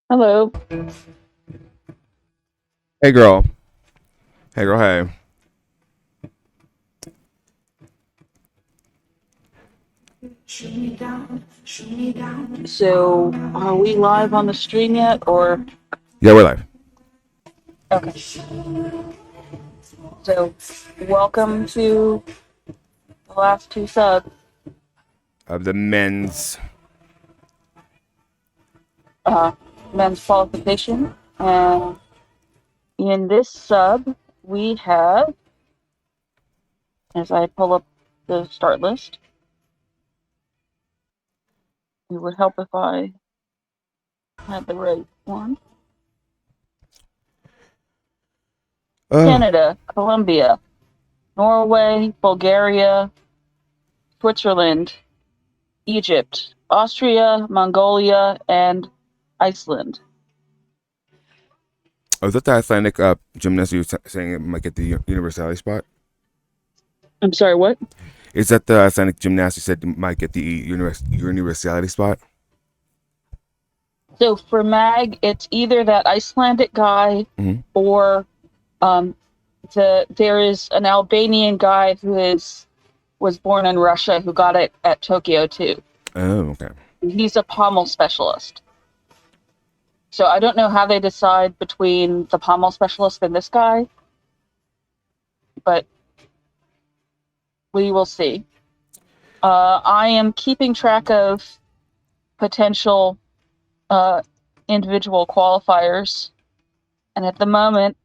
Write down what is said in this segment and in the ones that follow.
Hello. Hey girl. Hey girl, hey. So, are we live on the stream yet, or? Yeah, we're live. Okay. So, welcome to the last two subs. Of the men's Men's qualification. And in this sub, we have, as I pull up the start list, it would help if I had the right one. Canada, Colombia, Norway, Bulgaria, Switzerland, Egypt, Austria, Mongolia, and Iceland. Oh, is that the Icelandic gymnast you were saying it might get the universality spot? I'm sorry, what? Is that the Icelandic gymnast you said might get the universality spot? So for Mag, it's either that Icelandic guy Mm-hmm. or there is an Albanian guy who was born in Russia who got it at Tokyo too. Oh, okay. He's a pommel specialist. So I don't know how they decide between the pommel specialist and this guy, but we will see. I am keeping track of potential individual qualifiers, and at the moment,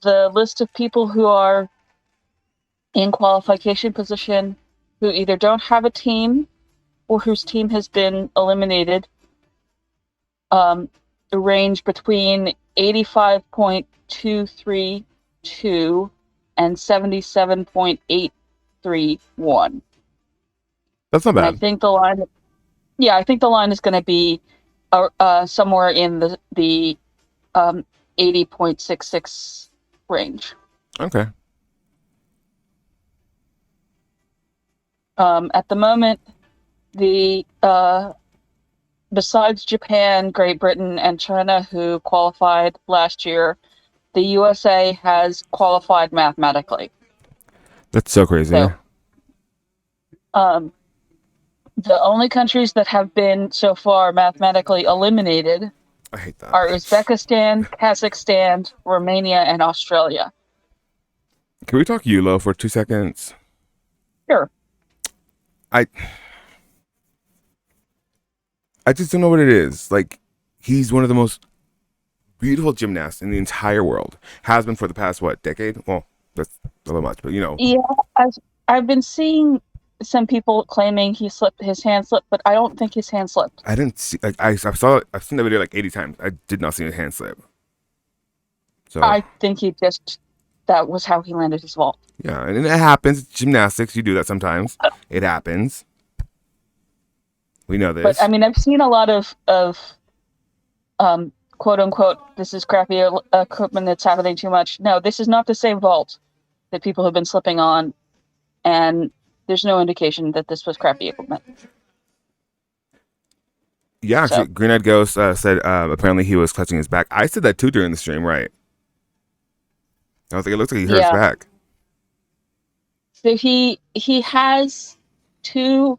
the list of people who are in qualification position who either don't have a team or whose team has been eliminated range between 85.232 and 77.82. 3-1. That's not And I bad. think the line, yeah, I think the line is going to be somewhere in the 80.66 range. Okay. At the moment, the besides Japan, Great Britain, and China, who qualified last year, the USA has qualified mathematically. That's so crazy. So, um, the only countries that have been so far mathematically eliminated I hate that. are Uzbekistan, Kazakhstan, Romania, and Australia. Can we talk Yulo for 2 seconds? Sure. I I just don't know what it is. Like, he's one of the most beautiful gymnasts in the entire world. Has been for the past what, decade? Well, that's a little much, but Yeah, I've I've been seeing some people claiming his hand slipped, but I don't think his hand slipped. I didn't see. Like, I've seen the video like 80 times. I did not see a hand slip. So I think that was how he landed his vault. yeah, and it happens. It's gymnastics. You do that sometimes. It happens. We know But I this. mean, I've seen a lot of quote unquote, this is crappy equipment that's happening too much. No, this is not the same vault that people have been slipping on, and there's no indication that this was crappy equipment. Yeah, actually, So Green Eyed Ghost said apparently he was clutching his back. I said that too during the stream, right? I was like, it looks like he hurt his yeah, back. so he has two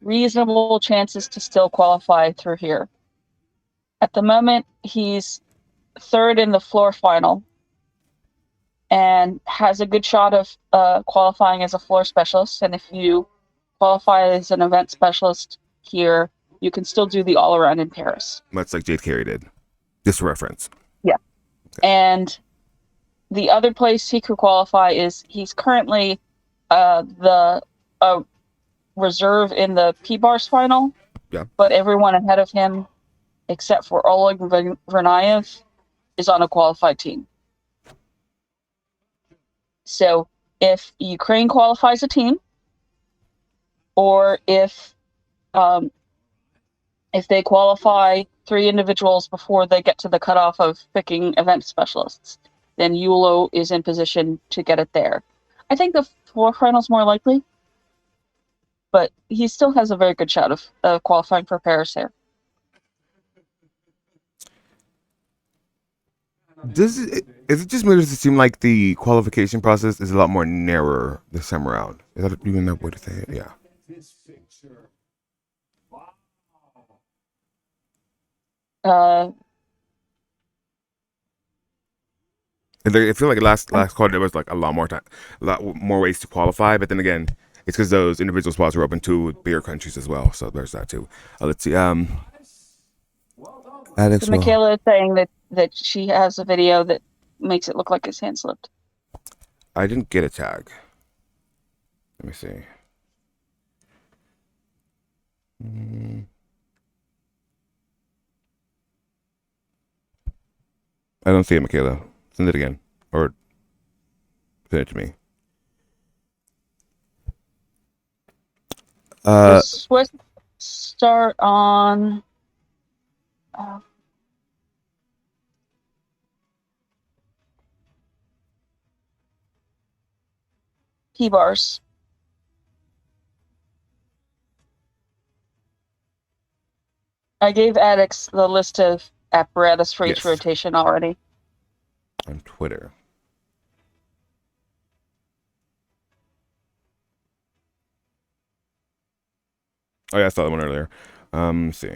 reasonable chances to still qualify through here. At the moment, he's third in the floor final and has a good shot of qualifying as a floor specialist. And if you qualify as an event specialist here, you can still do the all around in Paris. Much like Jade Carey did. Just for reference. Yeah. And the other place he could qualify is he's currently the reserve in the P-Bars final. Yeah. But everyone ahead of him, except for Oleg Vernayev, is on a qualified team. So if Ukraine qualifies a team, or if they qualify 3 individuals before they get to the cutoff of picking event specialists, then Yulo is in position to get it there. I think the floor final is more likely, but he still has a very good shot of qualifying for Paris there. Is it just me, or does it seem like the qualification process is a lot more narrower this time around? Is that even a way to say it? Yeah. I feel like last call there was like a lot more time, a lot more ways to qualify. But then again, it's because those individual spots were open to bigger countries as well. So there's that too. Let's see. Alex, So Michaela is saying that she has a video that makes it look like his hand slipped. I didn't get a tag. Let me see. I don't see it, Michaela. Send it again, or send it to me. The Swiss start on P-Bars. I gave Addicts the list of apparatus for each rotation already. On Twitter. Oh yeah, I saw that one earlier. Let's see.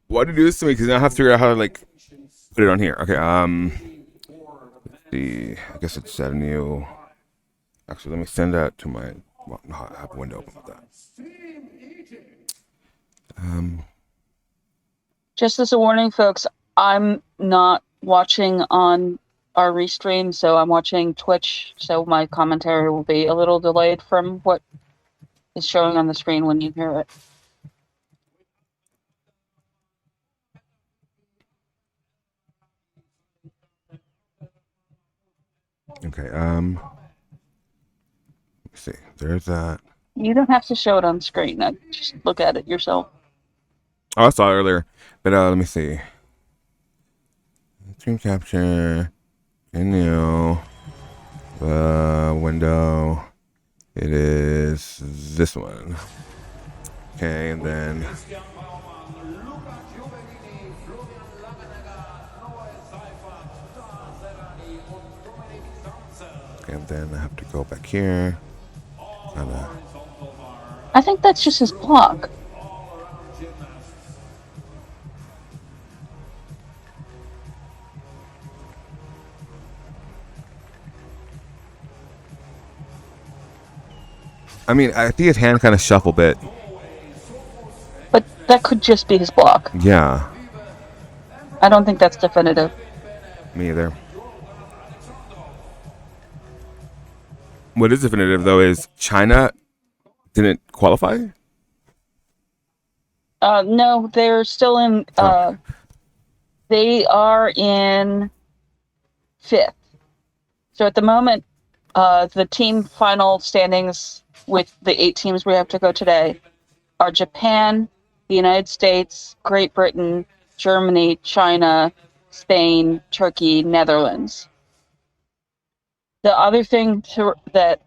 Why do you do this to me? Because now I have to figure out how to like put it on here. Okay. I guess it's set a new. Actually, let me send that to my. Well, no, I have a window open with that. Just as a warning, folks, I'm not watching on our restream, so I'm watching Twitch, so my commentary will be a little delayed from what is showing on the screen when you hear it. Okay. Let's see. There's that. You don't have to show it on screen. Just look at it yourself. Oh, I saw it earlier, but let me see. Screen capture. New. Window. It is this one. Okay, and then. And then I have to go back here. I think that's just his block. I mean, I think his hand kind of shuffled a bit. But that could just be his block. Yeah. I don't think that's definitive. Me either. What is definitive, though, is China didn't qualify? No, they're still in. They are in 5th. So at the moment, the team final standings with the 8 teams we have to go today are Japan, the United States, Great Britain, Germany, China, Spain, Turkey, Netherlands. The other thing that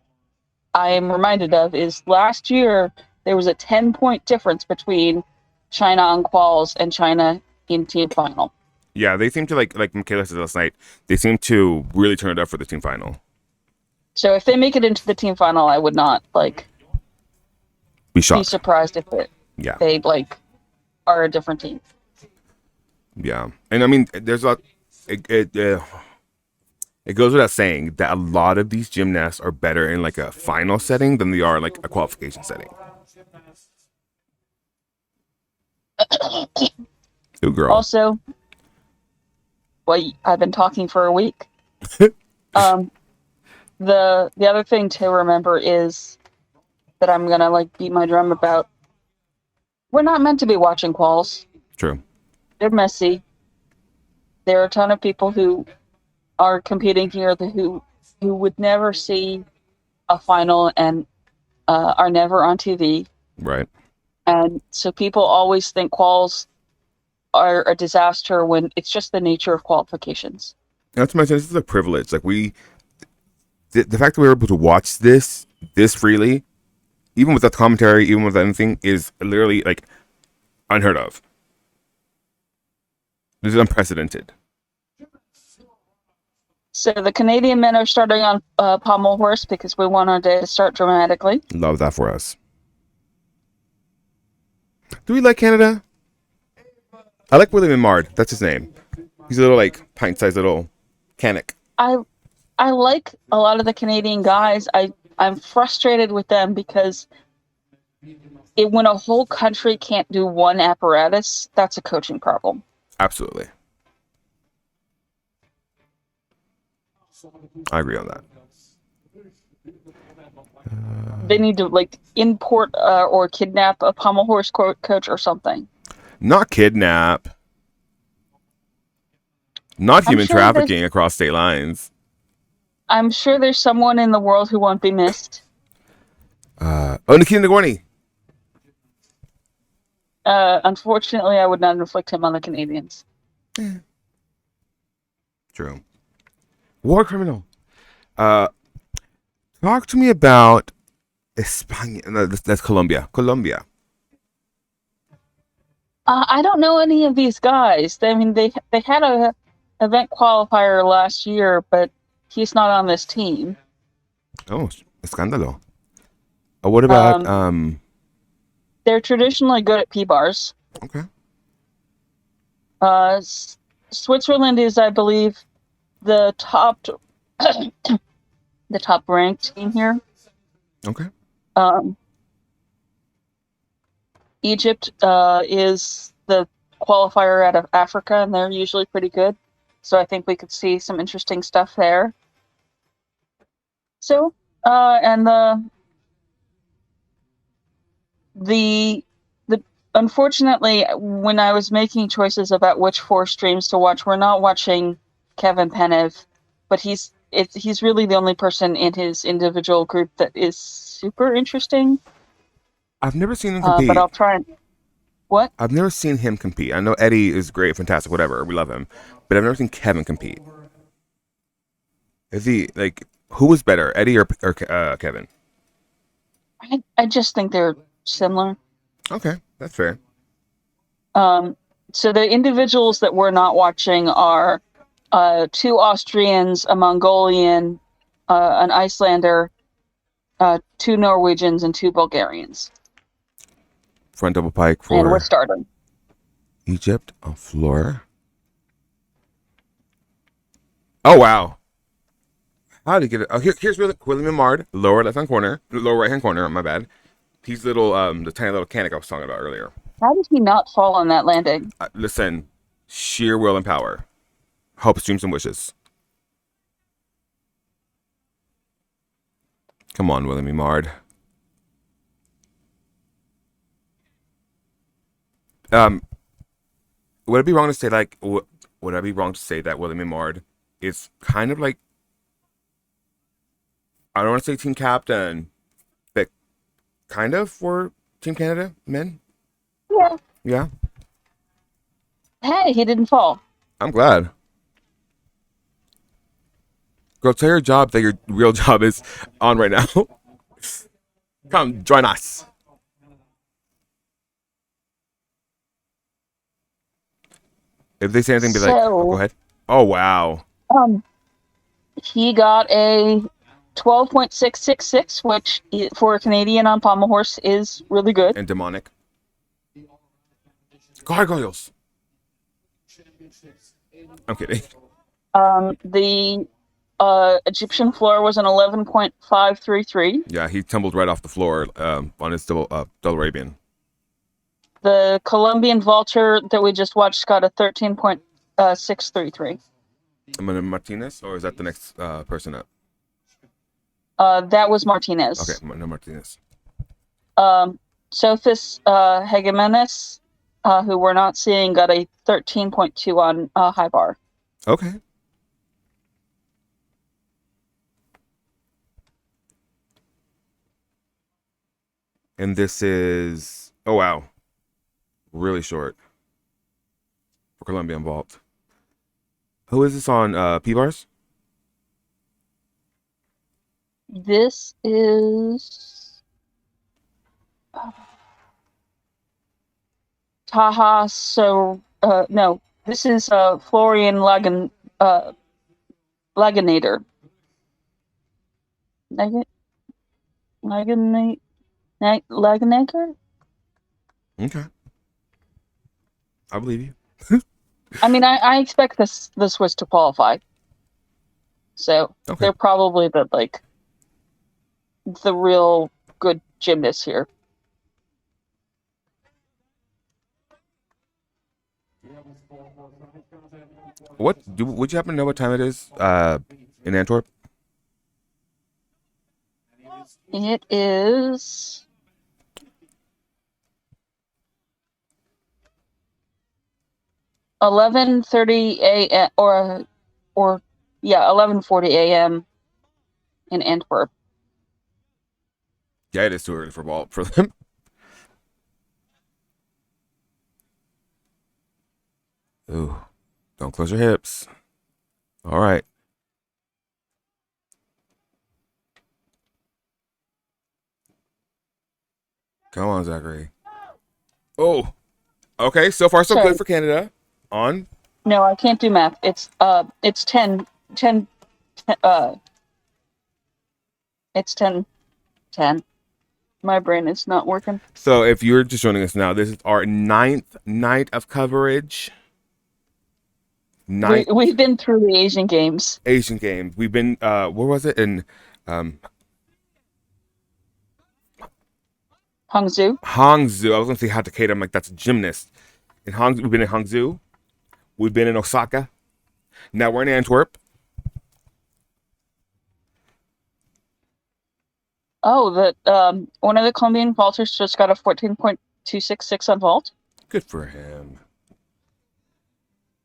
I am reminded of is last year there was a 10-point difference between China on quals and China in team final. Yeah, they seem to, like Michaela said last night, they seem to really turn it up for the team final. So if they make it into the team final, I would not be shocked. Be surprised if they are a different team. Yeah, and I mean, there's a it goes without saying that a lot of these gymnasts are better in like a final setting than they are in like a qualification setting. Ooh, girl. Also, I've been talking for a week. The other thing to remember is that I'm gonna beat my drum about. We're not meant to be watching quals. True. They're messy. There are a ton of people who are competing here who would never see a final and are never on TV. Right. And so people always think quals are a disaster when it's just the nature of qualifications. Not to mention, this is a privilege. Like the fact that we were able to watch this freely, even without commentary, even without anything, is literally like unheard of. This is unprecedented. So the Canadian men are starting on pommel horse because we want our day to start dramatically. Love that for us. Do we like Canada? I like William Mard. That's his name. He's a little pint-sized little canic. I like a lot of the Canadian guys. I'm frustrated with them because when a whole country can't do one apparatus, that's a coaching problem. Absolutely. I agree on that. They need to import or kidnap a pommel horse coach or something. Not kidnap. Not human trafficking across state lines. I'm sure there's someone in the world who won't be missed. Nikita Nagorny. Unfortunately, I would not inflict him on the Canadians. True. War criminal. Talk to me about España. No, that's Colombia. Colombia. I don't know any of these guys. I mean, they had a event qualifier last year, but he's not on this team. Oh, escándalo. What about They're traditionally good at P-bars. Okay. Switzerland is, I believe, the top the top ranked team here. Okay. Egypt is the qualifier out of Africa, and they're usually pretty good. So I think we could see some interesting stuff there. So, and the the unfortunately, when I was making choices about which 4 streams to watch, we're not watching Kevin Penev, but he's really the only person in his individual group that is super interesting. I've never seen him But compete. I'll try and what? I've never seen him compete. I know Eddie is great, fantastic, whatever. We love him, but I've never seen Kevin compete. Is he like who was better, Eddie or Kevin? I just think they're similar. Okay, that's fair. So the individuals that we're not watching are 2 Austrians, a Mongolian, an Icelander, 2 Norwegians, and 2 Bulgarians. Front double pike And we're for starting. Egypt on floor. Oh wow! How did he get it? Oh, here's William Mard, lower left hand corner, lower right hand corner. My bad. He's little the tiny little canic I was talking about earlier. How did he not fall on that landing? Listen, sheer will and power. Hopes, dreams, and wishes. Come on, William Mard. Um, would it be wrong to say would I be wrong to say that William Mard is kind of like I don't want to say team captain, but kind of for Team Canada men? Yeah. Yeah, Hey, he didn't fall. I'm glad. Girl, tell your job that your real job is on right now. Come join us. If they say anything, be like, oh, go So, ahead. Oh wow. um, he got a 12.666, which for a Canadian on pommel horse is really good. And demonic. Gargoyles. I'm kidding. The Egyptian floor was an 11.533. Yeah, he tumbled right off the floor on his double Arabian. The Colombian vaulter that we just watched got a 13.633. Martinez, or is that the next person up? That was Martinez. Okay, no Martinez. Sophis Hegemenes, who we're not seeing, got a 13.2 on high bar. Okay. And this is oh wow, really short for Colombian vault. Who is this on P bars? This is Taha. So no, this is Florian Laganator. Laganator. Okay, I believe you. I mean, I expect this was to qualify. So Okay. they're probably the real good gymnasts here. Would you happen to know what time it is in Antwerp? It is 11:30 a.m. or yeah, 11:40 a.m. in Antwerp. Yeah, it is too early for vault for them. Ooh, don't close your hips. All right. Come on, Zachary. Oh, okay. So far, so Sorry, good for Canada. On. no, I can't do math. It's 10, it's 10. My brain is not working. So if you're just joining us now, this is our 9th night of coverage. We've been through the Asian Games. Asian Games. We've been where was it in Hangzhou. Hangzhou. I was gonna say Hatakata. I'm like that's a gymnast. In Hangzhou, we've been in Hangzhou. We've been in Osaka. Now we're in Antwerp. Oh, one of the Colombian vaulters just got a 14.266 on vault, Good for him.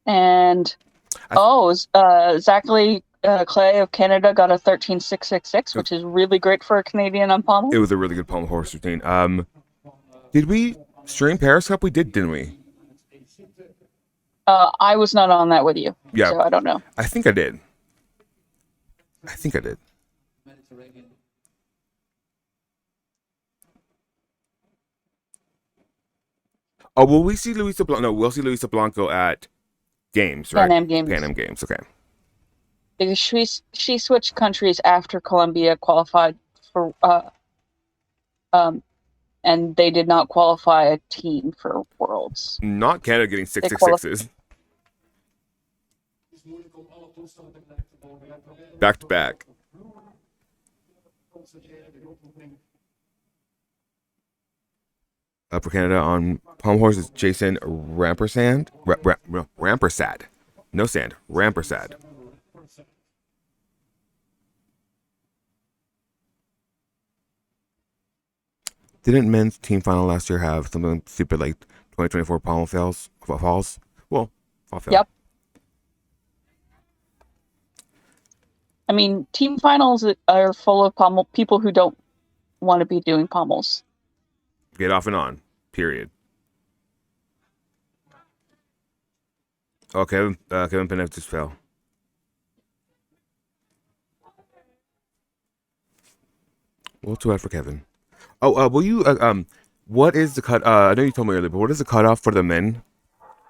and I th- Zachary Clay of Canada got a 13.666, which is really great for a Canadian on it pommel. was a really good pommel horse routine. Did we stream Paris Cup? We did, didn't we? I was not on that with you, Yeah, so I don't know. I think I did. I think I did. Oh, will we see Luisa Blanco? No, we'll see Luisa Blanco at games, Pan right? Am Games. Pan Am Games. Okay. Because she switched countries after Colombia qualified for and they did not qualify a team for Worlds. Not Canada getting They 666s back to back. For Canada on pommel horse is Jason Rampersad. Rampersad. No sand. Rampersad. Didn't men's team final last year have something stupid like 2024 pommel falls? Well, fall fail. Yep. I mean, team finals are full of pommel people who don't want to be doing pommels. Get off and on. Period. Oh, Kevin Pinette just fell. Well, too bad for Kevin. Oh, will you what is the cut? I know you told me earlier, but what is the cutoff for the men,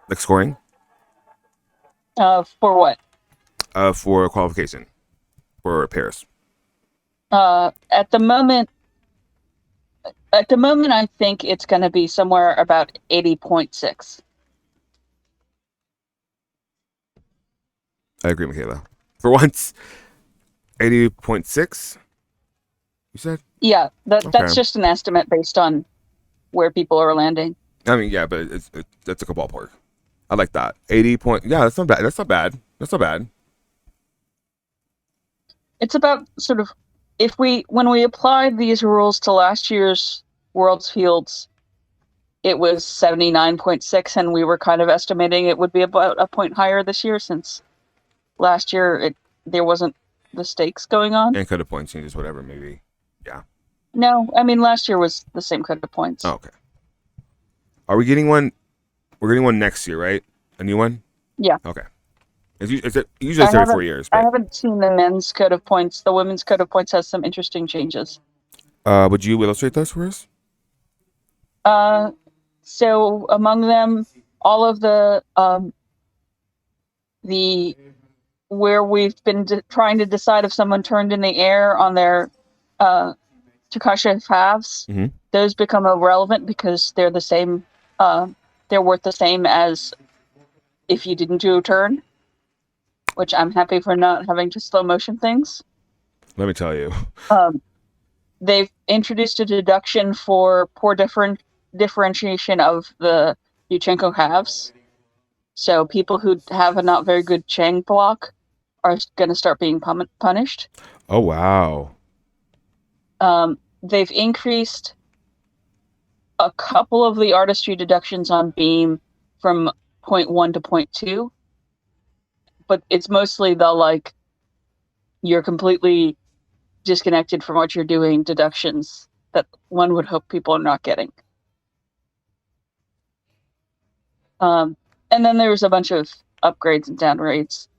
like scoring? For what? For qualification for Paris. At the moment, I think it's going to be somewhere about 80.6. I agree, Michaela. For once, 80.6. You said? Yeah, Okay. that's just an estimate based on where people are landing. I mean, yeah, but that's like a ballpark. I like that. 80 point. Yeah, that's not bad. That's not bad. That's not bad. It's about sort of when we applied these rules to last year's World's Fields, it was 79.6, and we were kind of estimating it would be about a point higher this year since last year there wasn't the stakes going on. And cut of point changes, whatever, maybe. Yeah. No, I mean last year was the same cut of points. Oh, okay. Are we getting one? We're getting one next year, right? A new one? Yeah. Okay. It's usually every 4 years. I But, haven't seen the men's code of points. The women's code of points has some interesting changes. would you illustrate those for us? So among them, all of the where we've been trying to decide if someone turned in the air on their Takasha halves, Mm-hmm. those become irrelevant because they're the same. They're worth the same as if you didn't do a turn, which I'm happy for not having to slow motion things. Let me tell you. They've introduced a deduction for poor differentiation of the Yuchenko halves. So people who have a not very good Chang block are going to start being punished. Oh, wow. They've increased a couple of the artistry deductions on beam from 0.1 to 0.2, but it's mostly the you're completely disconnected from what you're doing deductions that one would hope people are not getting. And then there's a bunch of upgrades and downgrades.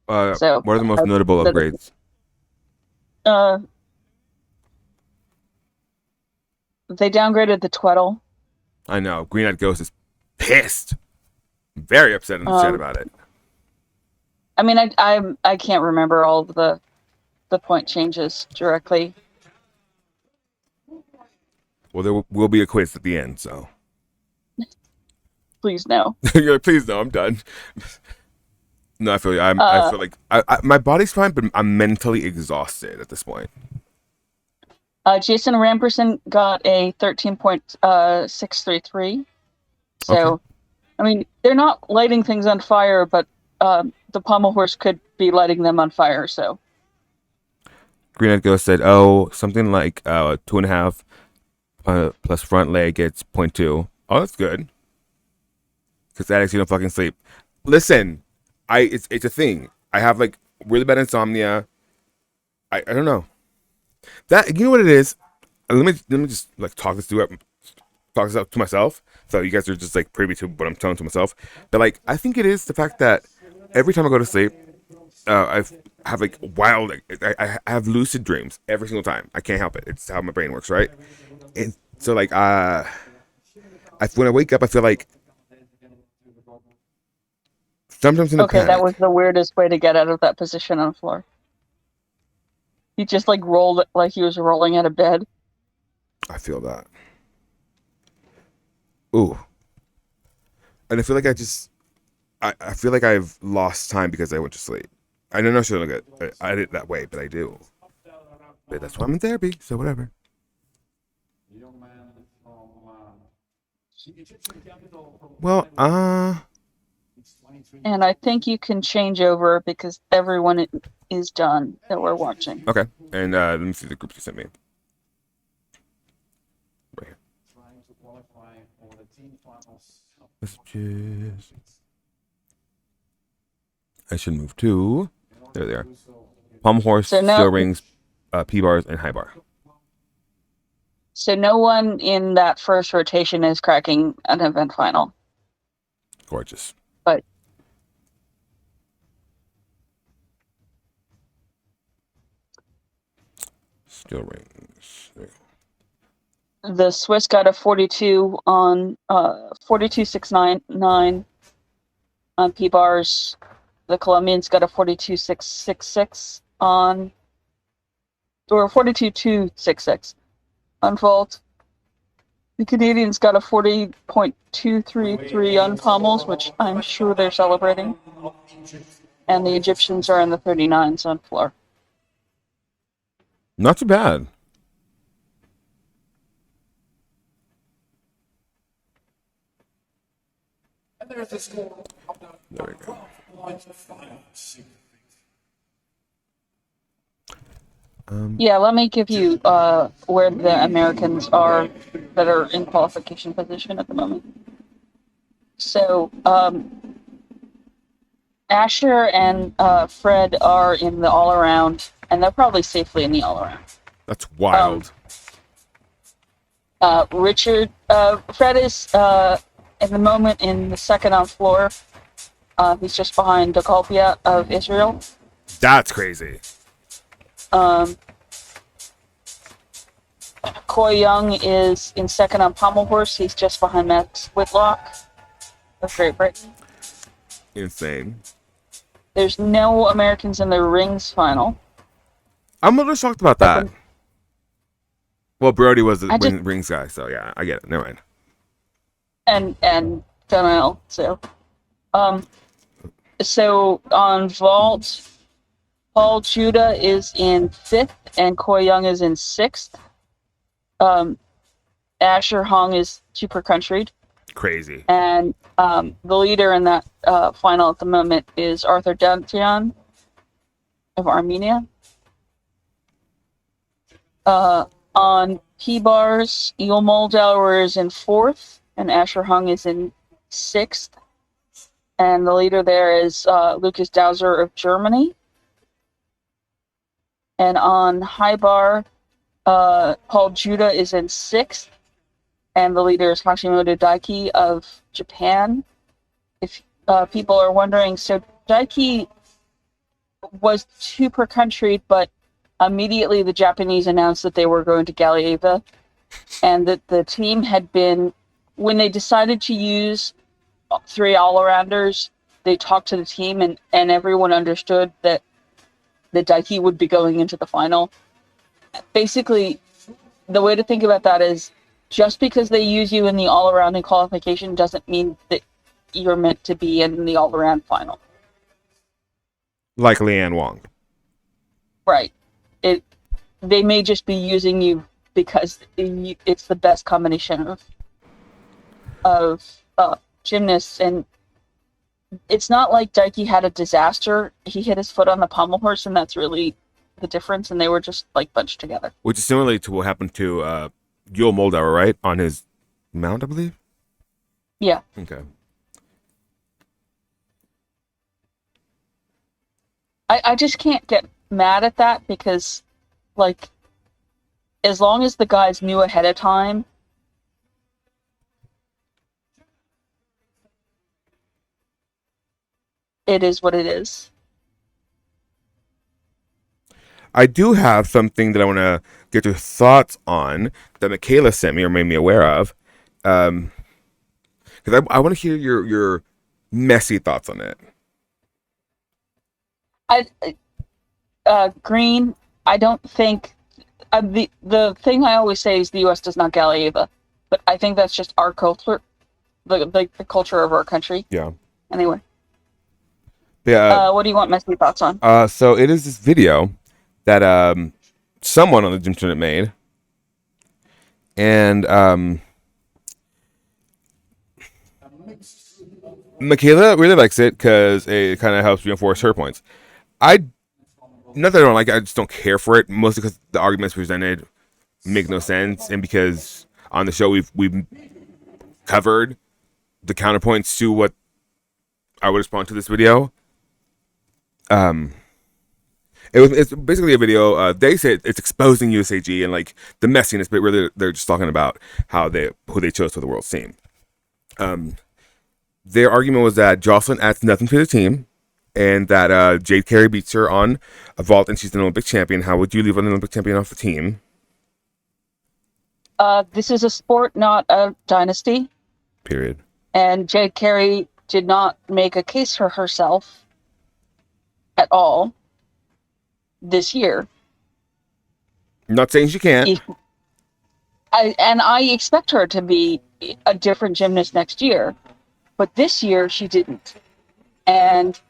So what are the most notable upgrades? They downgraded the Tweddle. I know. Green Eyed Ghost is pissed. Very upset in the chat about it. I mean, I can't remember all of the point changes directly. Well, there will be a quiz at the end, so. Please no. You're like, please no, I'm done. No, I feel you. I feel like my body's fine, but I'm mentally exhausted at this point. Jason Ramperson got a 13.633. So, Okay. I mean, they're not lighting things on fire, but the pommel horse could be lighting them on fire. So Green Eyed Ghost said, "Oh, something like 2.5 plus front leg gets 0.2. Oh, that's good. Because addicts, you don't fucking sleep. Listen, it's a thing. I have like really bad insomnia. I don't know that. You know what it is? Let me just like talk this out to myself. So you guys are just like privy to what I'm telling to myself. But like, I think it is the fact that every time I go to sleep, I have like wild. I have lucid dreams every single time. I can't help it. It's how my brain works, right? And so like, when I wake up, I feel like sometimes in a okay, that was panic. the weirdest way to get out of that position on the floor. He just like rolled it like he was rolling out of bed. I feel that. Ooh, and I feel like I feel like I've lost time because I went to sleep. I don't know. I shouldn't look at I did it that way, but I do. But that's why I'm in therapy. So whatever. Well, And I think you can change over because everyone is done that we're watching. okay. And let me see the groups you sent me. Right here. Messages. I should move to. There they are. Palm horse, So steel no, rings, P bars, and high bar. so no one in that first rotation is cracking an event final. Gorgeous. But Steel rings. There. the Swiss got a 42 on 42.699 on P bars. The Colombians got a 42.666 on, or 42.266 on vault. The Canadians got a 40.233 on pommels, which I'm sure they're celebrating. And the Egyptians are in the 39s on floor. Not too bad. There we go. Yeah, let me give you where the Americans are that are in qualification position at the moment. So Asher and Fred are in the all-around, and they're probably safely in the all-around. That's wild. Richard, Fred is in the moment in the second on floor. He's just behind Dekalpia of Israel. That's crazy. Coy Young is in second on pommel horse. He's just behind Max Whitlock of Great Britain. Insane. There's no Americans in the rings final. I'm a little shocked about that. Well, Brody was the rings guy, so yeah, I get it. Never mind. And Donnell. So on vault, Paul Judah is in fifth, and Coy Young is in sixth. Asher Hong is super countryed. Crazy. And the leader in that final at the moment is Arthur Dantian of Armenia. On P bars, Eel Moldauer is in fourth, and Asher Hung is in sixth. And the leader there is Lucas Dauser of Germany. And on high bar, Paul Judah is in sixth, and the leader is Hashimoto Daiki of Japan. If people are wondering, so Daiki was two per country, but immediately the Japanese announced that they were going to Galieva, and that the team had been, when they decided to use three all-arounders, they talked to the team, and everyone understood that the Daiki would be going into the final. Basically, the way to think about that is just because they use you in the all-around in qualification doesn't mean that you're meant to be in the all-around final. Like Leanne Wong. Right. They may just be using you because it's the best combination of gymnasts, and it's not like Dikey had a disaster. He hit his foot on the pommel horse, and that's really the difference. And they were just like bunched together. Which is similar to what happened to Yul Moldauer, right? On his mount, I believe. Yeah. Okay. I just can't get mad at that because, like, as long as the guys knew ahead of time, it is what it is. I do have something that I want to get your thoughts on that Michaela sent me or made me aware of. Because I want to hear your messy thoughts on it. I Green. I don't think the thing I always say is the U.S. does not galley Ava, but I think that's just our culture, the culture of our country. Yeah. Anyway, Yeah. what do you want messy thoughts on? So it is this video that someone on the internet made, and Michaela really likes it because it kind of helps reinforce her points. I Not that I don't like it, I just don't care for it. Mostly because the arguments presented make no sense, and because on the show we've covered the counterpoints to what I would respond to this video. It's basically a video. They say it's exposing USAG and like the messiness, but really they're just talking about who they chose for the world team. Their argument was that Jocelyn adds nothing to the team, and that Jade Carey beats her on a vault, and she's an Olympic champion. How would you leave an Olympic champion off the team? This is a sport, not a dynasty. Period. And Jade Carey did not make a case for herself at all this year. I'm not saying she can't. I expect her to be a different gymnast next year, but this year she didn't. And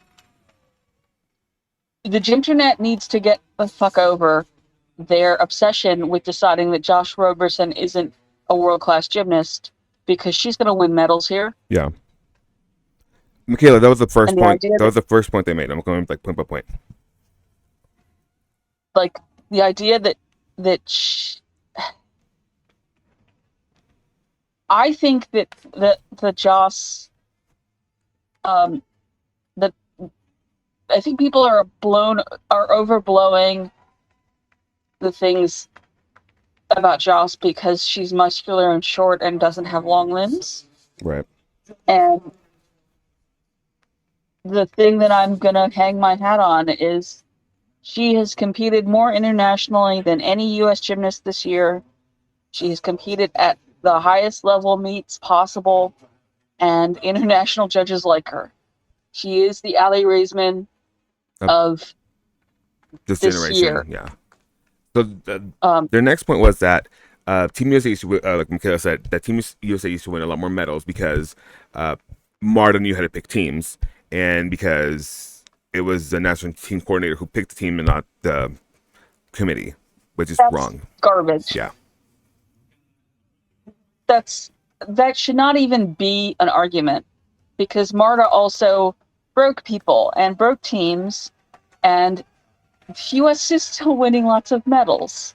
the Gymternet needs to get the fuck over their obsession with deciding that Josh Roberson isn't a world-class gymnast because she's going to win medals here. Yeah. Michaela, that was the first And the point. idea That was the first point they made. I'm going like point by point. Like the idea that I think that the Joss that I think people are overblowing the things about Joss because she's muscular and short and doesn't have long limbs. Right. And the thing that I'm gonna hang my hat on is she has competed more internationally than any U.S. gymnast this year. She has competed at the highest level meets possible, and international judges like her. She is the Ali Raisman of This this generation. year. Yeah. So their next point was that Team USA used to, like Michaela said, that Team USA used to win a lot more medals because Marta knew how to pick teams, and because it was the national team coordinator who picked the team and not the committee, which is wrong. Garbage. Yeah. That should not even be an argument because Marta also broke people and broke teams, and the U.S. is still winning lots of medals.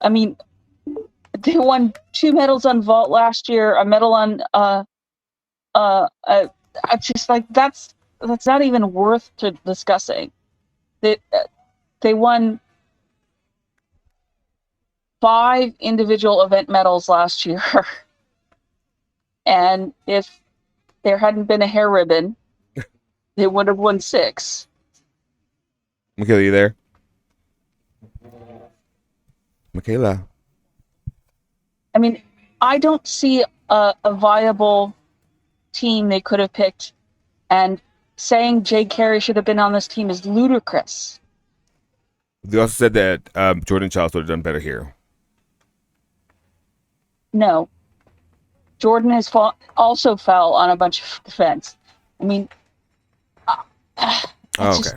I mean, they won 2 medals on vault last year, a medal on I just like that's not even worth discussing. They won 5 individual event medals last year, and if there hadn't been a hair ribbon, they would have won 6. Michaela, you there? Michaela. I mean, I don't see a viable team they could have picked, and saying Jade Carey should have been on this team is ludicrous. They also said that Jordan Childs would have done better here. No. Jordan has also fell on a bunch of defense. I mean, okay.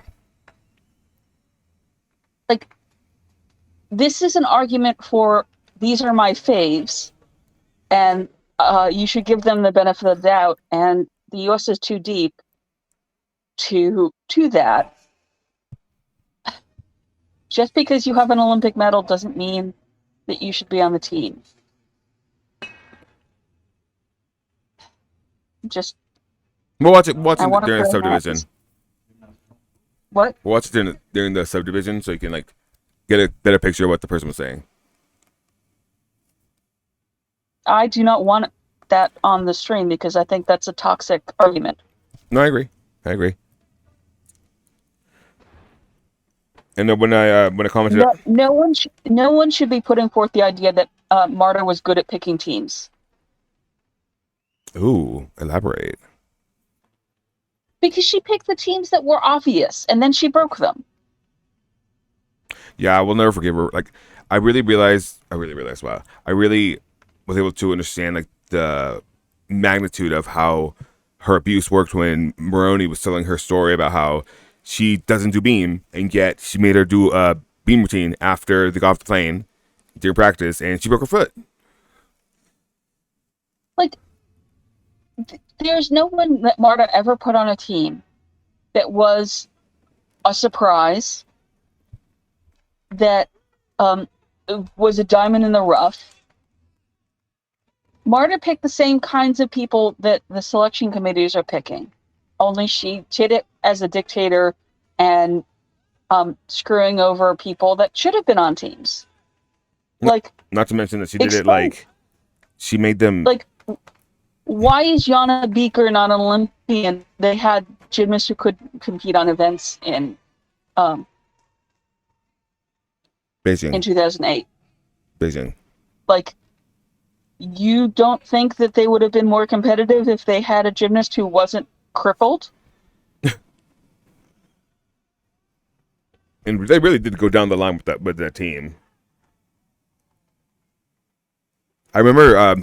Like, this is an argument for these are my faves, and you should give them the benefit of the doubt, and the U.S. is too deep to that. Just because you have an Olympic medal doesn't mean that you should be on the team. Just We'll watch it. Watch I it want to during the frame that. subdivision. What? We'll watch it during the subdivision, so you can like get a better picture of what the person was saying. I do not want that on the stream because I think that's a toxic argument. No, I agree. I agree. And then when I commented, No one should be putting forth the idea that Marta was good at picking teams. ooh, elaborate. Because she picked the teams that were obvious, and then she broke them. Yeah, I will never forgive her. Like, I really realized. Wow, I really was able to understand like the magnitude of how her abuse worked when Maroney was telling her story about how she doesn't do beam, and yet she made her do a beam routine after they got off the plane during practice, and she broke her foot. Like, there's no one that Marta ever put on a team that was a surprise, that was a diamond in the rough. Marta picked the same kinds of people that the selection committees are picking, only she did it as a dictator and screwing over people that should have been on teams. Like, not to mention that she did it like she made them like. Why is Jana Beaker not an Olympian? They had gymnasts who could compete on events in Beijing. In 2008. Beijing. Like, you don't think that they would have been more competitive if they had a gymnast who wasn't crippled? And they really did go down the line with that team. I remember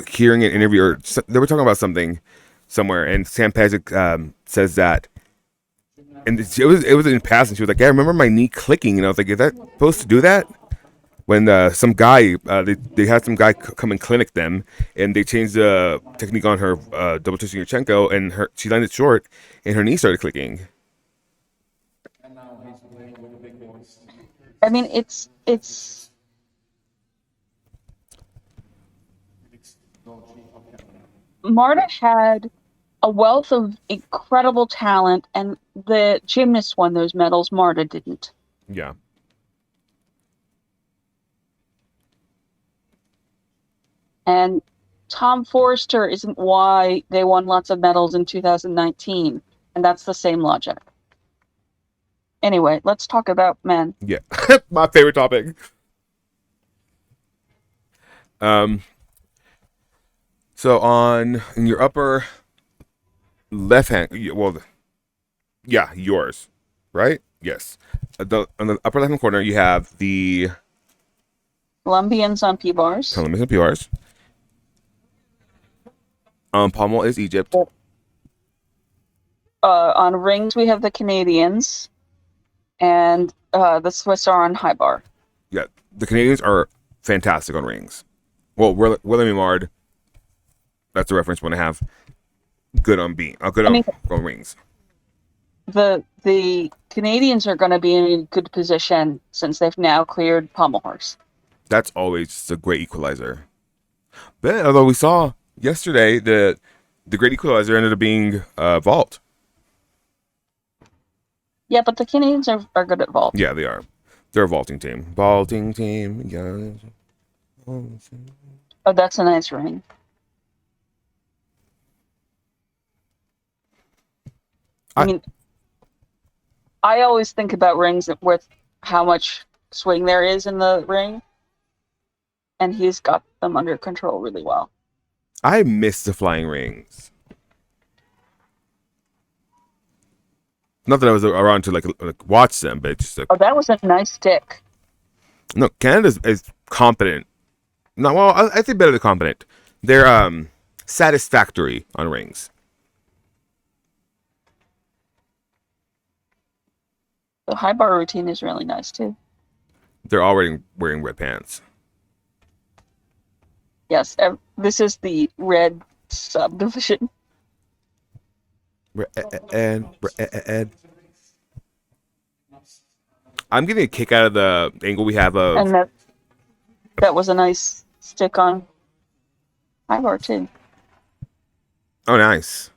hearing an interview, or they were talking about something somewhere, and Sam Paget says that, and it was in passing. She was like, "Yeah, I remember my knee clicking," and I was like, "Is that supposed to do that?" When some guy, they had some guy come and clinic them, and they changed the technique on her double twisting Yurchenko, and she landed short, and her knee started clicking. I mean, it's Marta had a wealth of incredible talent, and the gymnasts won those medals. Marta didn't. Yeah. And Tom Forster isn't why they won lots of medals in 2019, and that's the same logic. Anyway, let's talk about men. Yeah, my favorite topic. So in your upper left hand, well, yeah, yours, right? Yes. On the upper left hand corner, you have the Colombians on P-bars. Colombians and PRs. Pommel is Egypt. On rings, we have the Canadians, and the Swiss are on high bar. Yeah, the Canadians are fantastic on rings. Well, William Imard, that's a reference point I have. Good on on rings. The Canadians are going to be in a good position since they've now cleared pommel horse. That's always a great equalizer. But although we saw yesterday that the great equalizer ended up being vault. Yeah, but the Canadians are good at vault. Yeah, they are. They're a vaulting team. Vaulting team. Yeah. Oh, that's a nice ring. I mean, I always think about rings with how much swing there is in the ring, and he's got them under control really well. I miss the flying rings. Not that I was around to like watch them, but just oh, that was a nice stick. No, Canada is competent. No, well, I think better than competent. They're satisfactory on rings. The high bar routine is really nice too. They're already wearing red pants. Yes, this is the red subdivision. Ed. I'm getting a kick out of the angle we have of. And that was a nice stick on Ivar too. Oh, nice.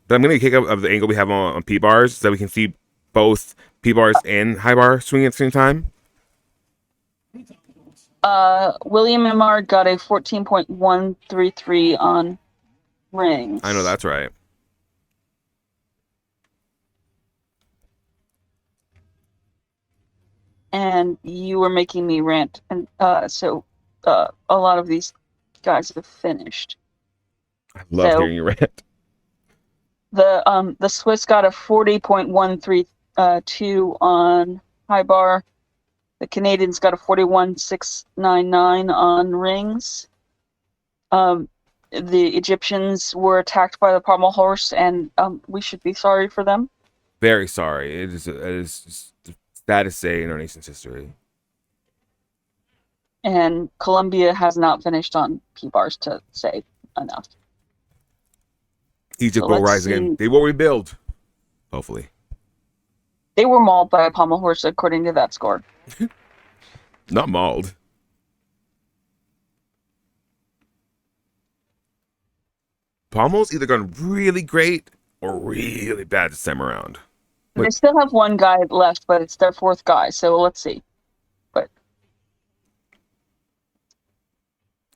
But I'm getting a kick out of the angle we have on P bars so that we can see both P bars and high bar swinging at the same time. William Emard got a 14.133 on I know rings. that's right. And you were making me rant, and so a lot of these guys have finished. I love So hearing you rant. the Swiss got a 40.132 on high bar. The Canadians got a 41.699 on rings. The Egyptians were attacked by the pommel horse, and we should be sorry for them. Very sorry. It is sad to say in our nation's history. And Colombia has not finished on P bars to say enough. Egypt So will let's rise again. see. They will rebuild. Hopefully. They were mauled by a pommel horse, according to that score. Not mauled. Pommel's either gone really great or really bad this time around. They still have one guy left, but it's their fourth guy, so let's see. But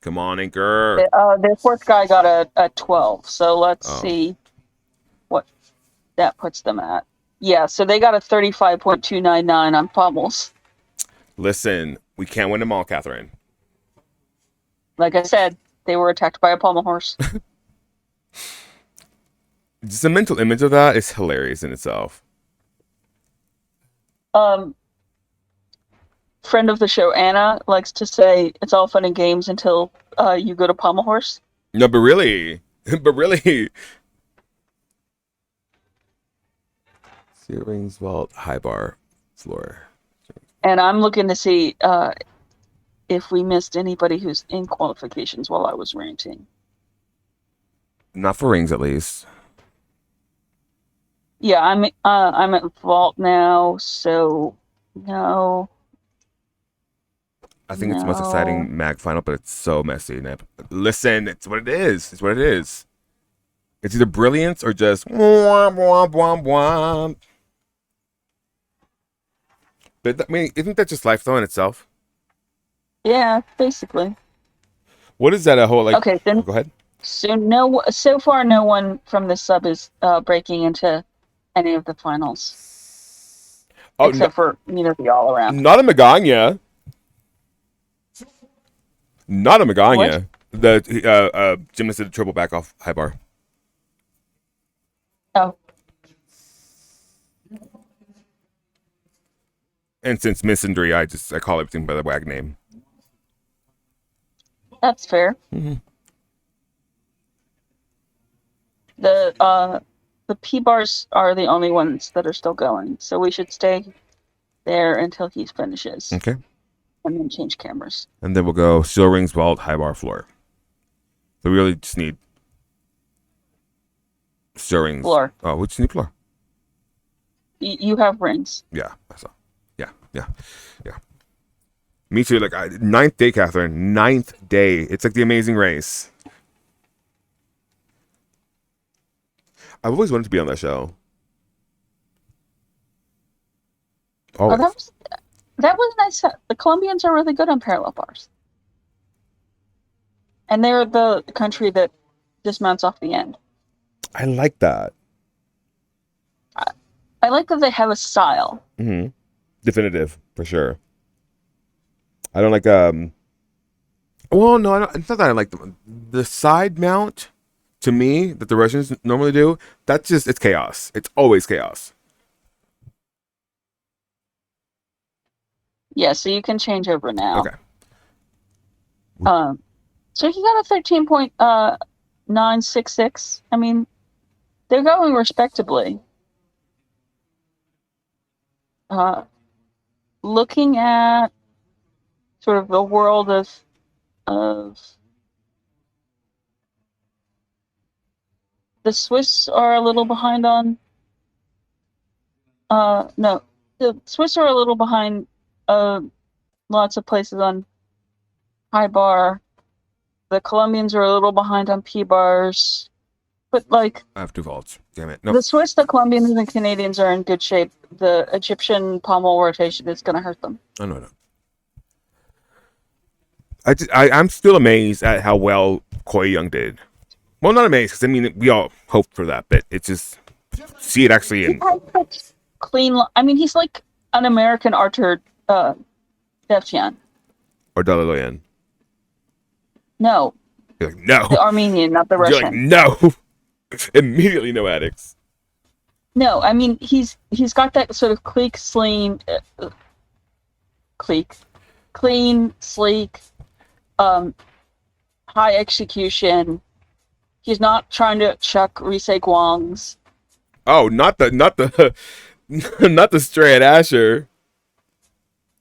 Come on, Anchor. their fourth guy got a 12, so let's see what that puts them at. Yeah, so they got a 35.299 on pommels. Listen, we can't win them all, Catherine. Like I said, they were attacked by a pommel horse. Just the mental image of that is hilarious in itself. Friend of the show, Anna, likes to say it's all fun and games until you go to pommel horse. No, but really. But really. Rings, vault, high bar, floor. And I'm looking to see if we missed anybody who's in qualifications while I was ranting. Not for rings, at least. Yeah, I'm at vault now, so no. I think it's the most exciting mag final, but it's so messy. Listen, it's what it is. It's what it is. It's either brilliance or just womp, womp, womp, womp. But I mean, isn't that just life though in itself? Yeah, basically. What is that? A whole like? Okay, then. Go ahead. So far, no one from the sub is breaking into any of the finals, except for the all around. Not a Magana. Not a Magana. The gymnast did a triple back off high bar. Oh. And since misandry, I call everything by the WAG name. That's fair. Mm-hmm. The P bars are the only ones that are still going, so we should stay there until he finishes. Okay. And then change cameras. And then we'll go steel rings, vault, high bar, floor. So we really just need steel rings. Floor. Oh, we just need floor. You have rings. Yeah, I saw. Yeah. Me too. Like ninth day, Catherine. 9th day. It's like the Amazing Race. I've always wanted to be on that show. Oh, that was nice. The Colombians are really good on parallel bars, and they're the country that dismounts off the end. I like that. I like that they have a style. Mm-hmm. Definitive, for sure. I don't like well, no, it's not that I like the side mount. To me, that the Russians normally do, it's chaos. It's always chaos. Yeah, so you can change over now. Okay. So he got a 13.966. I mean, they're going respectably. Looking at sort of the world of The Swiss are a little behind on. No, the Swiss are a little behind. Lots of places on high bar. The Colombians are a little behind on P bars. But like I have two faults. Damn it. the Nope. Swiss, the Colombians, and the Canadians are in good shape. The Egyptian pommel rotation is going to hurt them. I know that. I'm still amazed at how well Koi Young did. Well, not amazed because I mean we all hoped for that, but it's just see it actually He in has such clean. I mean, he's like an American Archer Devtian. or Dalaloyan. No, You're like no. the Armenian, not the You're like Russian. no. Immediately no addicts. No, I mean he's got that sort of clique, clique, clean, sleek, high execution. He's not trying to chuck Risei Guangs. Oh, not the not the straight Asher.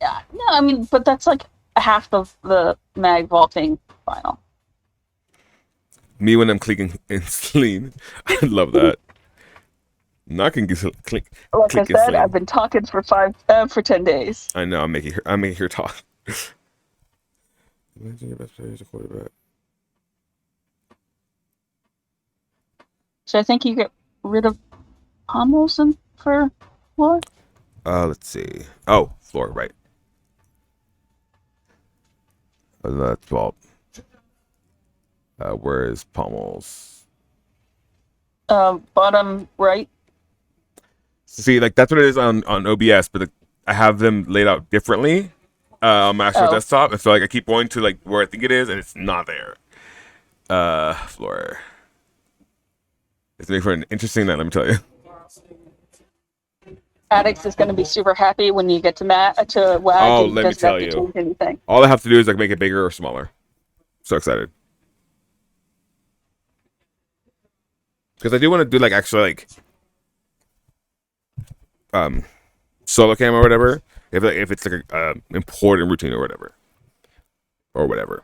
Yeah, no, I mean, but that's like half of the mag vaulting final. Me when I'm clicking and clean. I love that. Not can click Like I click and said, I've sling. been talking for 10 days. I know. I'm making her talk. Imagine your best player is a quarterback. So I think you get rid of Pommels and for what? Let's see. Oh, floor right. That's 12. Where is Pommels? Bottom right. See, like that's what it is on OBS, but I have them laid out differently on my actual Oh, desktop, and so like I keep going to like where I think it is, and it's not there. Floor. It's made for an interesting night. Let me tell you. Addicts is going to be super happy when you get to WAG Oh, and he let me doesn't have tell to you. change anything. All I have to do is like make it bigger or smaller. So excited because I do want to do like actually like um solo cam or whatever. If it's like a important routine or whatever. Or whatever.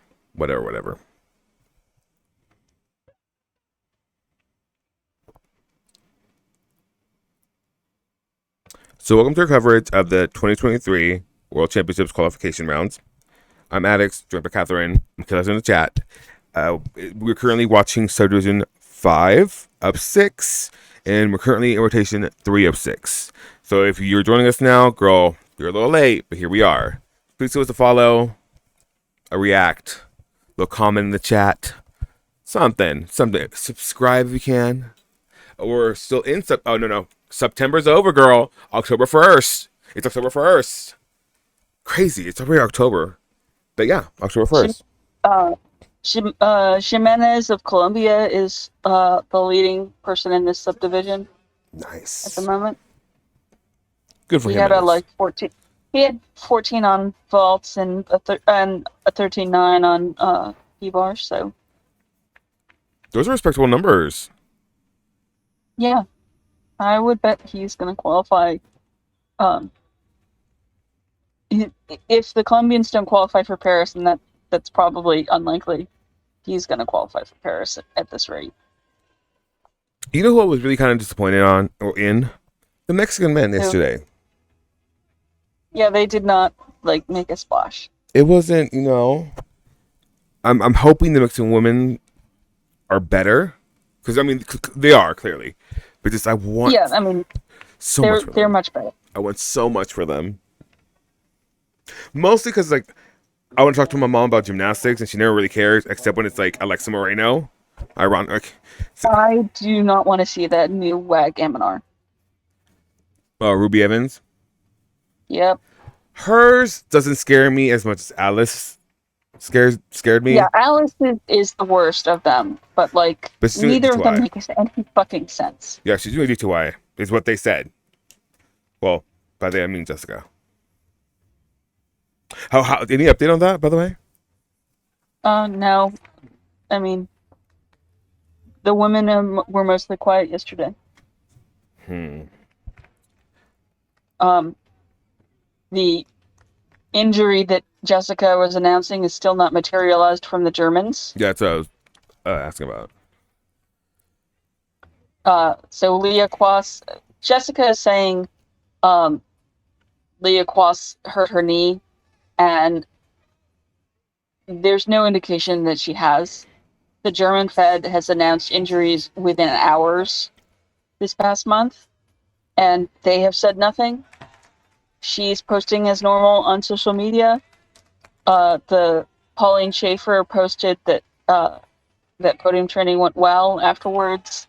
So welcome to our coverage of the 2023 World Championships qualification rounds. I'm Addicts, joined by Catherine. Michaela's in the chat. We're currently watching Subdivision 5 of 6, and we're currently in rotation 3 of 6. So if you're joining us now, girl, you're a little late, but here we are. Please give us a follow, a react, a little comment in the chat, something. Subscribe if you can. We're still in oh no. September's over, girl. October 1st. It's October 1st. Crazy. It's already October. But yeah, October 1st. Jimenez of Colombia is the leading person in this subdivision at the Nice. moment. Good for He him. had a like 14. He had 14 on vaults and a 13.9 on P-bar. So Those are respectable numbers. yeah, I would bet he's going to qualify. Um, if the Colombians don't qualify for Paris, and that's probably unlikely, he's going to qualify for Paris at this rate. You know who I was really kind of disappointed on or in? The Mexican men yesterday. Yeah, they did not like make a splash. It wasn't, you know. I'm hoping the Mexican women are better because I mean they are clearly, but just I want Yeah, I mean so much for they're them. much better. I want so much for them. Mostly because like I want to talk to my mom about gymnastics and she never really cares except when it's like Alexa Moreno. Ironic. I do not want to see that new WAG Aminar. Ruby Evans. Yep. Hers doesn't scare me as much as Alice scared me. Yeah, Alice is the worst of them, but like But she's doing neither of them D2I. make any fucking sense. Yeah, she's doing D2I, is what they said. Well, by that I mean Jessica. How any update on that, by the way? No, I mean the women were mostly quiet yesterday. The injury that Jessica was announcing is still not materialized from the Germans. Yeah, that's what I was asking about. So Leah Quas, Jessica is saying um, Leah Quas hurt her knee, and there's no indication that she has. The German Fed has announced injuries within hours this past month, and they have said nothing. She's posting as normal on social media. The Pauline Schaefer posted that podium training went well afterwards.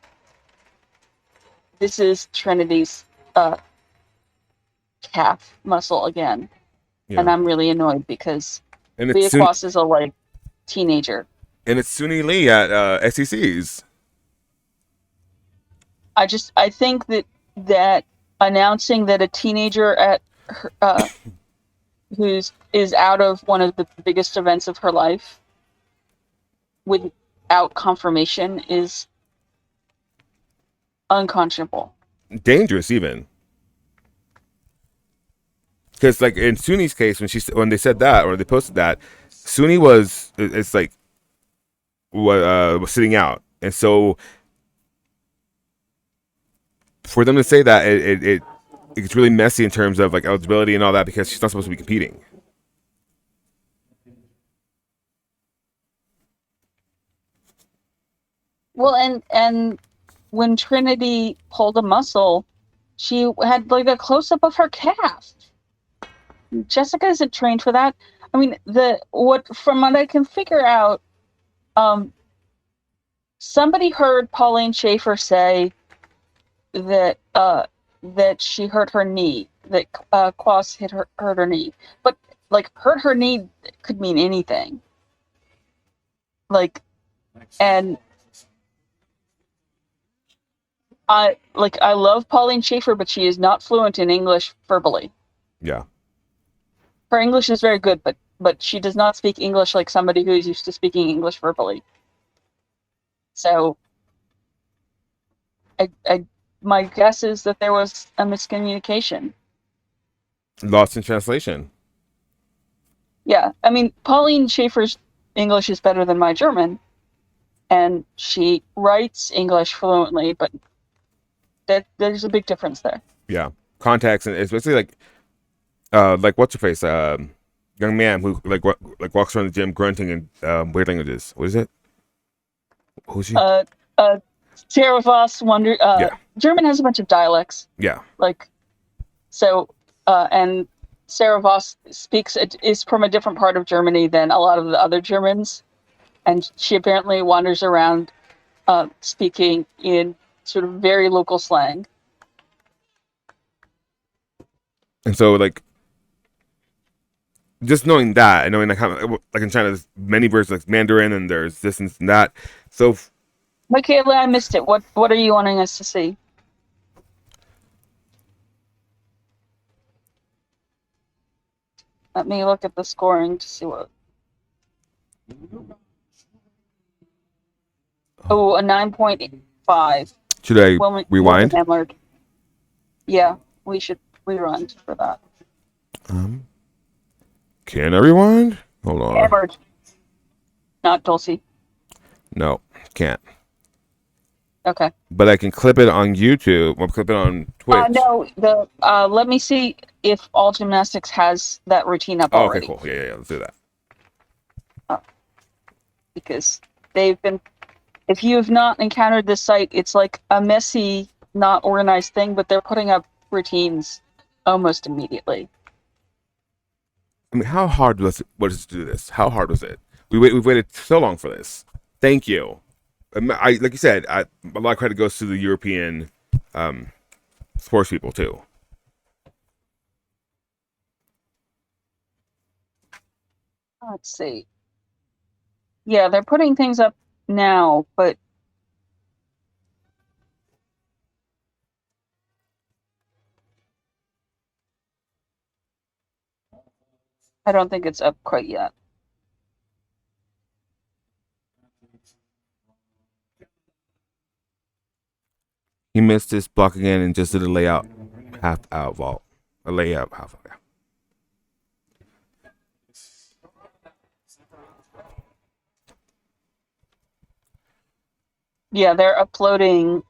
This is Trinity's uh, calf muscle again, and Yeah, I'm really annoyed because and it's Leah soon Quas is a like teenager. and it's Suni Lee at SECs. I think that announcing that a teenager at her, who's is out of one of the biggest events of her life without confirmation is unconscionable. Dangerous even. Because like in Suni's case, when they said that or they posted that, Suni was it's like was sitting out, and so for them to say that it it's really messy in terms of like eligibility and all that because she's not supposed to be competing. Well, and when Trinity pulled a muscle, she had like a close up of her calf. Jessica isn't trained for that. I mean, the what from what I can figure out, um, somebody heard Pauline Schaefer say that that she hurt her knee, that Quas hurt her knee, but like hurt her knee could mean anything. Like, and I love Pauline Schaefer, but she is not fluent in English verbally. Yeah, Her English is very good, but she does not speak English like somebody who is used to speaking English verbally. So I my guess is that there was a miscommunication. lost in translation. Yeah, I mean, Pauline Schaefer's English is better than my German, and she writes English fluently, but there's a big difference there. Yeah, contacts and it's basically like what's her face young man who like walks around the gym grunting in weird languages. What is it? Who's she? Uh, uh, Sarah Voss wonder. Yeah, German has a bunch of dialects, yeah. like so, and Sarah Voss is from a different part of Germany than a lot of the other Germans, and she apparently wanders around speaking in sort of very local slang. And so like just knowing that and knowing like in China there's many versions like Mandarin and there's this and that. So Michaela, I missed it. What are you wanting us to see? Let me look at the scoring to see what. Oh, a 9.5. should I William rewind? Hamlard. Yeah, we should rerun for that. Um, can I rewind? Hold on. Hamlard, not Dulcie. No, can't. Okay. But I can clip it on YouTube or clip it on Twitch. No, let me see if All Gymnastics has that routine up Oh, okay, already. cool. Yeah, let's do that. Because they've been. If you have not encountered this site, it's like a messy, not organized thing, but they're putting up routines almost immediately. I mean, how hard was it to do this? How hard was it? We've waited so long for this. Thank you. I like you said, a lot of credit goes to the European sports people too. Let's see. Yeah, they're putting things up now, but I don't think it's up quite yet. He missed this block again and just did a layout half out vault. A layout half. Yeah. Yeah, they're uploading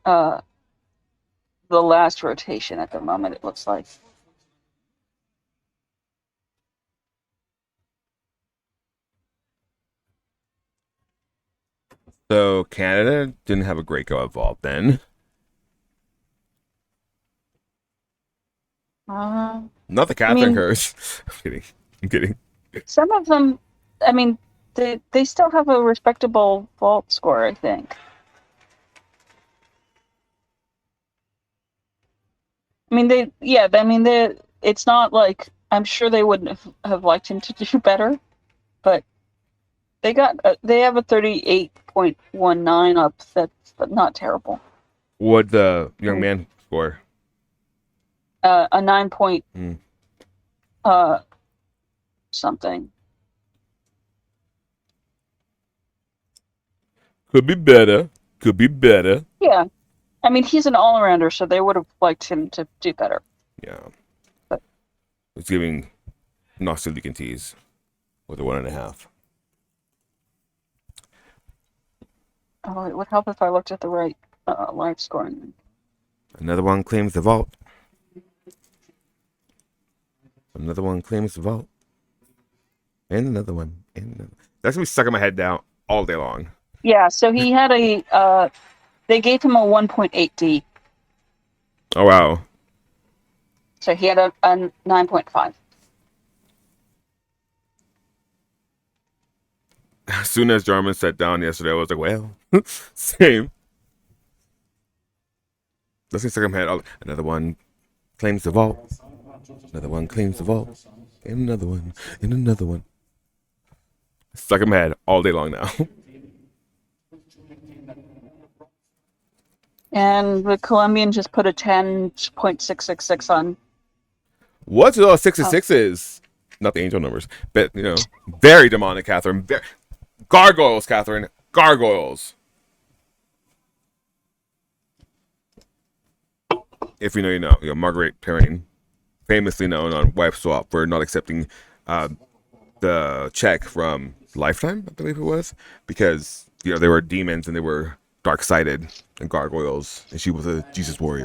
the last rotation at the moment, it looks like. So Canada didn't have a great go at vault then. Uh, Not the I Catherine mean, curse. I'm kidding. I'm kidding. some of them, I mean, they still have a respectable vault score, I think. I mean, it's not like I'm sure they wouldn't have liked him to do better, but they have a 38.19 up. That's not terrible. What the young man score? A 9 point Hmm. uh something. Could be better. Could be better. Yeah, I mean he's an all arounder, so they would have liked him to do better. Yeah. But It's giving not so you can tease with a 1.5. oh, it would help if I looked at the right live scoring. Another one claims the vault. Another one claims the vault. And another one. And another. That's gonna be stuck in my head now all day long. Yeah, so he had they gave him a 1.8D, Oh wow. so he had a 9.5. As soon as Jarman sat down yesterday, I was like, well, same. That's gonna stuck in my head. Another one claims the vault. Another one claims the vault. And another one. And another one. Stuck in my head all day long now. And the Colombian just put a 10.666 on. What's with all 666s? Not the angel numbers, but very demonic, Catherine. Gargoyles, Catherine. Gargoyles. If you know, you know. Margaret Perrin, famously known on Wipe Swap for not accepting the check from Lifetime, I believe it was, because they were demons and they were dark-sided and gargoyles, and she was a Jesus warrior.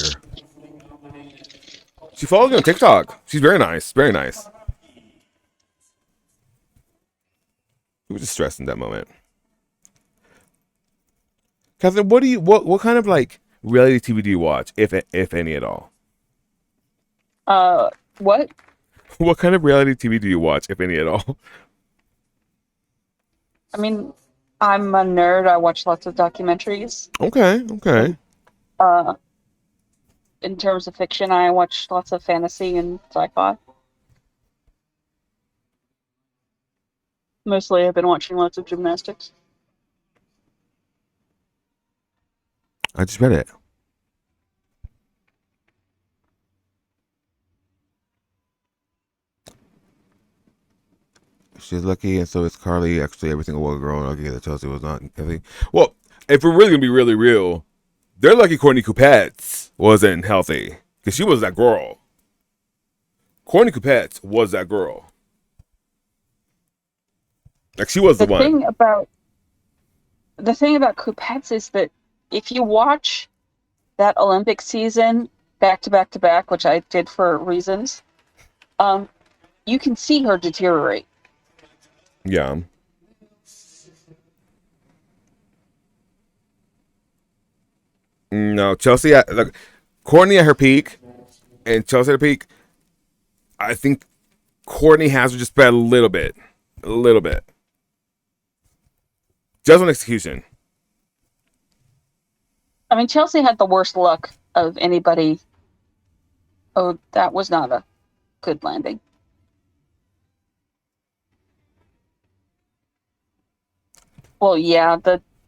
She follows me on TikTok. She's very nice, very nice. He was just stressed in that moment. Catherine, what kind of like reality TV do you watch, if any at all? What? What kind of reality TV do you watch, if any at all? I mean, I'm a nerd. I watch lots of documentaries. Okay, okay. Uh, in terms of fiction, I watch lots of fantasy and sci-fi. Mostly, I've been watching lots of gymnastics. I just read it. She's lucky, and so is Carly. Actually, every single girl lucky that Chelsea was not healthy. Well, if we're really gonna be really real, they're lucky Courtney Coupets wasn't healthy because she was that girl. Courtney Coupets was that girl. Like she was the The one. thing about Coupettes is that if you watch that Olympic season back to back to back, which I did for reasons, you can see her deteriorate. Yeah. No, Chelsea. Look, Courtney at her peak, and Chelsea at her peak. I think Courtney has her just bad a little bit, just on execution. I mean, Chelsea had the worst luck of anybody. Oh, that was not a good landing. Well, yeah,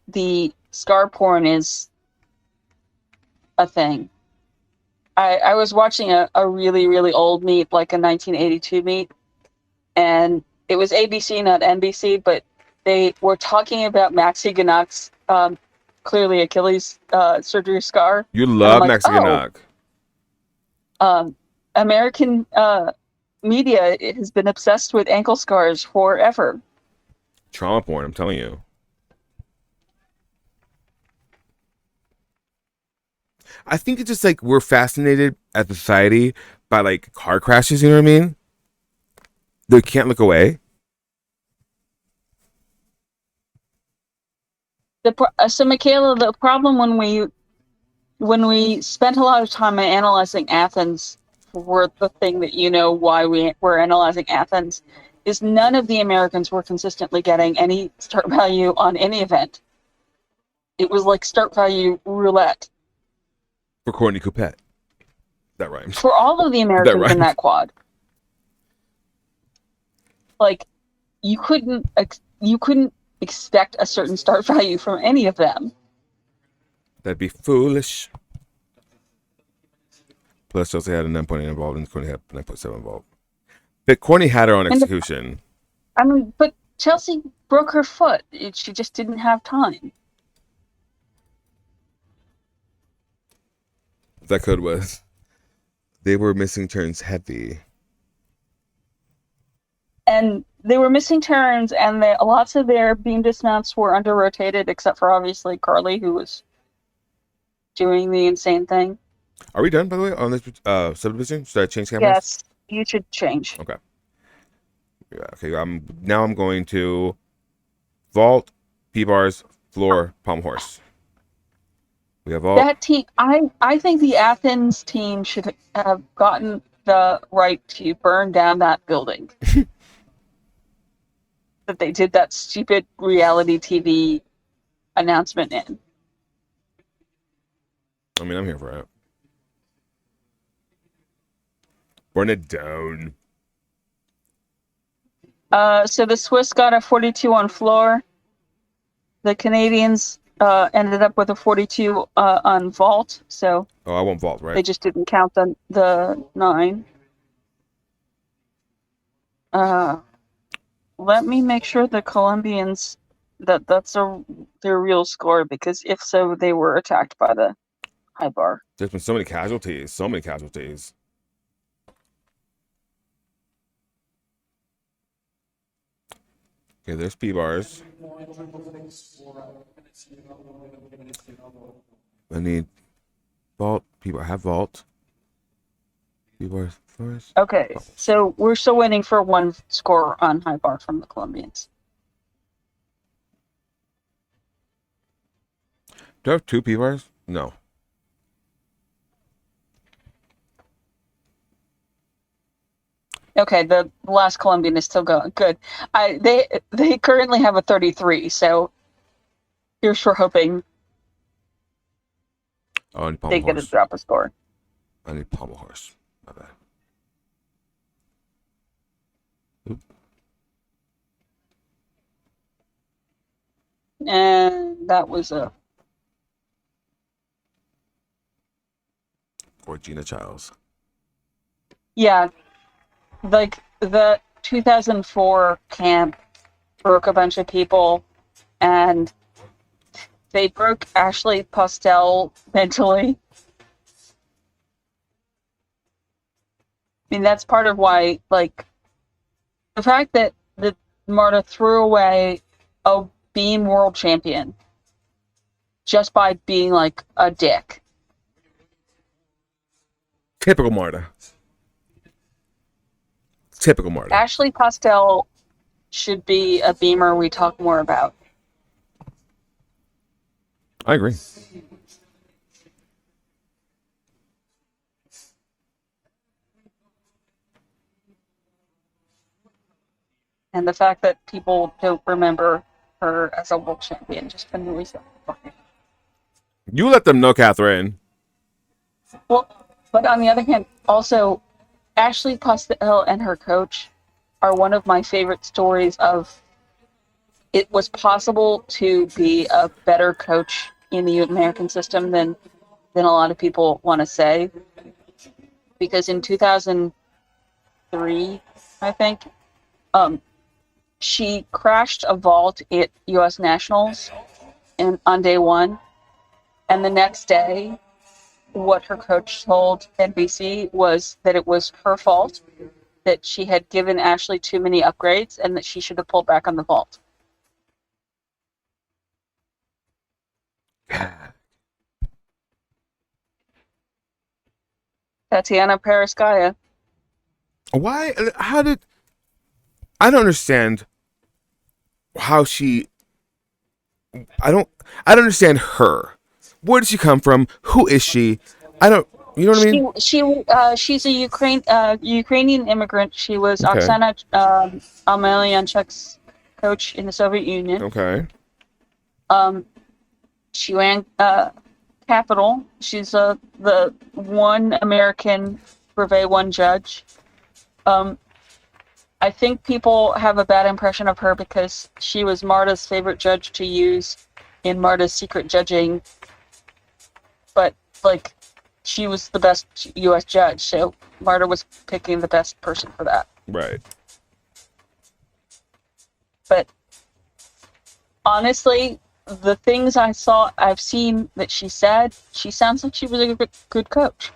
the scar porn is a thing. I was watching a really, really old meet, like a 1982 meet, and it was ABC, not NBC, but they were talking about Maxi Ganak's clearly Achilles surgery scar. You And I'm love like, Mexican oh, knock. American media has been obsessed with ankle scars forever. Trauma porn, I'm telling you. I think it's just like we're fascinated as a society by like car crashes. You know what I mean? They can't look away. So, Michaela, the problem when we spent a lot of time analyzing Athens for the thing that why we were analyzing Athens is none of the Americans were consistently getting any start value on any event. It was like start value roulette For Courtney Coupette. That rhymes. for all of the That Americans in rhymes. that quad. Like you couldn't expect a certain start value from any of them. That'd be foolish. Plus, Chelsea had a 9.8 involved and Courtney had 9.7 involved. But Courtney had her on And execution. I mean, but Chelsea broke her foot. She just didn't have time. That code was they were missing turns heavy. And they were missing turns, and lots of their beam dismounts were under rotated, except for obviously Carly, who was doing the insane thing. Are we done, by the way, on this subdivision? Should I change cameras? Yes, you should change. Okay. Yeah, okay. I'm going to vault, P-bars, floor, palm horse. We have vault. That team, I think the Athens team should have gotten the right to burn down that building. That they did that stupid reality TV announcement in. I mean, I'm here for it. Burn it down. So the Swiss got a 42 on floor. The Canadians ended up with a 42 on vault. So I won't vault, right? they just didn't count the 9. Let me make sure the Colombians that's their real score, because if so, they were attacked by the high bar. There's been so many casualties. So many casualties. Okay, there's P-bars. I need vault. People have vault. P-bars first. Okay, so we're still waiting for one score on high bar from the Colombians. Do I have 2 P-bars? No. Okay, the last Colombian is still going. Good. They currently have a 33, so here's for hoping I need they pommel get to horse. drop a score. I need pommel horse. My bad. Oop. And that was Or Gina Childs. yeah, like the 2004 camp broke a bunch of people, and they broke Ashley Postel mentally. I mean, that's part of why, like, the fact that Marta threw away a beam world champion just by being like a dick. Typical Marta. Typical Marta. Ashley Postel should be a beamer we talk more about. I agree. And the fact that people don't remember her as a world champion just annoys them. You let them know, Catherine. Well, but on the other hand, also, Ashley Postel and her coach are one of my favorite stories of it was possible to be a better coach in the American system than a lot of people want to say. Because in 2003, I think, she crashed a vault at U.S. Nationals on day 1, and the next day, what her coach told NBC was that it was her fault, that she had given Ashley too many upgrades, and that she should have pulled back on the vault. Tatiana Pereskaya. Why? How did? I don't understand how she. I don't. I don't understand her. Where did she come from? Who is she? I don't. You know what I mean? She's a Ukrainian immigrant. She was Okay. Oksana Amelyanchuk's coach in the Soviet Union. Okay. Um, she ran Capital. She's the one American Brevet One judge. I think people have a bad impression of her because she was Marta's favorite judge to use in Marta's secret judging. But like, she was the best U.S. judge, so Marta was picking the best person for that. Right. But honestly, the things I've seen that she said, she sounds like she was a good coach.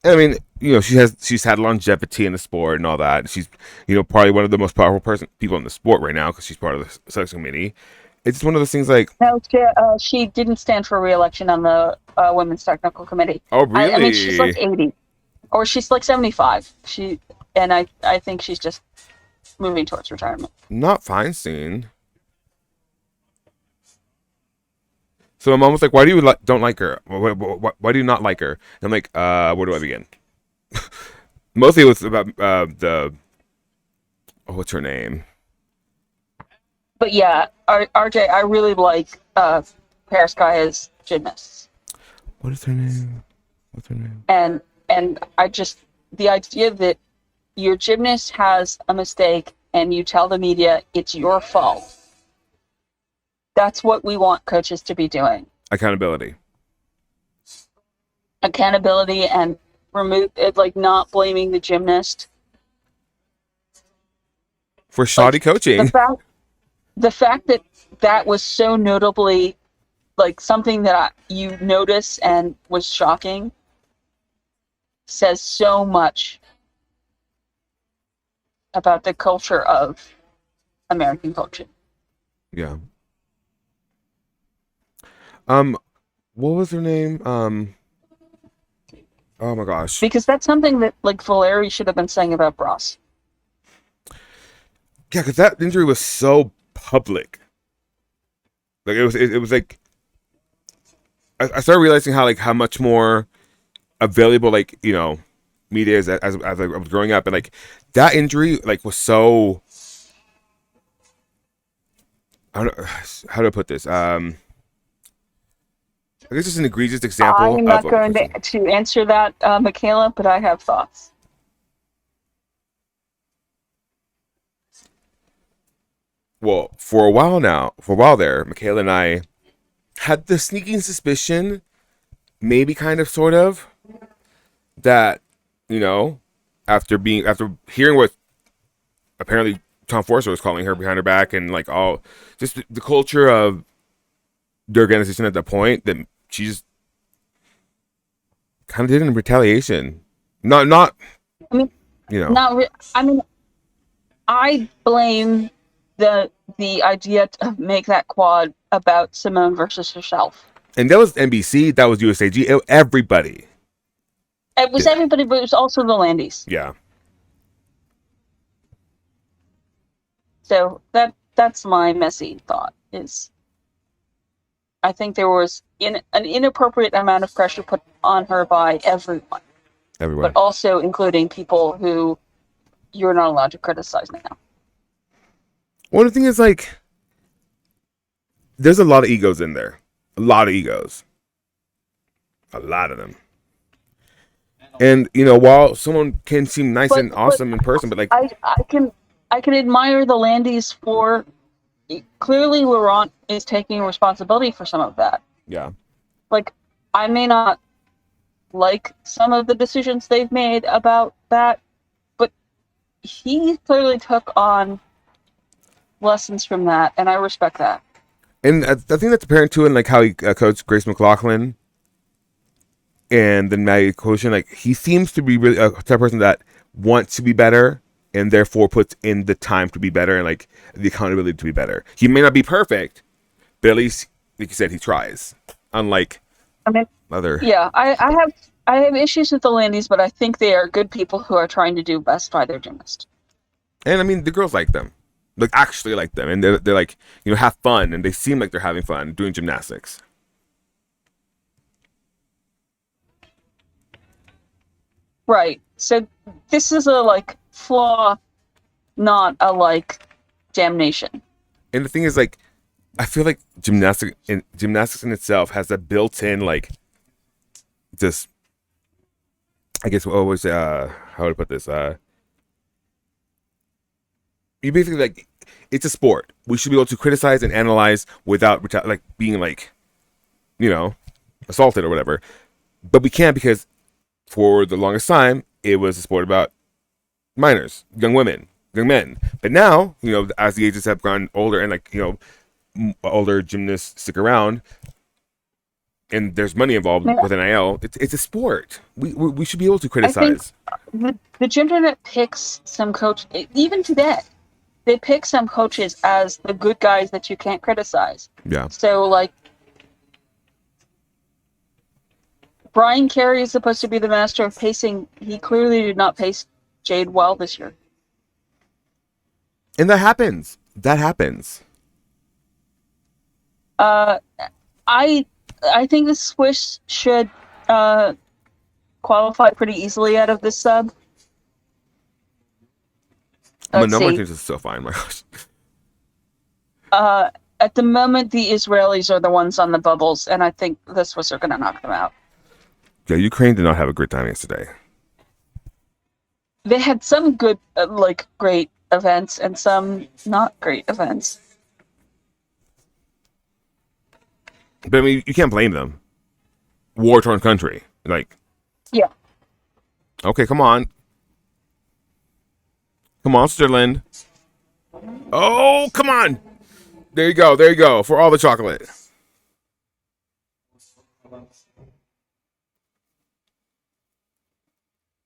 I mean, she's had longevity in the sport and all that. She's, probably one of the most powerful people in the sport right now because she's part of the selection committee. It's just one of those things like. No, she didn't stand for re-election on the women's technical committee. Oh, really? I mean, she's like 80, or she's like 75. I think she's just moving towards retirement. Not Feinstein. So I'm almost like, why do you don't like her? Why do you not like her? And I'm like, where do I begin? Mostly it was about what's her name? But yeah, RJ, I really like Pereskaya's gymnasts. What is her name? What's her name? And I just, the idea that your gymnast has a mistake and you tell the media it's your fault. That's what we want coaches to be doing. Accountability And remove it, like not blaming the gymnast for shoddy coaching. The fact that was so notably like something that you notice and was shocking says so much about the culture of American coaching. Yeah. What was her name? Oh my gosh. Because that's something that like Valeri should have been saying about Bros. Yeah, because that injury was so public. Like it was like I started realizing how much more available media is as I was growing up, and like that injury was so. I don't know, how do I put this? I guess it's an egregious example. I'm not going to answer that, Michaela, but I have thoughts. Well, for a while there, Michaela and I had the sneaking suspicion, maybe kind of, sort of, that, after hearing what apparently Tom Forster was calling her behind her back and all, just the culture of the organization at that point, that she just kind of did it in retaliation. Not. I mean, I blame the idea to make that quad about Simone versus herself. And that was NBC. That was USAG. Everybody. It was everybody, but it was also the Landys. Yeah. So that's my messy thought is. I think there was an inappropriate amount of pressure put on her by everyone. But also including people who you're not allowed to criticize now. One thing is there's a lot of egos in there. A lot of egos. A lot of them. And, while someone can seem nice and awesome in person, but I can admire the Landys for clearly Laurent is taking responsibility for some of that. Yeah. I may not like some of the decisions they've made about that, but he clearly took on lessons from that, and I respect that. And I think that's apparent too in how he coached Grace McLaughlin and then Maggie Quotient. He seems to be really a type of person that wants to be better and therefore puts in the time to be better and the accountability to be better. He may not be perfect, but at least, like you said, he tries. Unlike other. Yeah, I I have issues with the Landys, but I think they are good people who are trying to do best by their gymnast. And I mean, the girls like them, like actually like them, and they're like, have fun, and they seem like they're having fun doing gymnastics. Right. So this is a like flaw, not a like damnation. And the thing is, like, I feel like gymnastics in itself has a built-in like, just, I guess what was how would I put this, you basically, like, it's a sport. We should be able to criticize and analyze without like being like, you know, assaulted or whatever. But we can't, because for the longest time it was a sport about minors, young women, young men. But now, as the ages have gone older and, like, older gymnasts stick around, and there's money involved Yeah. with NIL. It's a sport. We should be able to I think criticize. the gym internet picks some coach, even today, they pick some coaches as the good guys that you can't criticize. Yeah. So like Brian Carey is supposed to be the master of pacing. He clearly did not pace Jade well this year. And that happens. That happens. Uh, I I think the Swiss should qualify pretty easily out of this sub. But Let's no more see. teams is still fine. My gosh. Uh, at the moment, the Israelis are the ones on the bubbles, and I think the Swiss are going to knock them out. Yeah, Ukraine did not have a great time yesterday. They had some good, great events, and some not great events. But I mean, you can't blame them. War-torn country. Like, Yeah. okay, come on. Come on, Sterling. Oh, come on. There you go. There you go. For all the chocolate.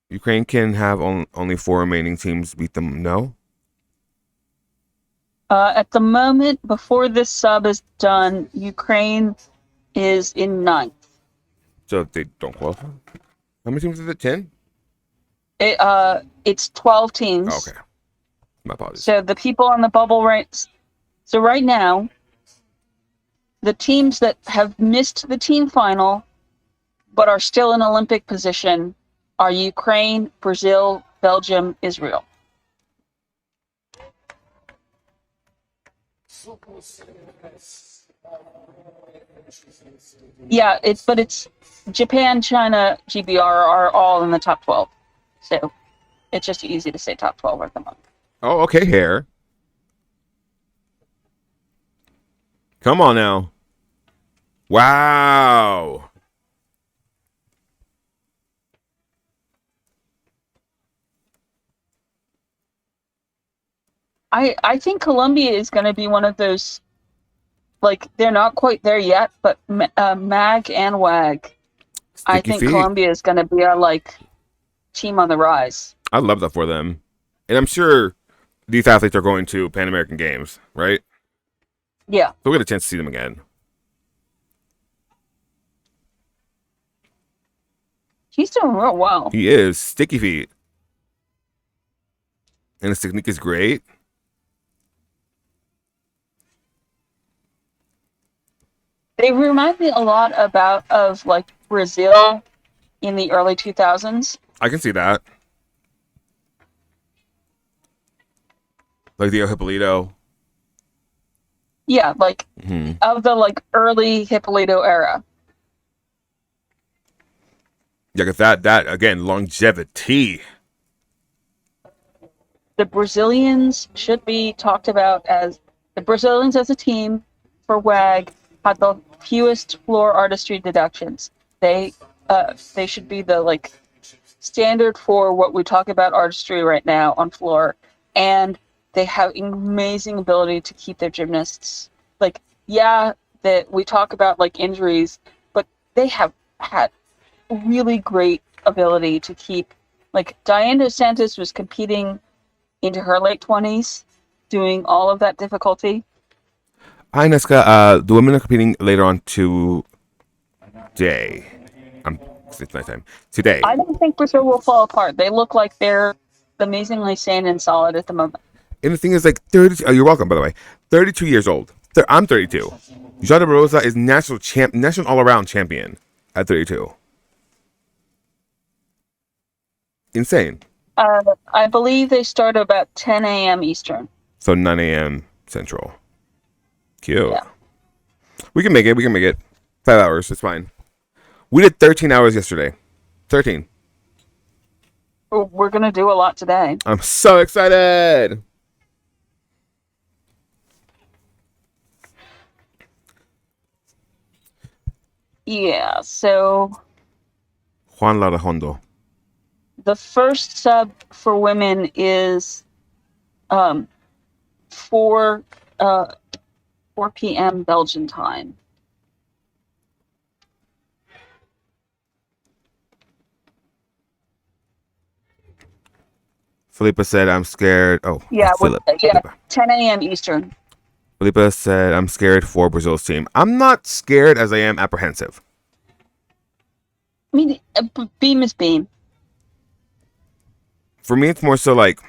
Ukraine can have only 4 remaining teams beat them. No? At the moment, before this sub is done, Ukraine is in ninth. So they don't qualify? How many teams is it? 10? It's 12 teams. Oh, okay. My apologies. So the people on the bubble so right now, the teams that have missed the team final but are still in Olympic position are Ukraine, Brazil, Belgium, Israel. Yeah, it's Japan, China, GBR are all in the top 12. So it's just easy to say top 12 at the moment. Oh, okay, hair. Come on now. Wow. I think Colombia is going to be one of those, like, they're not quite there yet, but MAG and WAG, I Sticky think feet. Colombia is going to be our, team on the rise. I love that for them. And I'm sure these athletes are going to Pan American Games, right? Yeah. So we'll get a chance to see them again. He's doing real well. He is. Sticky feet. And his technique is great. They remind me a lot of Brazil in the early 2000s. I can see that. Like the Hippolito. Yeah, of the early Hippolito era. Yeah, because that again, longevity. The Brazilians should be talked about as the Brazilians as a team for WAG had the fewest floor artistry deductions. They should be the standard for what we talk about artistry right now on floor, and they have amazing ability to keep their gymnasts. That we talk about injuries, but they have had really great ability to keep. Diane Dos Santos was competing into her late 20s, doing all of that difficulty. Hi, Neska. The women are competing later on today. It's nighttime. Today. I don't think Brazil will fall apart. They look like they're amazingly sane and solid at the moment. And the thing is, like, 30. Oh, you're welcome, by the way. 32 years old. I'm 32. Jada Rosa is national all-around champion at 32. Insane. I believe they start about 10 a.m. Eastern. So 9 a.m. Central. Cute. Yeah. We can make it. We can make it. 5 hours. It's fine. We did 13 hours yesterday. 13. We're going to do a lot today. I'm so excited. Yeah, so Juan Larajondo. the first sub for women is 4 p.m. Belgian time. Felipa said, I'm scared. Oh, Yeah, Felipa. 10 a.m. Eastern. Felipa said, I'm scared for Brazil's team. I'm not scared as I am apprehensive. I mean, beam is beam. For me, it's more so like,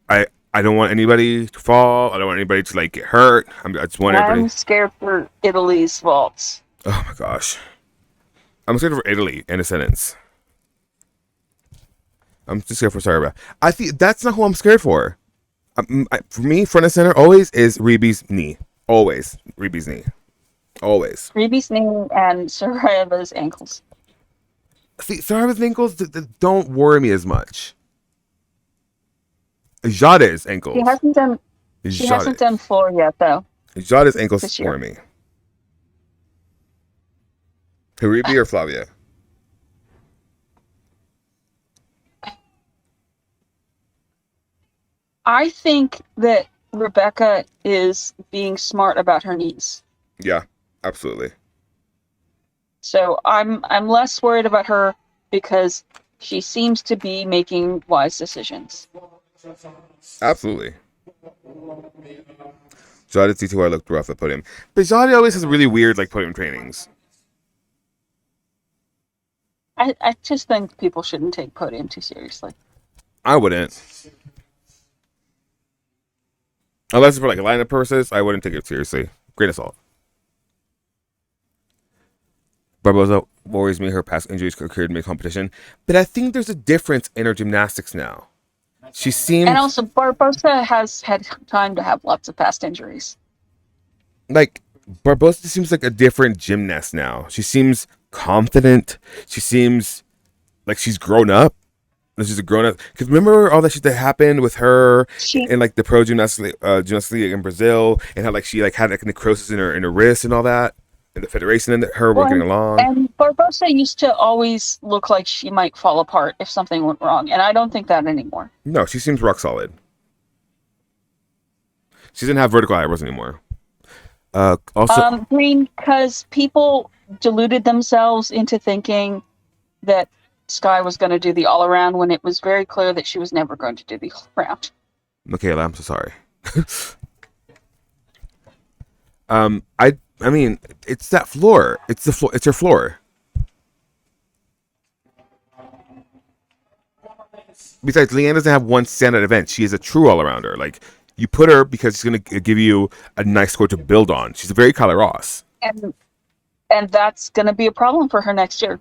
I don't want anybody to fall. I don't want anybody to like get hurt. I just want everybody. I'm scared for Italy's vaults. Oh my gosh. I'm scared for Italy and a sentence. I'm just scared for Serbia. I think that's not who I'm scared for. For me, front and center always is Reeby's knee. Always. Reeby's knee. Always. Reeby's knee and Sarajevo's ankles. See, Sarajevo's ankles don't worry me as much. Jade's ankles. She hasn't done floor yet, though. Jade's ankles worry me. Reeby or Flavia? I think that Rebecca is being smart about her knees. Yeah, absolutely. So I'm less worried about her because she seems to be making wise decisions. Absolutely. Jade T2R looked rough at podium. But Jade always has really weird like podium trainings. I just think people shouldn't take podium too seriously. I wouldn't. Unless it's for like lineup purposes, I wouldn't take it seriously. Great assault. Barboza worries me her past injuries occurred mid competition, but I think there's a difference in her gymnastics now. She seems, and also Barboza has had time to have lots of past injuries. Like Barboza seems like a different gymnast now. She seems confident. She seems like she's grown up. She's a grown up. Because remember all that shit that happened with her in like the pro gymnastics league in Brazil, and how like she like had like necrosis in her wrist and all that, and the federation and her working along. And Barboza used to always look like she might fall apart if something went wrong, and I don't think that anymore. No, she seems rock solid. She doesn't have vertical eyebrows anymore. Also, Green, because people deluded themselves into thinking that Sky was going to do the all-around when it was very clear that she was never going to do the all-around. Michaela, I'm so sorry. I mean, it's that floor. It's the floor. It's her floor. Besides, Leanne doesn't have one standout event. She is a true all-arounder. Like, you put her because she's going to give you a nice score to build on. She's a very Kyla Ross. And that's going to be a problem for her next year.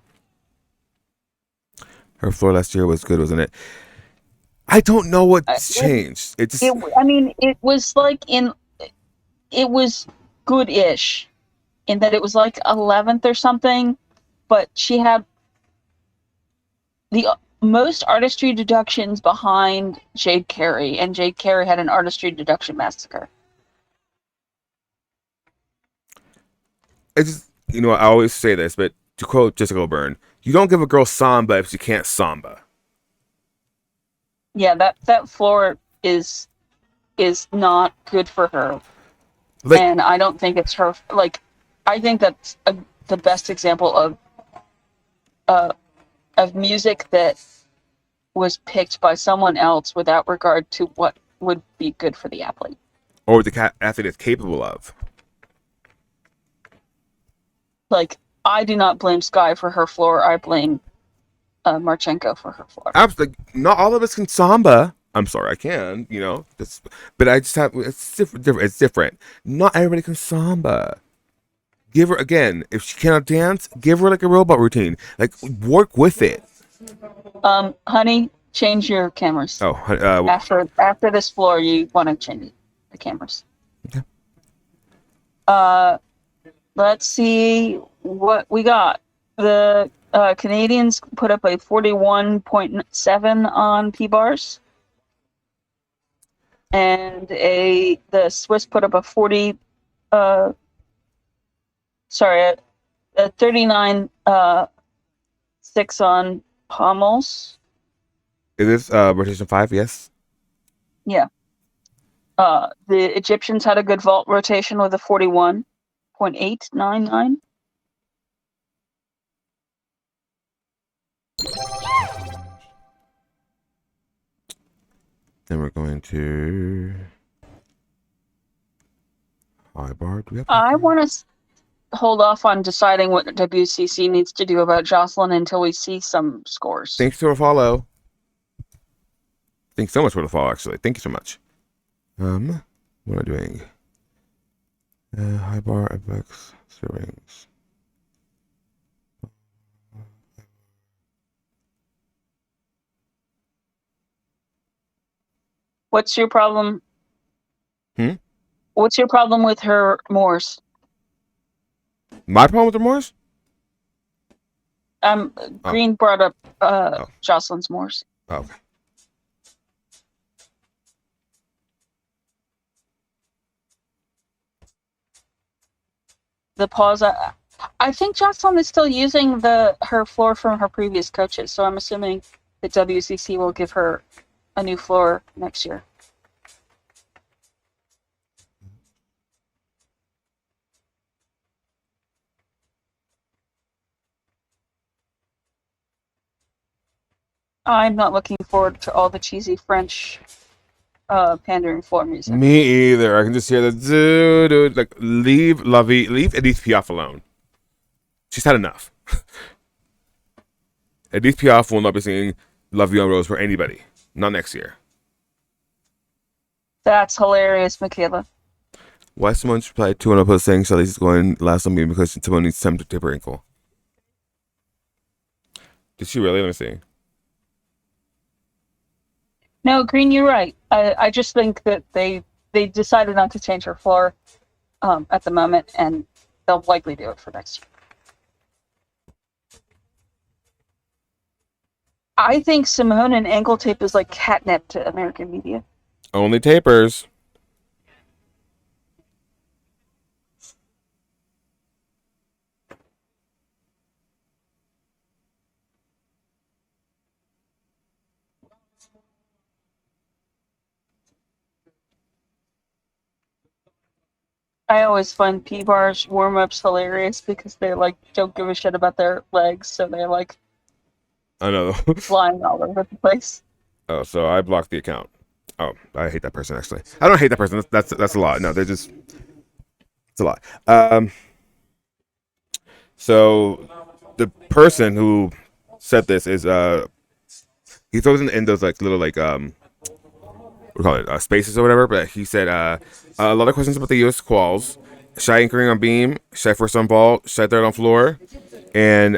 Her floor last year was good, wasn't it? I don't know what's changed. It was good-ish in that it was like 11th or something, but she had the most artistry deductions behind Jade Carey, and Jade Carey had an artistry deduction massacre. It's just, I always say this, but to quote Jessica Byrne, you don't give a girl samba if she can't samba. Yeah, that floor is not good for her. Like, and I don't think it's her. Like, I think that's the best example of music that was picked by someone else without regard to what would be good for the athlete. Or the athlete is capable of. Like, I do not blame Sky for her floor. I blame Marchenko for her floor. Absolutely, not all of us can samba. I'm sorry, I can, but I just have it's different. It's different. Not everybody can samba. Give her again. If she cannot dance, give her like a robot routine. Like work with it. Honey, change your cameras. Oh, After this floor, you want to change the cameras. Okay. Let's see what we got. The Canadians put up a 41.7 on P-bars. And the Swiss put up a 39 6 on pommels. Is this rotation 5? Yes. Yeah. The Egyptians had a good vault rotation with a 41.899. Then we're going to high bar. Do we have? I want to hold off on deciding what WCC needs to do about Jocelyn until we see some scores. Thanks for the follow. Thanks so much for the follow, actually. Thank you so much. What am I doing? High bar, FX, rings. What's your problem? What's your problem with her Moors? My problem with the Moors? Green brought up Jocelyn's Moors. Oh, okay. The pause. I think Jocelyn is still using her floor from her previous coaches, so I'm assuming that WCC will give her a new floor next year. I'm not looking forward to all the cheesy French pandering floor music. Me either. I can just hear the dude. Like, leave Edith Piaf alone. She's had enough. Edith Piaf will not be singing La Vie en Rose for anybody. Not next year. That's hilarious, Michaela. Why Simone replied to one post saying Charlize is going last on me because Simone needs time to tape her ankle? Did she really? Let me see. No, Green, you're right. I just think that they decided not to change her floor at the moment, and they'll likely do it for next year. I think Simone and ankle tape is like catnip to American media. Only tapers. I always find P-bars warm-ups hilarious because they don't give a shit about their legs, so they're I know. flying all over the place. Oh, so I blocked the account. Oh, I hate that person actually. I don't hate that person. That's a lot. No, they're just it's a lot. So the person who said this is he throws in those like little like what do you call it spaces or whatever. But he said a lot of questions about the U.S. quals. Should I anchoring on beam? Should I first on vault? Should I third on floor? And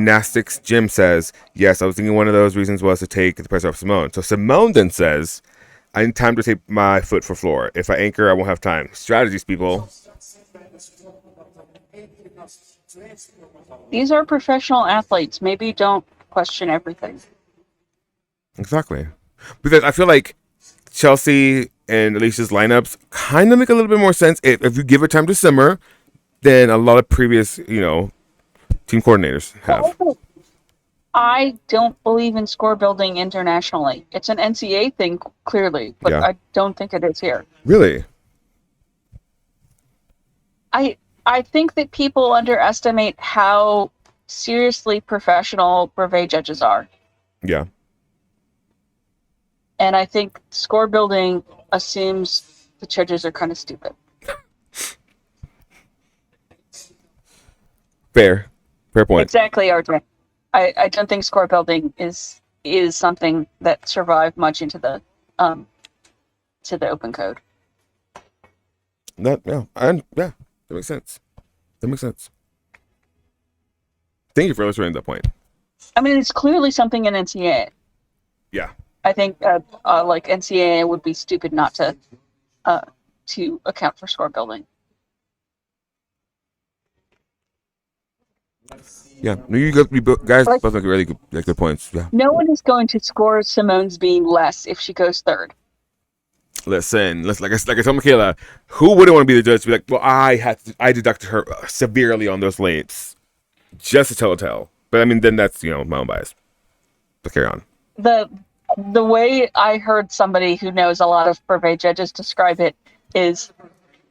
Nastics Jim says, yes, I was thinking one of those reasons was to take the pressure off Simone. So Simone then says, I need time to take my foot for floor. If I anchor, I won't have time. Strategies, people. These are professional athletes. Maybe don't question everything. Exactly. Because I feel like Chelsea and Alicia's lineups kind of make a little bit more sense if you give it time to simmer than a lot of previous, team coordinators have. I don't believe in score building internationally. It's an NCAA thing, clearly, but yeah. I don't think it is here. Really? I think that people underestimate how seriously professional brevet judges are. Yeah. And I think score building assumes the judges are kind of stupid. Fair. Fair point. Exactly, RJ. I don't think score building is something that survived much into the to the open code. That makes sense. That makes sense. Thank you for illustrating that point. I mean, it's clearly something in NCAA. Yeah. I think like NCAA would be stupid not to account for score building. Yeah. No, you guys Like, both make really good points. Yeah. no one is going to score Simone's Bean less if she goes third. Listen, like I told Michaela, who wouldn't want to be the judge to be like, well, I deducted her severely on those lates just to tell a tale. But I mean, then that's my own bias. But carry on. The way I heard somebody who knows a lot of purvey judges describe it is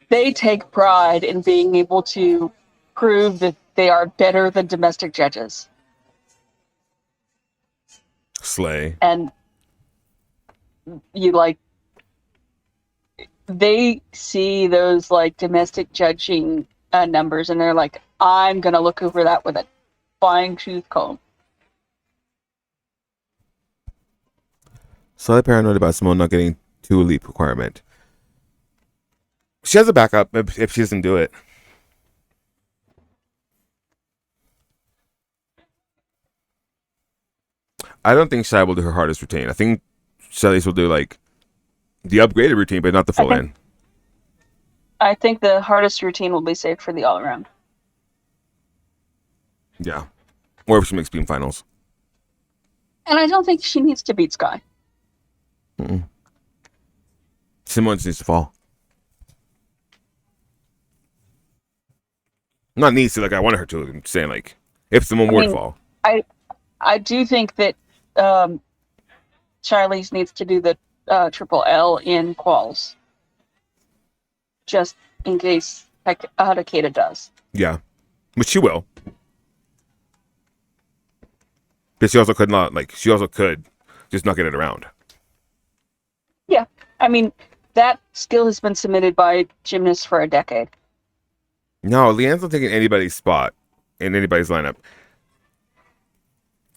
they take pride in being able to prove that they are better than domestic judges. Slay. And you like they see those like domestic judging numbers and they're like, I'm gonna look over that with a fine tooth comb. Slightly paranoid about Simone not getting 2 elite requirement. She has a backup if she doesn't do it. I don't think Shai will do her hardest routine. I think Shelly's will do like the upgraded routine, but not the full in. I think the hardest routine will be saved for the all around. Yeah. Or if she makes beam finals. And I don't think she needs to beat Sky. Mm-mm. Simone needs to fall. Not needs to, like I wanted her to. I'm saying like if Simone were to fall. I do think that Charlize needs to do the triple L in quals. Just in case Takeda does. Yeah. Which she will. But she also could just not get it around. Yeah. I mean, that skill has been submitted by gymnasts for a decade. No, Leanne's not taking anybody's spot in anybody's lineup.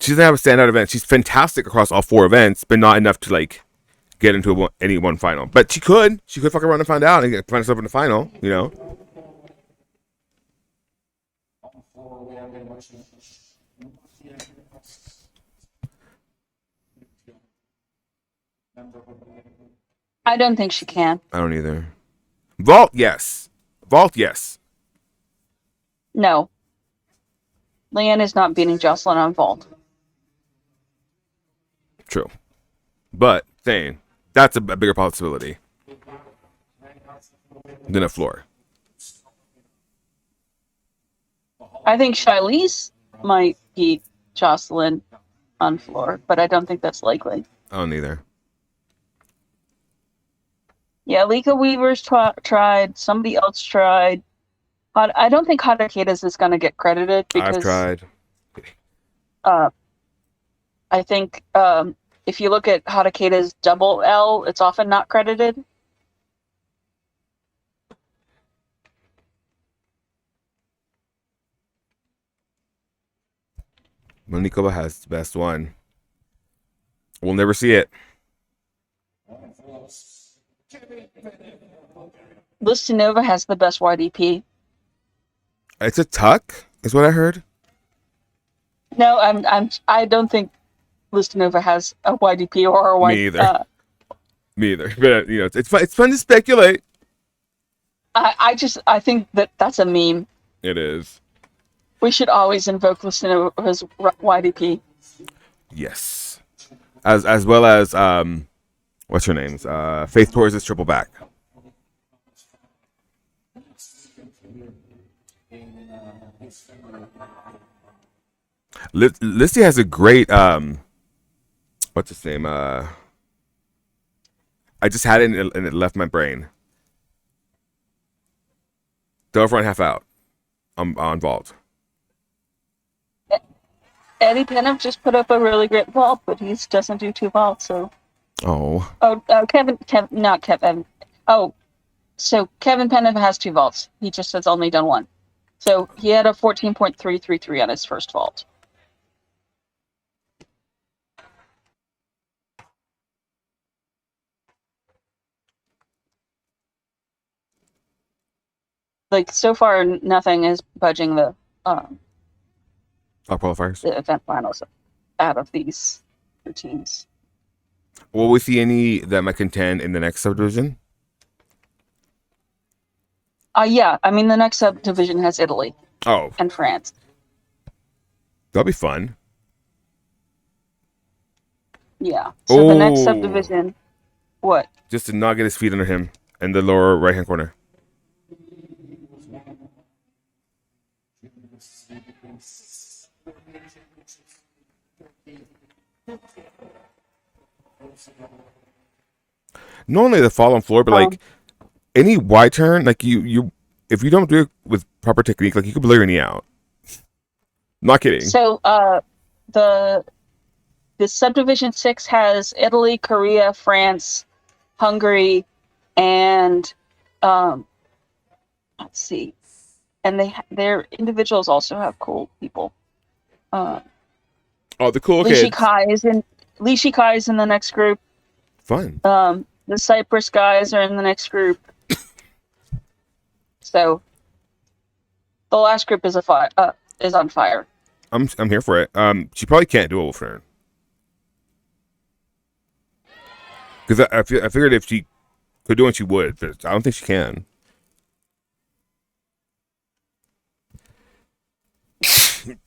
She doesn't have a standout event. She's fantastic across all 4 events, but not enough to like get into any one final. But she could fuck around and find out and find herself in the final, I don't think she can. I don't either. Vault, yes. No. Leanne is not beating Jocelyn on vault. True. But saying that's a bigger possibility than a floor. I think Shilese might beat Jocelyn on floor, but I don't think that's likely. I don't either. Yeah, Lika Weaver's tried. Somebody else tried. I don't think Hadakeda's is going to get credited because I've tried. I think if you look at Hadakeda's double L, it's often not credited. Monikova has the best one. We'll never see it. Listinova has the best YDP. It's a tuck, is what I heard. No, I don't think Listinova has a YDP or a YDP. Me either. Me either. But it's fun. It's fun to speculate. I think that's a meme. It is. We should always invoke Listinova's YDP. Yes. As well as what's her name's? Faith Torres' triple back. Listy has a great what's his name? I just had it and it left my brain. Double front half out on vault. Eddie Penham just put up a really great vault, but he doesn't do 2 vaults, so. Kevin, not Kevin. Oh, so Kevin Penham has 2 vaults. He just has only done 1. So he had a 14.333 on his first vault. Like, so far, nothing is budging the qualifiers. the event finals out of these routines. Will we see any that might contend in the next subdivision? Yeah, I mean, the next subdivision has Italy Oh, and France. that'll be fun. Yeah. So the next Oh, subdivision, what? just to not get his feet under him in the lower right hand corner. Not only the fall on floor, but like any wide turn, like you, if you don't do it with proper technique, like you could blow your knee out. Not kidding. So the subdivision 6 has Italy, Korea, France, Hungary, and let's see, and their individuals also have cool people. Oh, the cool Li kids. Shikai is in the next group. Fun. The Cyprus guys are in the next group. So the last group is on fire. I'm here for it. She probably can't do a wolf turn because I figured if she could do it, she would, but I don't think she can.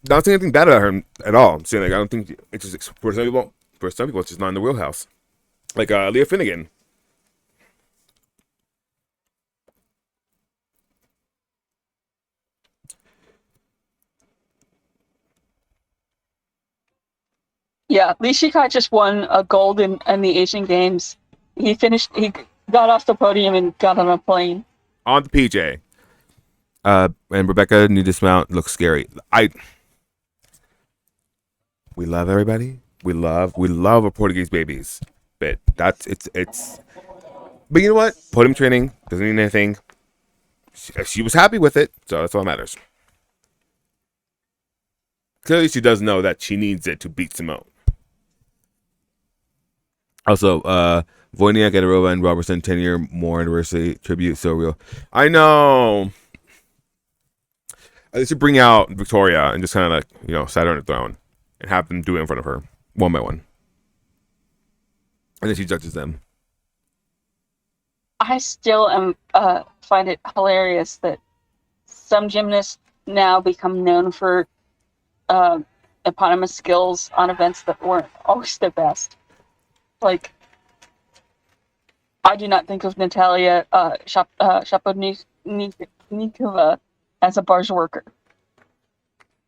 Not saying anything bad about her at all. I'm saying like I don't think it's just for some people. For some people, it's just not in the wheelhouse. Like Leah Finnegan. Yeah, Li Shikai just won a gold in the Asian Games. He got off the podium and got on a plane. On the PJ. And Rebecca new dismount looks scary. We love everybody. We love our Portuguese babies. But it's but you know what? Podium training doesn't mean anything. She was happy with it, so that's all that matters. Clearly she does know that she needs it to beat Simone. Also, Wojniak, Gadarova, and Robertson 10-year more anniversary tribute, so real. I know. They should bring out Victoria and just kind of like, sat her on the throne and have them do it in front of her, one by one. And then she judges them. I still find it hilarious that some gymnasts now become known for eponymous skills on events that weren't always the best. Like, I do not think of Natalia Shaponikova as a bars worker.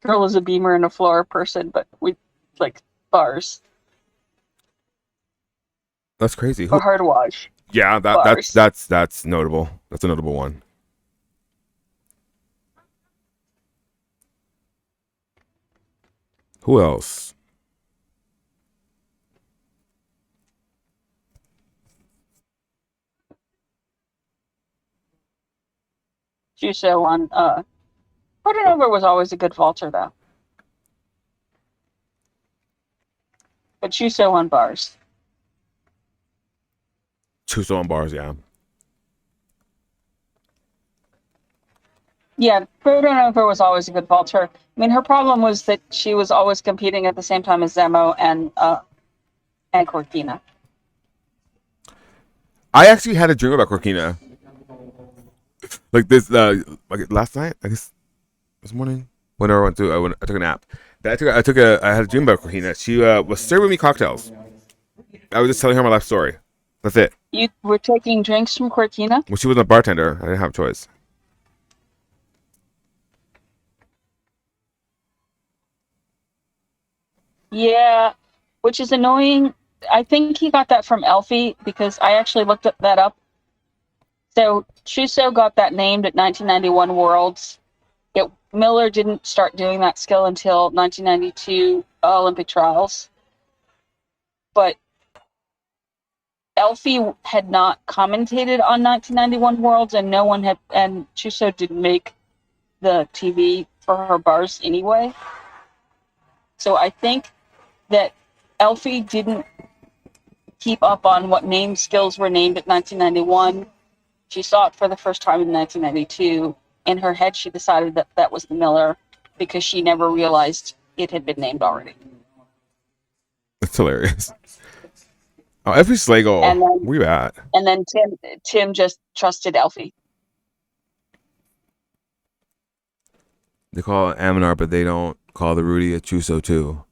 Girl is a beamer and a floor person, but we like bars. That's crazy. Or hard wash. Yeah, that's notable. That's a notable one. Who else? Juso on Portanover was always a good vaulter though. But Juso on bars. Chuso on bars, yeah. Yeah, Portanover was always a good vaulter. I mean, her problem was that she was always competing at the same time as Zemo and Cortina. I actually had a dream about Cortina. Like this, like last night, I guess this morning. Whenever I took a nap. I had a dream about Cortina. She was serving me cocktails. I was just telling her my life story. That's it. You were taking drinks from Cortina? Well, she was a bartender. I didn't have a choice. Yeah, which is annoying. I think he got that from Elfie because I actually looked that up. So Chuso got that named at 1991 Worlds. Miller didn't start doing that skill until 1992 Olympic trials. But Elfie had not commentated on 1991 Worlds, and no one had, and Chuso didn't make the TV for her bars anyway. So I think that Elfie didn't keep up on what name skills were named at 1991. She saw it for the first time in 1992. In her head, she decided that that was the Miller because she never realized it had been named already. That's hilarious. Oh, every Slagle. And then, Where you at? and then Tim just trusted Elfie. They call it Aminar, but they don't call the Rudy a Chuso too.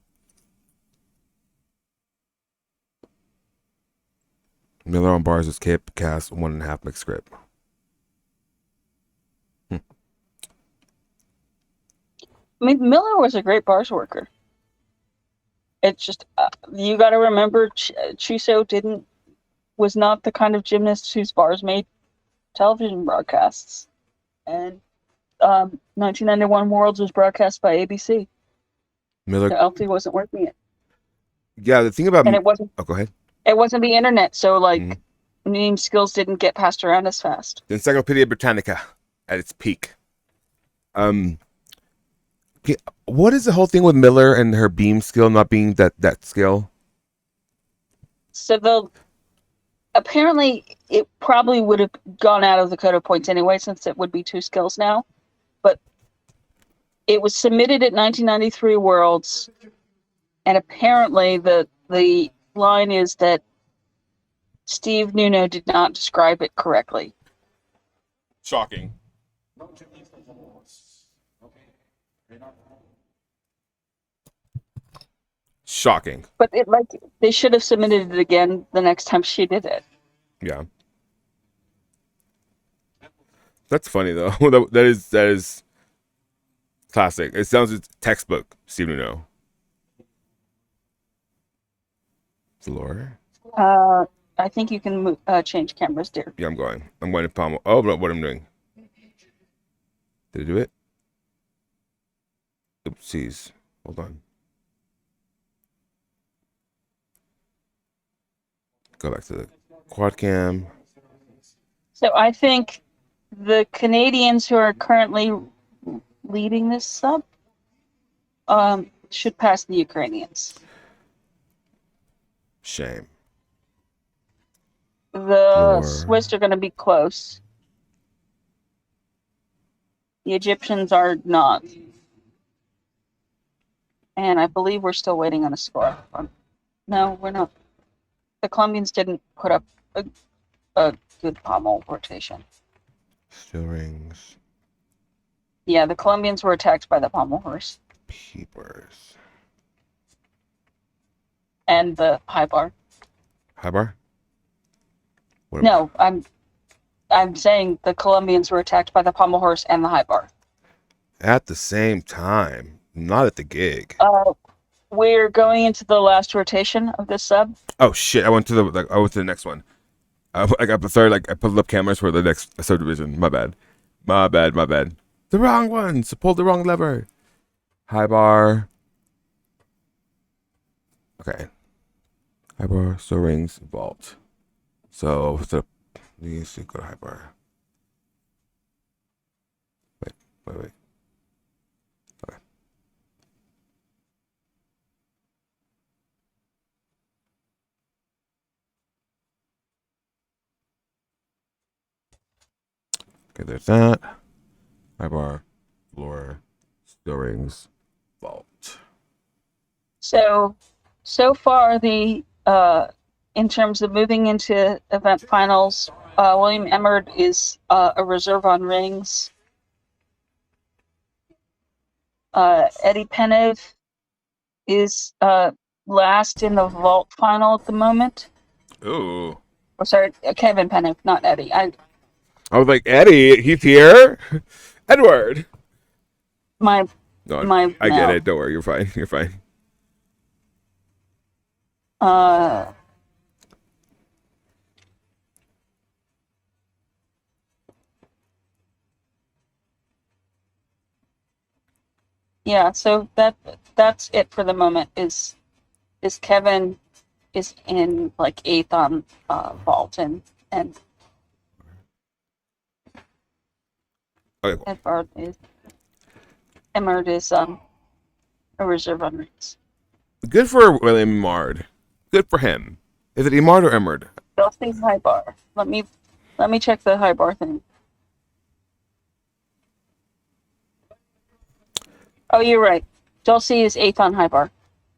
Miller on bars is Kip, cast 1.5 mixed script. I mean, Miller was a great bars worker. It's just you got to remember, Chuso was not the kind of gymnast whose bars made television broadcasts, and 1991 Worlds was broadcast by ABC. Miller, So Elfie wasn't working it, yeah. The thing about and it wasn't. Oh, go ahead. It wasn't the internet, so like name skills didn't get passed around as fast. The Encyclopedia Britannica at its peak. What is the whole thing with Miller and her beam skill not being that skill? So apparently it probably would have gone out of the code of points anyway, since it would be 2 skills now. But it was submitted at 1993 Worlds, and apparently the line is that Steve Nuno did not describe it correctly. Shocking. Shocking. But they should have submitted it again the next time she did it. Yeah. That's funny though. that is classic. It sounds like textbook Steve Nuno. Floor. I think you can change cameras, dear. Yeah, I'm going to Pommel. Oh, but what I'm doing. Did I do it? Oopsies. Hold on. Go back to the quad cam. So I think the Canadians who are currently leading this sub should pass the Ukrainians. Shame. The Swiss are going to be close. The Egyptians are not. And I believe we're still waiting on a score. No, we're not. The Colombians didn't put up a good pommel rotation. Still rings. Yeah, the Colombians were attacked by the pommel horse. Peepers. And the high bar. High bar? No, I'm saying the Colombians were attacked by the pommel horse and the high bar. At the same time, not at the gig. We're going into the last rotation of this sub. Oh shit! I went to the next one. I got sorry. I put up cameras for the next subdivision. My bad. The wrong ones. Pulled the wrong lever. High bar. Okay. High bar. So rings. Vault. So let's go to high bar. Wait. Okay. Okay, there's that. High bar, floor, still rings, vault. So far the in terms of moving into event finals, William Emmerd is a reserve on rings. Eddie Penev is last in the vault final at the moment. Ooh. Oh, sorry, Kevin Penev, not Eddie. I was like, Eddie, he's here. Edward. I get it. Don't worry, you're fine. Yeah, so that's it for the moment. Is Kevin is in like 8th on vault and okay. Edward is. Emmerd is a reserve on rings. Good for William Emard. Good for him. Is it Emard or Emard? Chelsea's high bar. Let me check the high bar thing. Oh, you're right. Chelsea is 8th on high bar.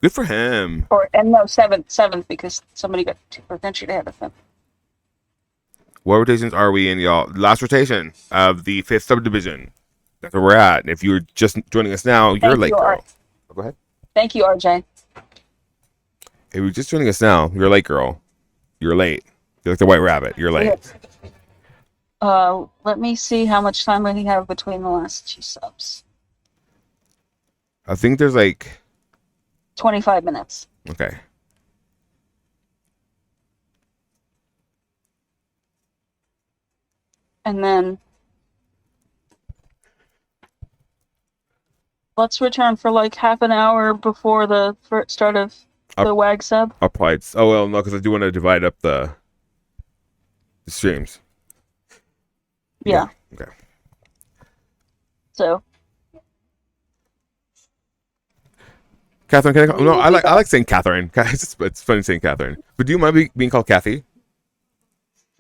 Good for him. And no, seventh because somebody got 2 potentially ahead of him. What rotations are we in, y'all? Last rotation of the 5th subdivision. That's where we're at. If you're just joining us now, you're late, girl. Oh, go ahead. Thank you, RJ. If you're just joining us now, you're late, girl. You're late. You're like the white rabbit. You're late. Let me see how much time we have between the last 2 subs. I think there's like 25 minutes. Okay. And then let's return for like half an hour before the start of the WAG sub. I'll probably. Oh well, no, because I do want to divide up the streams. Yeah. Okay. So. Catherine, can I? No, I like saying Catherine. It's funny saying Catherine. But do you mind being called Kathy?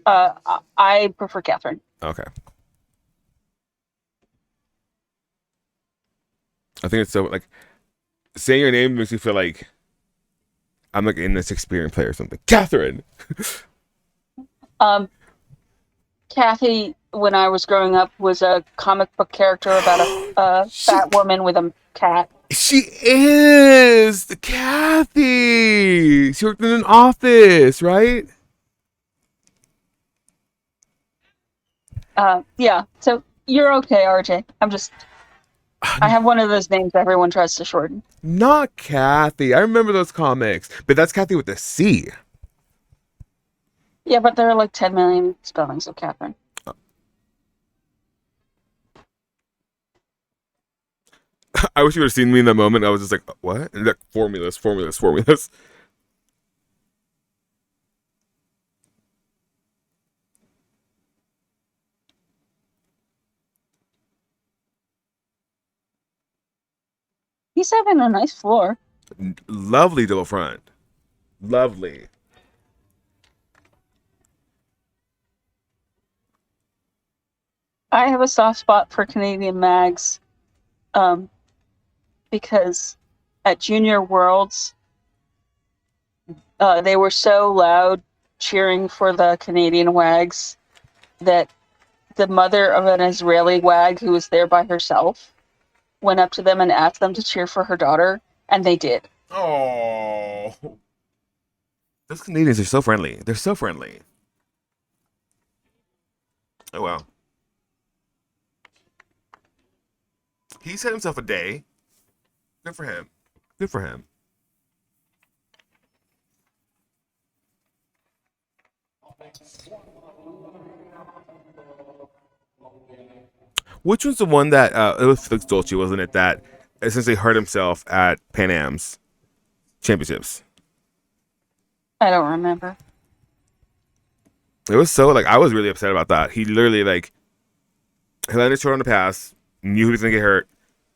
I prefer Catherine. Okay. I think it's so like saying your name makes me feel like I'm like in a Shakespearean play or something. Catherine. Kathy, when I was growing up, was a comic book character about a fat woman with a cat. She is the Kathy. She worked in an office, right? Yeah. So you're okay, RJ. I have one of those names everyone tries to shorten. Not Kathy. I remember those comics, but that's Kathy with a C. Yeah, but there are like 10 million spellings of Catherine. I wish you would have seen me in that moment. I was just like, what? And like, formulas. He's having a nice floor. Lovely double front. Lovely. I have a soft spot for Canadian mags, because at Junior Worlds, they were so loud cheering for the Canadian wags that the mother of an Israeli wag who was there by herself went up to them and asked them to cheer for her daughter, and they did. Oh, those Canadians are so friendly. They're so friendly. Oh wow. He set himself a day. Good for him. Good for him. Which was the one that it was Felix Dolce, wasn't it? That essentially hurt himself at Pan Am's championships. I don't remember. It was so like I was really upset about that. He literally like he landed short on the pass, knew he was gonna get hurt,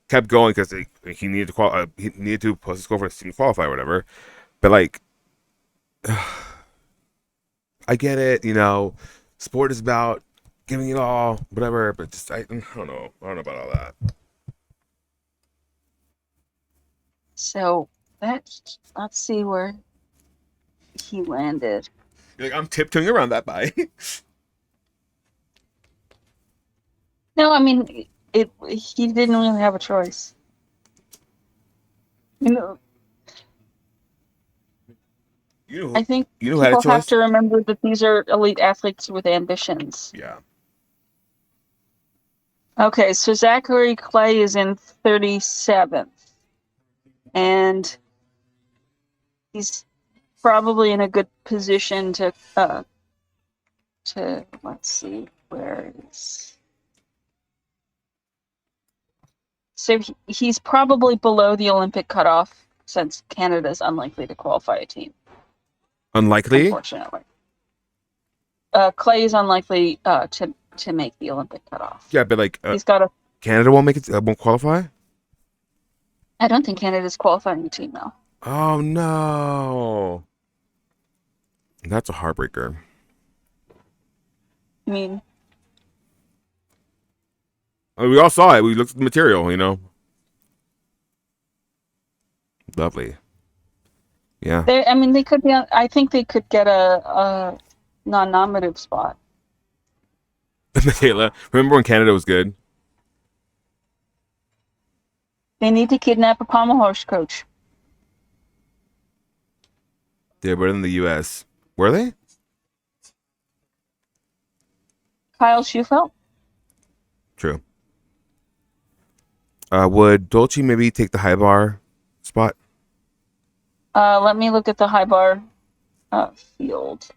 kept going because he needed to he needed to post a score for his team to qualify or whatever. But like, I get it, sport is about giving it all, whatever. But just I don't know about all that. So let's see where he landed. You're like, I'm tiptoeing around that by. No, I mean he didn't really have a choice. I think people have to remember that these are elite athletes with ambitions. Yeah. Okay, so Zachary Clay is in 37th. And he's probably in a good position to let's see, where is... So he's probably below the Olympic cutoff since Canada's unlikely to qualify a team. Unlikely? Unfortunately. Clay is unlikely to make the Olympic cutoff. Yeah, but like he's got Canada won't make it. Won't qualify. I don't think Canada's qualifying a team now. Oh no, that's a heartbreaker. I mean, I mean, we all saw it. We looked at the material, you know. Lovely. Yeah. I mean, they could be. I think they could get a non-nominative spot. Michaela, remember when Canada was good? They need to kidnap a pommel horse coach. They were better than the U.S. Were they? Kyle Schufelt. True. Would Dolce maybe take the high bar spot? Let me look at the high bar field.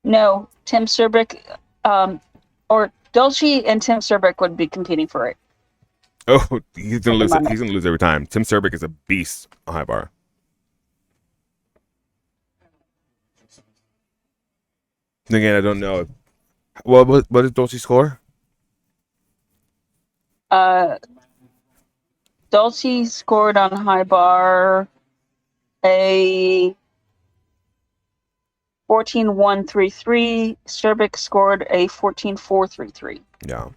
No, Tim Serbrick, or Dolce and Tim Serbrick would be competing for it Oh, he's gonna at the lose it. moment. He's gonna lose every time. Tim Serbic is a beast on high bar. And again, I don't know. What did Dolce score? Uh, Dolce scored on high bar a 14-1-3-3. Serbic scored a 14-4-3-3. Yeah.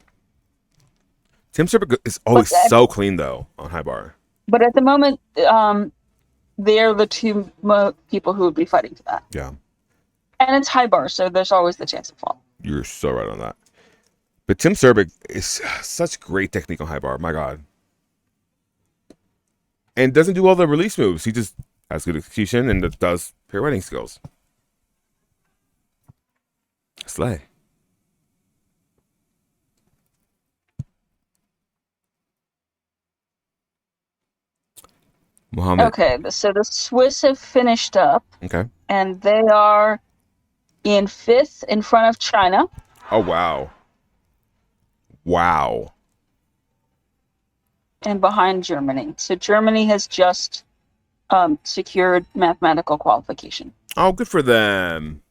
Tim Serbic is But always so clean though on high bar. but at the moment, they're the two people who would be fighting for that. Yeah, And it's high bar, so there's always the chance of fall. you're so right on that. But Tim Serbic is such great technique on high bar. My God. And doesn't do all the release moves. He just has good execution and does pirouetting skills. Slay. Mohammed. Okay, so the Swiss have finished up, Okay. and they are in fifth in front of China. Oh wow. Wow. And behind Germany. So Germany has just secured mathematical qualification. Oh, good for them.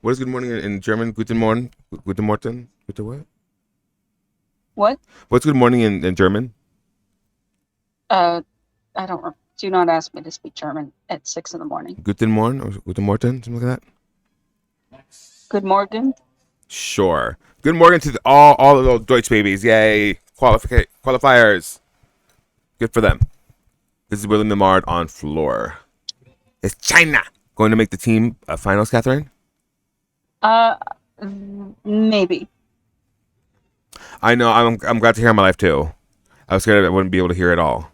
What is good morning in German? Guten Morgen. Guten Morgen. Guten what? What? What's good morning in German? I don't. Do not ask me to speak German at 6 in the morning. Guten Morgen or Guten Morgen, something like that. Good morning. Sure. Good morning to all the little Deutsch babies. Yay! Qualifiers. Good for them. This is William Memard on floor. Is China going to make the team finals, Catherine? Uh, maybe. I know. I'm glad to hear in my life too. I was scared I wouldn't be able to hear it all.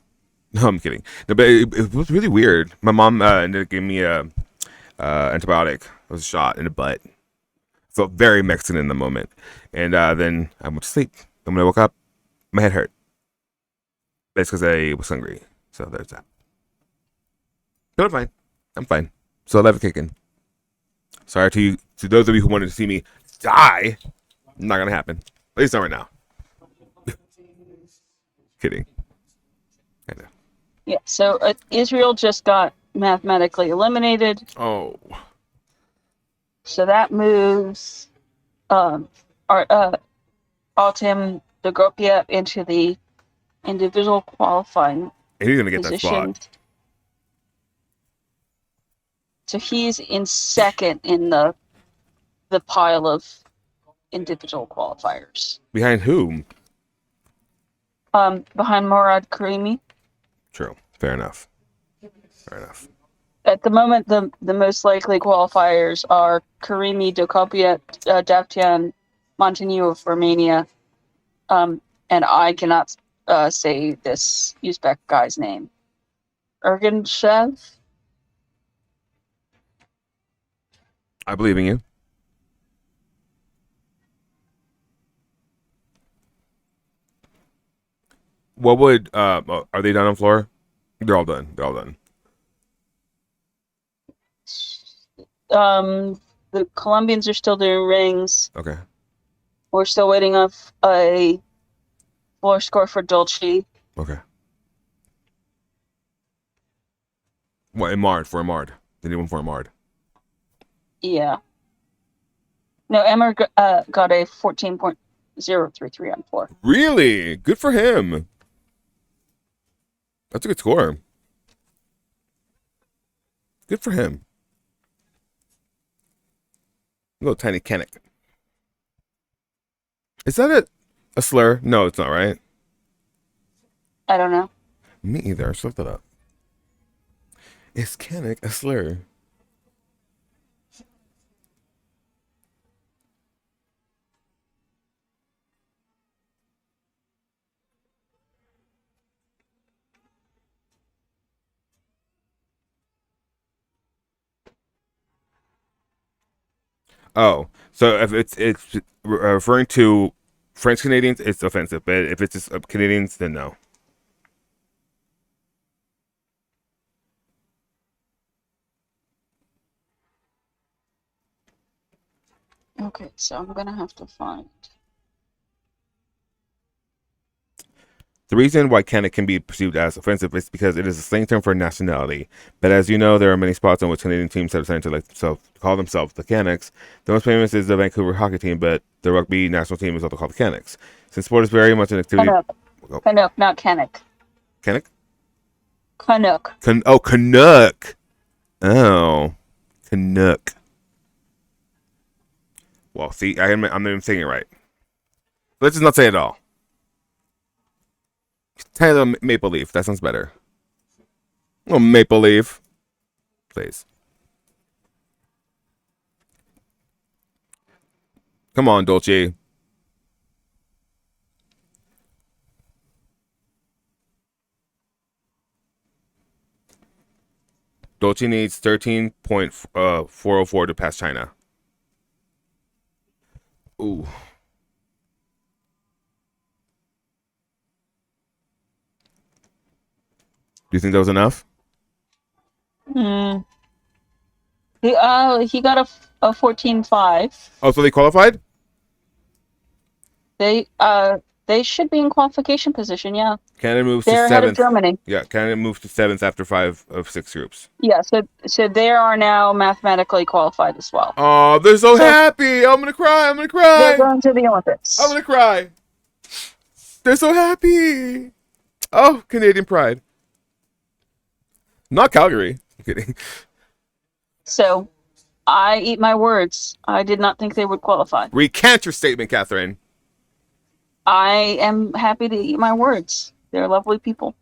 No, I'm kidding. No, but it was really weird. My mom ended up giving me a antibiotic. It was a shot in the butt. Felt very Mexican in the moment, and then I went to sleep. And when I woke up, my head hurt. That's because I was hungry. So there's that. But I'm fine. I'm fine. So I love it kicking. Sorry to those of you who wanted to see me die. Not gonna happen. At least not right now. Kidding. I know. Yeah. So Israel just got mathematically eliminated. Oh. So that moves Artem Dogopia into the individual qualifying And he's gonna get that position. spot. So he's in second in the pile of individual qualifiers. Behind whom? Behind Morad Karimi. True. Fair enough. Fair enough. At the moment, the most likely qualifiers are Karimi, Dokopia, Davtyan, Montanu of Romania, and I cannot say this Uzbek guy's name. Erganshev? I believe in you. What would are they done on floor? They're all done. They're all done. The Colombians are still doing rings. Okay. We're still waiting off a floor score for Dolce. Okay. What, Imard, for Imard. They need one for Imard. Yeah. No, Emmer got a 14.033 on 4. Really? Good for him. That's a good score. Good for him. Little tiny Kennick. Is that a slur? No, it's not, right? I don't know. Me either. I just looked that up. Is Kennick a slur? Oh, so if it's referring to French Canadians, it's offensive. But if it's just Canadians, then no. Okay, so I'm gonna have to find. The reason why Kennick can be perceived as offensive is because it is a slang term for nationality. But as you know, there are many spots on which Canadian teams have decided to call themselves the Canucks. The most famous is the Vancouver hockey team, but the rugby national team is also called the Canucks. Since sport is very much an activity. Canuck, not Kennick. Kennick? Canuck. Canuck. Oh, Canuck. Well, see, I'm not even saying it right. Let's just not say it at all. Tiny little maple leaf. That sounds better. Oh, maple leaf. Please. Come on, Dolce. Dolce needs 13.404 to pass China. Ooh. Do you think that was enough? Hmm. He got a 14.5. Oh, so they qualified? They should be in qualification position, yeah. Canada moves They're to ahead of 7th. Germany. Yeah, Canada moved to 7th after 5 of 6 groups. Yeah, so they are now mathematically qualified as well. Oh, they're so happy. I'm gonna cry. They're going to the Olympics. I'm gonna cry. They're so happy. Oh, Canadian pride. Not Calgary. I'm kidding. So, I eat my words. I did not think they would qualify. Recant your statement, Catherine. I am happy to eat my words. They're lovely people.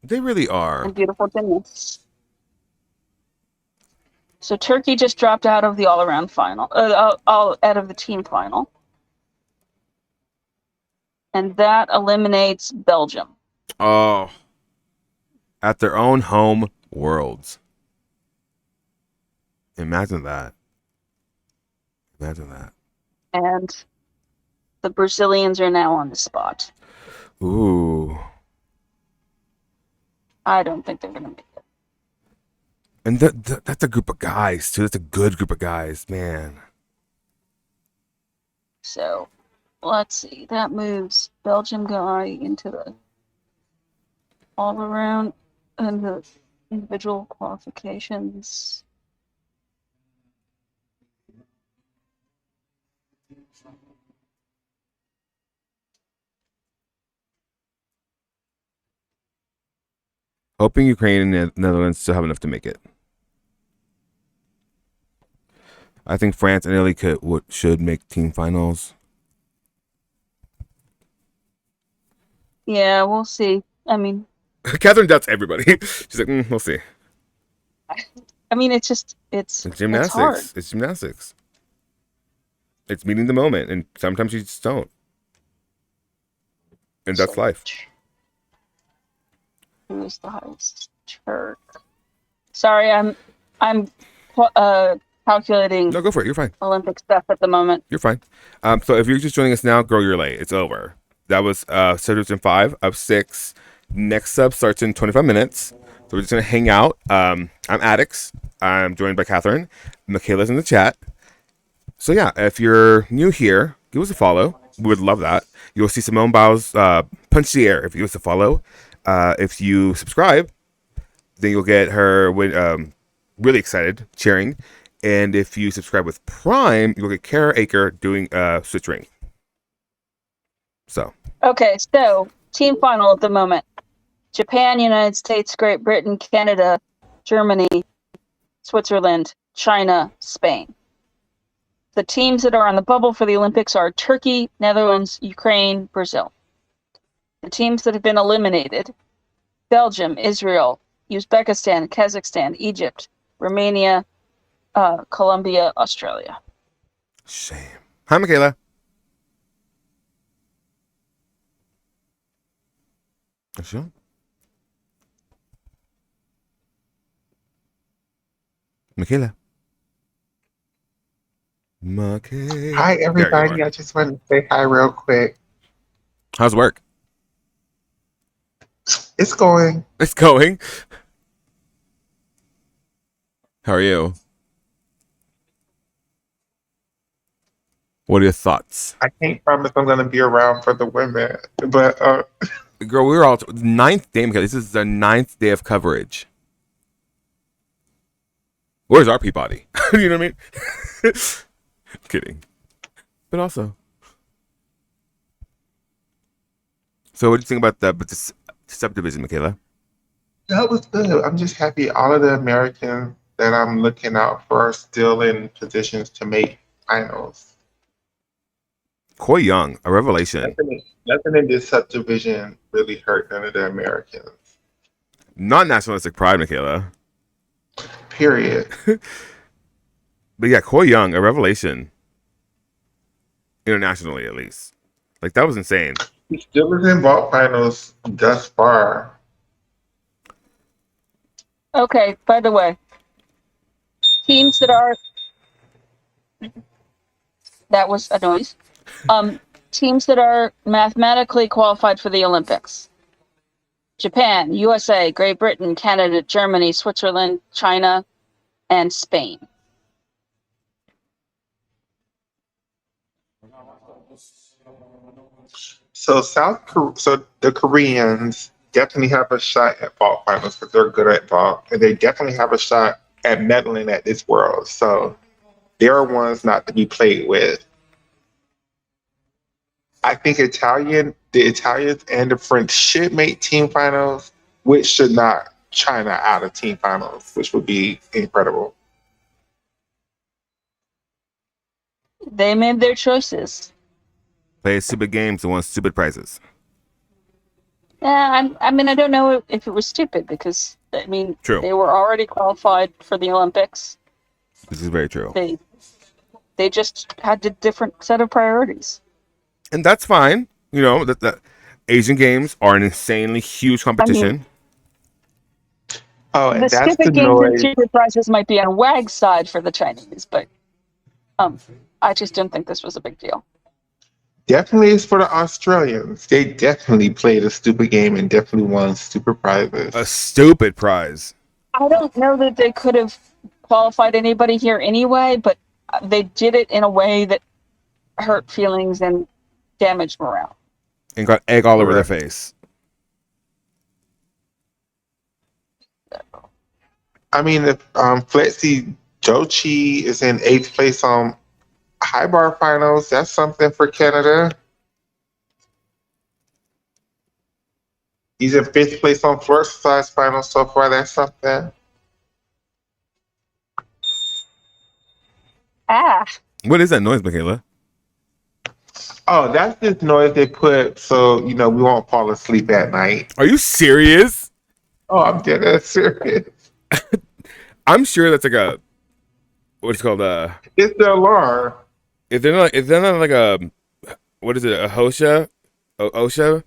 They really are. And beautiful things. So Turkey just dropped out of the all-around final, out of the team final. And that eliminates Belgium. Oh. At their own home worlds. Imagine that. Imagine that. And the Brazilians are now on the spot. Ooh. I don't think they're going to make it. And that's a group of guys, too. That's a good group of guys, man. So, let's see. That moves Belgium guy into the all-around and the individual qualifications. Hoping Ukraine and Netherlands still have enough to make it. I think France and Italy should make team finals. Yeah, we'll see. I mean, Catherine doubts everybody. She's like, we'll see. I mean, it's gymnastics. It's hard. It's gymnastics. It's meeting the moment, and sometimes you just don't. And that's life. Who is the highest Turk? Sorry, I'm calculating. No, go for it. You're fine. Olympic stuff at the moment. You're fine. So if you're just joining us now, girl, you're late. It's over. That was starts in 5 of 6. Next sub starts in 25 minutes. So we're just gonna hang out. I'm Addix. I'm joined by Catherine. Michaela's in the chat. So yeah, if you're new here, give us a follow. We would love that. You'll see Simone Biles punch the air if you give us a follow. If you subscribe, then you'll get her when really excited cheering. And if you subscribe with Prime, you'll get Kara Aker doing switch ring. So Okay, so team final at the moment: Japan, United States, Great Britain, Canada, Germany, Switzerland, China, Spain. The teams that are on the bubble for the Olympics are Turkey, Netherlands, Ukraine, Brazil. The teams that have been eliminated: Belgium, Israel, Uzbekistan, Kazakhstan, Egypt, Romania, Colombia, Australia. shame. Hi, Michaela. Sure. Michaela. Hi, There you are. everybody. I just wanted to say hi real quick. How's work? It's going. It's going. How are you? What are your thoughts? I can't promise I'm going to be around for the women, but Girl, we were all ninth day. This is the 9th day of coverage. Where's our Peabody? You know what I mean? Kidding. But also. So what do you think about the subdivision, Michaela? that was good. I'm just happy all of the Americans that I'm looking out for are still in positions to make finals. Coy Young, a revelation. Nothing in this subdivision really hurt none of the Americans. Not nationalistic pride, Michaela. Period. But yeah, Coy Young, a revelation. Internationally, at least. Like, that was insane. He still is in vault finals thus far. Okay, by the way, teams that are that was a noise. Teams that are mathematically qualified for the Olympics: Japan, USA, Great Britain, Canada, Germany, Switzerland, China, and Spain. So so the Koreans definitely have a shot at vault finals because they're good at vault, and they definitely have a shot at medaling at this world. So they're ones not to be played with. I think the Italians and the French should make team finals, which should not China out of team finals, which would be incredible. They made their choices. Play stupid games and won stupid prizes. Yeah, I mean, I don't know if it was stupid because True. they were already qualified for the Olympics. This is very true. They just had a different set of priorities. And that's fine. You know, that Asian games are an insanely huge competition. Oh, and The that's the stupid games and noise. stupid prizes might be on WAG's side for the Chinese, but I just didn't think this was a big deal. Definitely is for the Australians. They definitely played a stupid game and definitely won stupid prizes. A stupid prize. I don't know that they could have qualified anybody here anyway, but they did it in a way that hurt feelings and damaged morale. And got egg all over their face. I mean, if Flexi Jochi is in 8th place on high bar finals, that's something for Canada. He's in 5th place on floor exercise finals so far. That's something. Ah. What is that noise, Michaela? Oh, that's this noise they put so we won't fall asleep at night. Are you serious? Oh, I'm dead serious. I'm sure that's like a what's it called It's the alarm. If they're not like a what is it, a OSHA?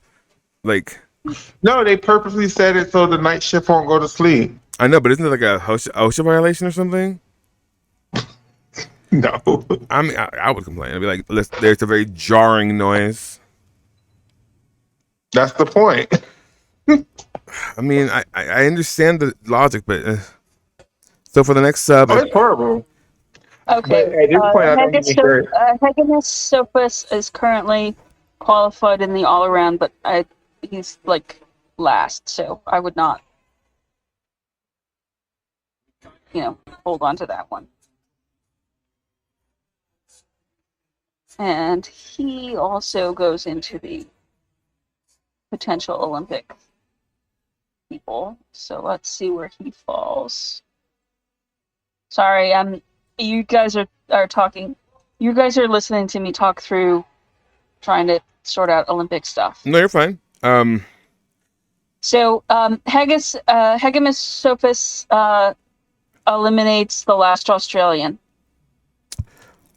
Like No, they purposely said it so the night shift won't go to sleep. I know, but isn't it like a OSHA violation or something? No. I mean, I would complain. I'd be like, there's a very jarring noise. That's the point. I mean, I understand the logic, but so for the next sub, it's horrible. Okay. But at this point, I don't even hear it. Hegemus Sophus is currently qualified in the all around, but he's like last, so I would not hold on to that one. And he also goes into the potential Olympic people. So let's see where he falls. Sorry, you guys are talking. You guys are listening to me talk through trying to sort out Olympic stuff. No, you're fine. So Hegemus Sophus eliminates the last Australian.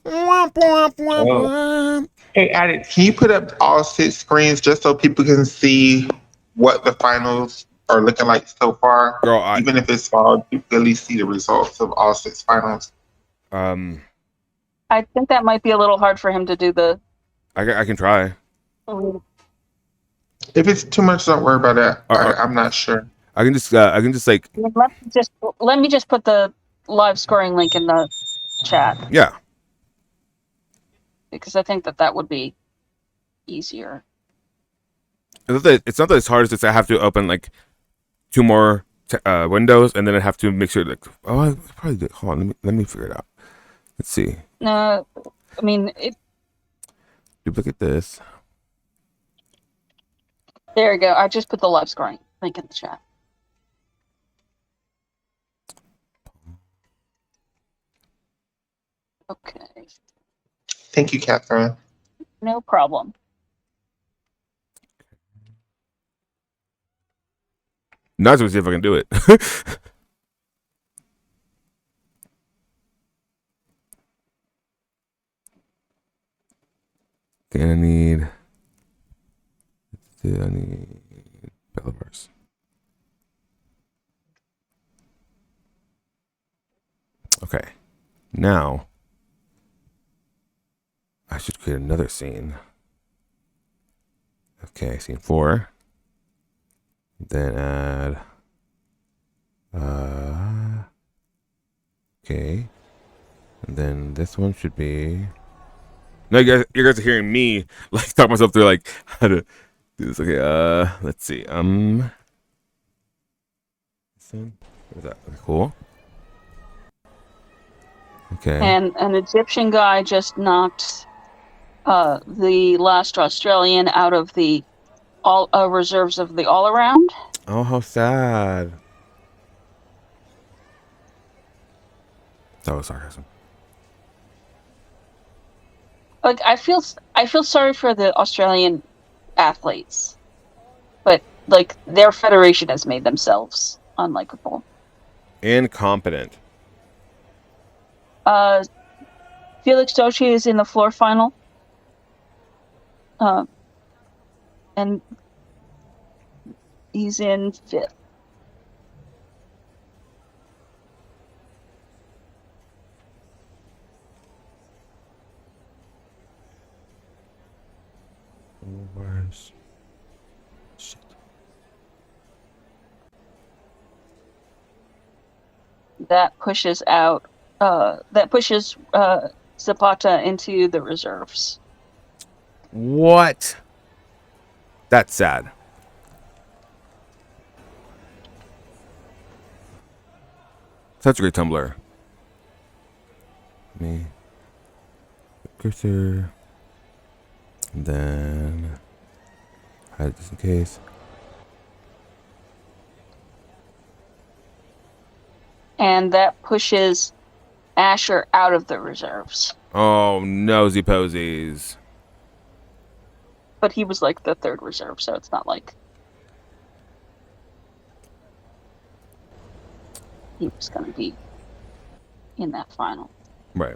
Oh. Hey, Alex, can you put up all 6 screens just so people can see what the finals are looking like so far? Girl, Even if it's small, you can at least see the results of all 6 finals. I think that might be a little hard for him to do the. I can try. If it's too much, don't worry about that. I'm not sure. I can just like. Let me just put the live scoring link in the chat. Yeah. Because I think that would be easier. It's not that it's hard. It's just I have to open like 2 more windows, and then I have to make sure like. Oh, I probably did. Hold on. Let me figure it out. Let's see. No, I mean it. Duplicate this. There you go. I just put the live scoring link in the chat. Okay. Thank you, Catherine. No problem. Now let's see if I can do it. Okay, I need Belarus. Okay, now I should create another scene. Okay, scene 4. Then add. Okay, and then this one should be. No, you guys are hearing me like talk myself through like how to do this. Okay, let's see. This one. What is that? Okay, cool. Okay. And an Egyptian guy just knocked the last Australian out of the all reserves of the all around. Oh, how sad. That was sarcasm. Like I feel sorry for the Australian athletes, but like their federation has made themselves unlikable. Incompetent. Felix Doshi is in the floor final. And he's in 5th. Where's shit? That pushes Zapata into the reserves. What? That's sad. Such a great Tumblr. Me. Cursor. And then hide this in case. And that pushes Asher out of the reserves. Oh, nosy posies. But he was like the 3rd reserve, so it's not like he was going to be in that final. Right.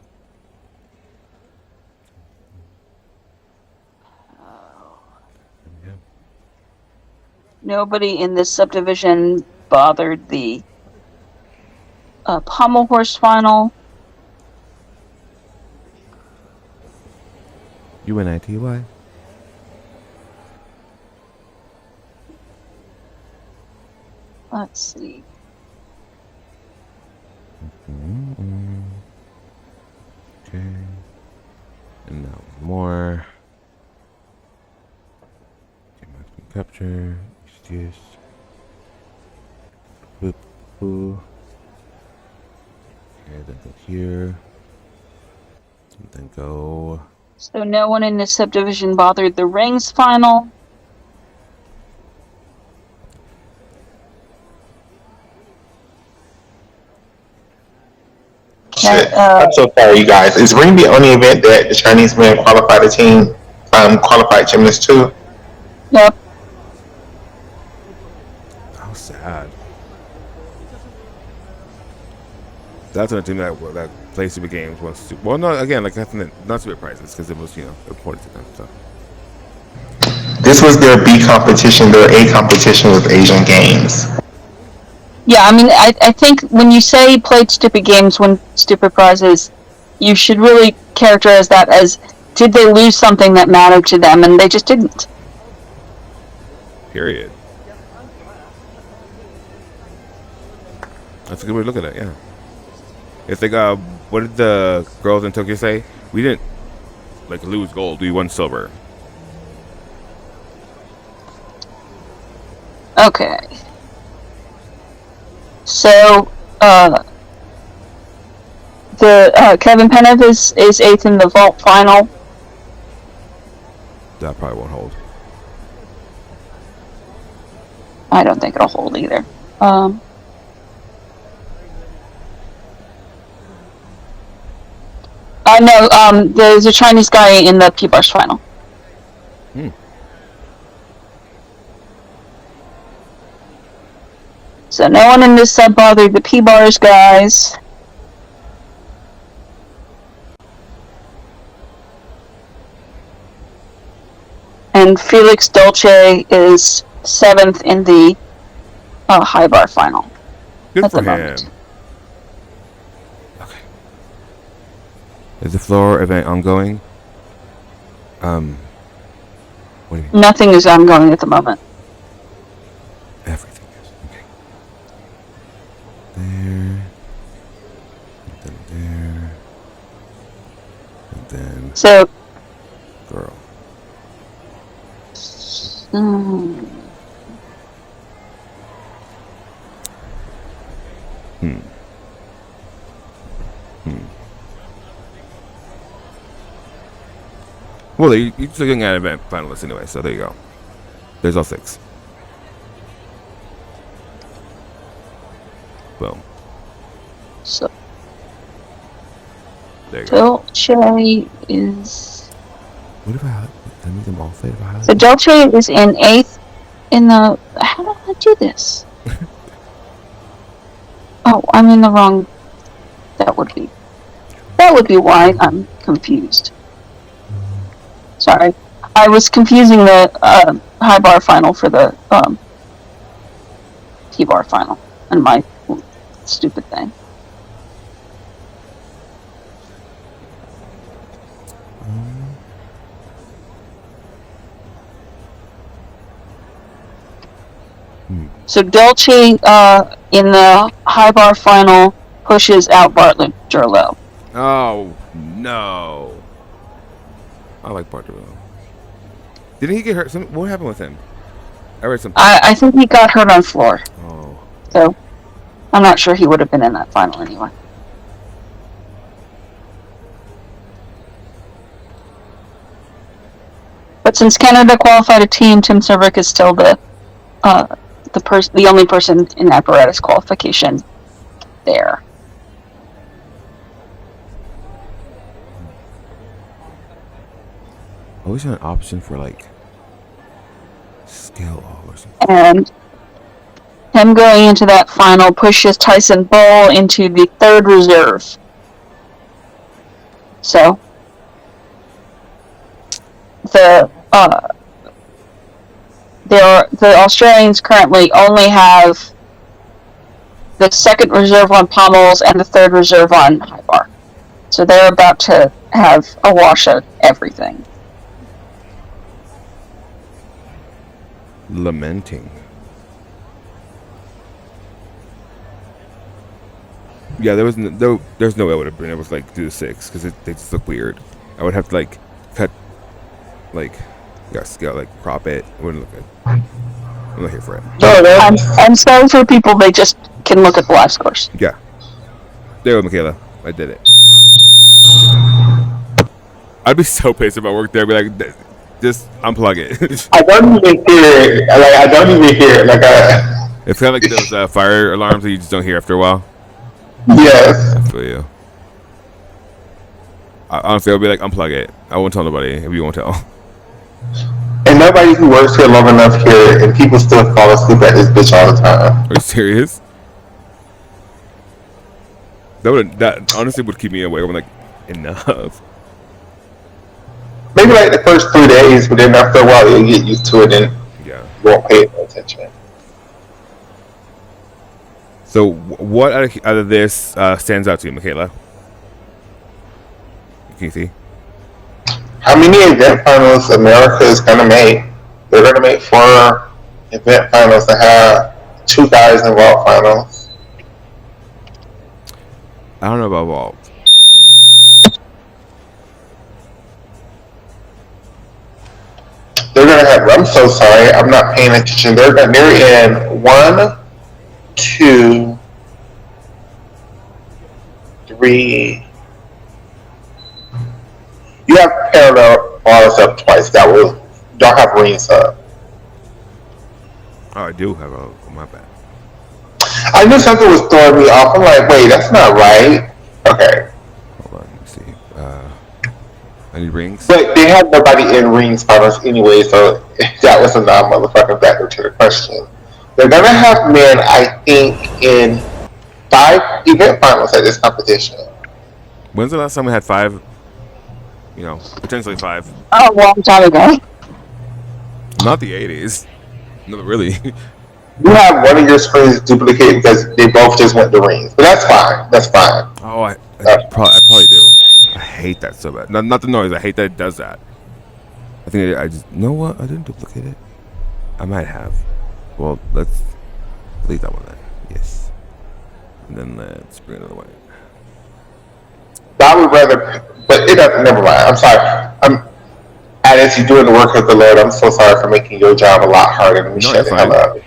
Nobody in this subdivision bothered the pommel horse final. UNITY. Let's see. Okay. And now more. Okay, maximum capture. Excuse. Boop. Boo. Okay, then go here. And then go. So no one in this subdivision bothered the rings final. Shit. I'm so sorry, you guys. Is ring the only event that the Chinese men qualified a team, qualified gymnasts too? Yep. How sad. That's another team that plays Super Games wants to. Well, no, again, like not Super Prizes because it was important to them. So This was their B competition. Their A competition was Asian Games. Yeah, I mean, I think when you say played stupid games, win stupid prizes, you should really characterize that as did they lose something that mattered to them, and they just didn't. period. That's a good way to look at it. Yeah. It's like what did the girls in Tokyo say? We didn't like lose gold. We won silver. Okay. So, Kevin Penev is 8th in the vault final. That probably won't hold. I don't think it'll hold either. No, there's a Chinese guy in the P-Bars final. So no one in this sub bothered the P-Bars guys. And Felix Dolce is 7th in the high bar final. Good for him. Okay. Is the floor event ongoing? What do you mean? Nothing is ongoing at the moment. Everything is. Okay. There. And then there. And then So. girl. Well, you're just looking at event finalists anyway, so there you go. There's all 6. Boom. So. There you go. Dolce is. What if I make them all say if I highlight? So Dolce is in 8th in the. How do I do this? Oh, I'm in the wrong. That would be why I'm confused. Sorry, I was confusing the high bar final for the T-bar final, and my stupid thing. So Dolce in the high bar final pushes out Bartlett Durlow. Oh no! I like Bartlett. Didn't he get hurt? What happened with him? I read something. I think he got hurt on floor. Oh. So I'm not sure he would have been in that final anyway. But since Canada qualified a team, Tim Cervic is still the only person in apparatus qualification there. I wish I had an option for like scale all or something. And him going into that final pushes Tyson Bull into the 3rd reserve. So the Australians currently only have the 2nd reserve on pommels and the 3rd reserve on high bar. So they're about to have a wash of everything. Lamenting. Yeah, there's no way I would have been able to like do the 6 because they just look weird. I would have to like cut, like, scale, like crop it. It wouldn't look good. I'm not here for it. I'm sorry for people. They just can look at the live scores. Yeah. There you go, Michaela. I did it. I'd be so pissed if I worked there. I'd be like, just unplug it. I don't even hear it. Like I don't even hear it. Like it's kind of like those fire alarms that you just don't hear after a while. yes. I feel you. Honestly, I'll be like, unplug it. I won't tell nobody if you won't tell. And nobody who works here long enough here, and people still fall asleep at this bitch all the time. Are you serious? That honestly would keep me awake. I'm like, enough. Maybe like the first 3 days, but then after a while you'll get used to it and Yeah. you won't pay attention. So, what out of this stands out to you, Michaela? Can you see? How many event finals America is gonna make? They're gonna make 4 event finals that have 2 guys in vault finals. I don't know about vault. They're gonna have. I'm so sorry. I'm not paying attention. They're in 1, 2, 3. You have parallel bars up twice. That will don't have rings up. Oh, I do have a. Oh, my bad. I knew something was throwing me off. I'm like, wait, that's not right. Okay. Hold on, let me see. I need rings. But they had nobody in rings finals anyway, so that was a non-motherfucking factor to the question. They're gonna have men, I think, in 5 event finals at this competition. When's the last time we had 5? Potentially 5. Oh, a long time ago. Not the 80s. No, really. You have one of your screens duplicate because they both just went to rings, but that's fine. That's fine. Oh, I probably do. I hate that so bad. Not the noise. I hate that it does that. I think I just. You know what? I didn't duplicate it. I might have. Well, let's delete that one then. Yes. And then let's bring another one in. I would rather, but it doesn't. Never mind. I'm sorry. Alice, you're doing the work of the Lord. I'm so sorry for making your job a lot harder. Let me shut the hell up.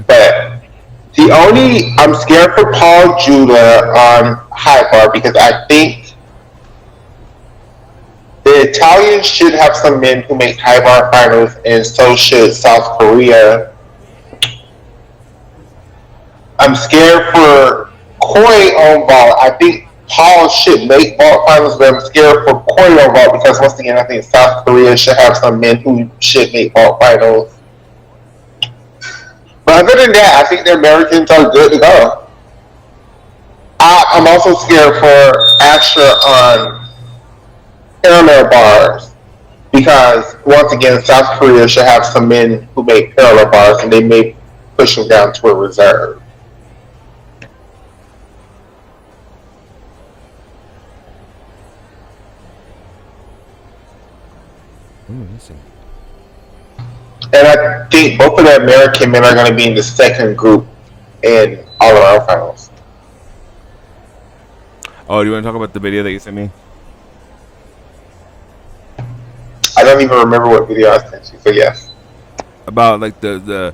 But I'm scared for Paul Judah on high bar because I think the Italians should have some men who make high bar finals, and so should South Korea. I'm scared for Koi on vault. I think Paul should make vault finals, but I'm scared for Koi on vault because once again, I think South Korea should have some men who should make vault finals. But other than that, I think the Americans are good to go. I'm also scared for Asher on parallel bars because once again, South Korea should have some men who make parallel bars, and they may push them down to a reserve. And I think both of the American men are going to be in the second group in all around finals. Oh, do you want to talk about the video that you sent me? I don't even remember what video I sent you, so yes. About like the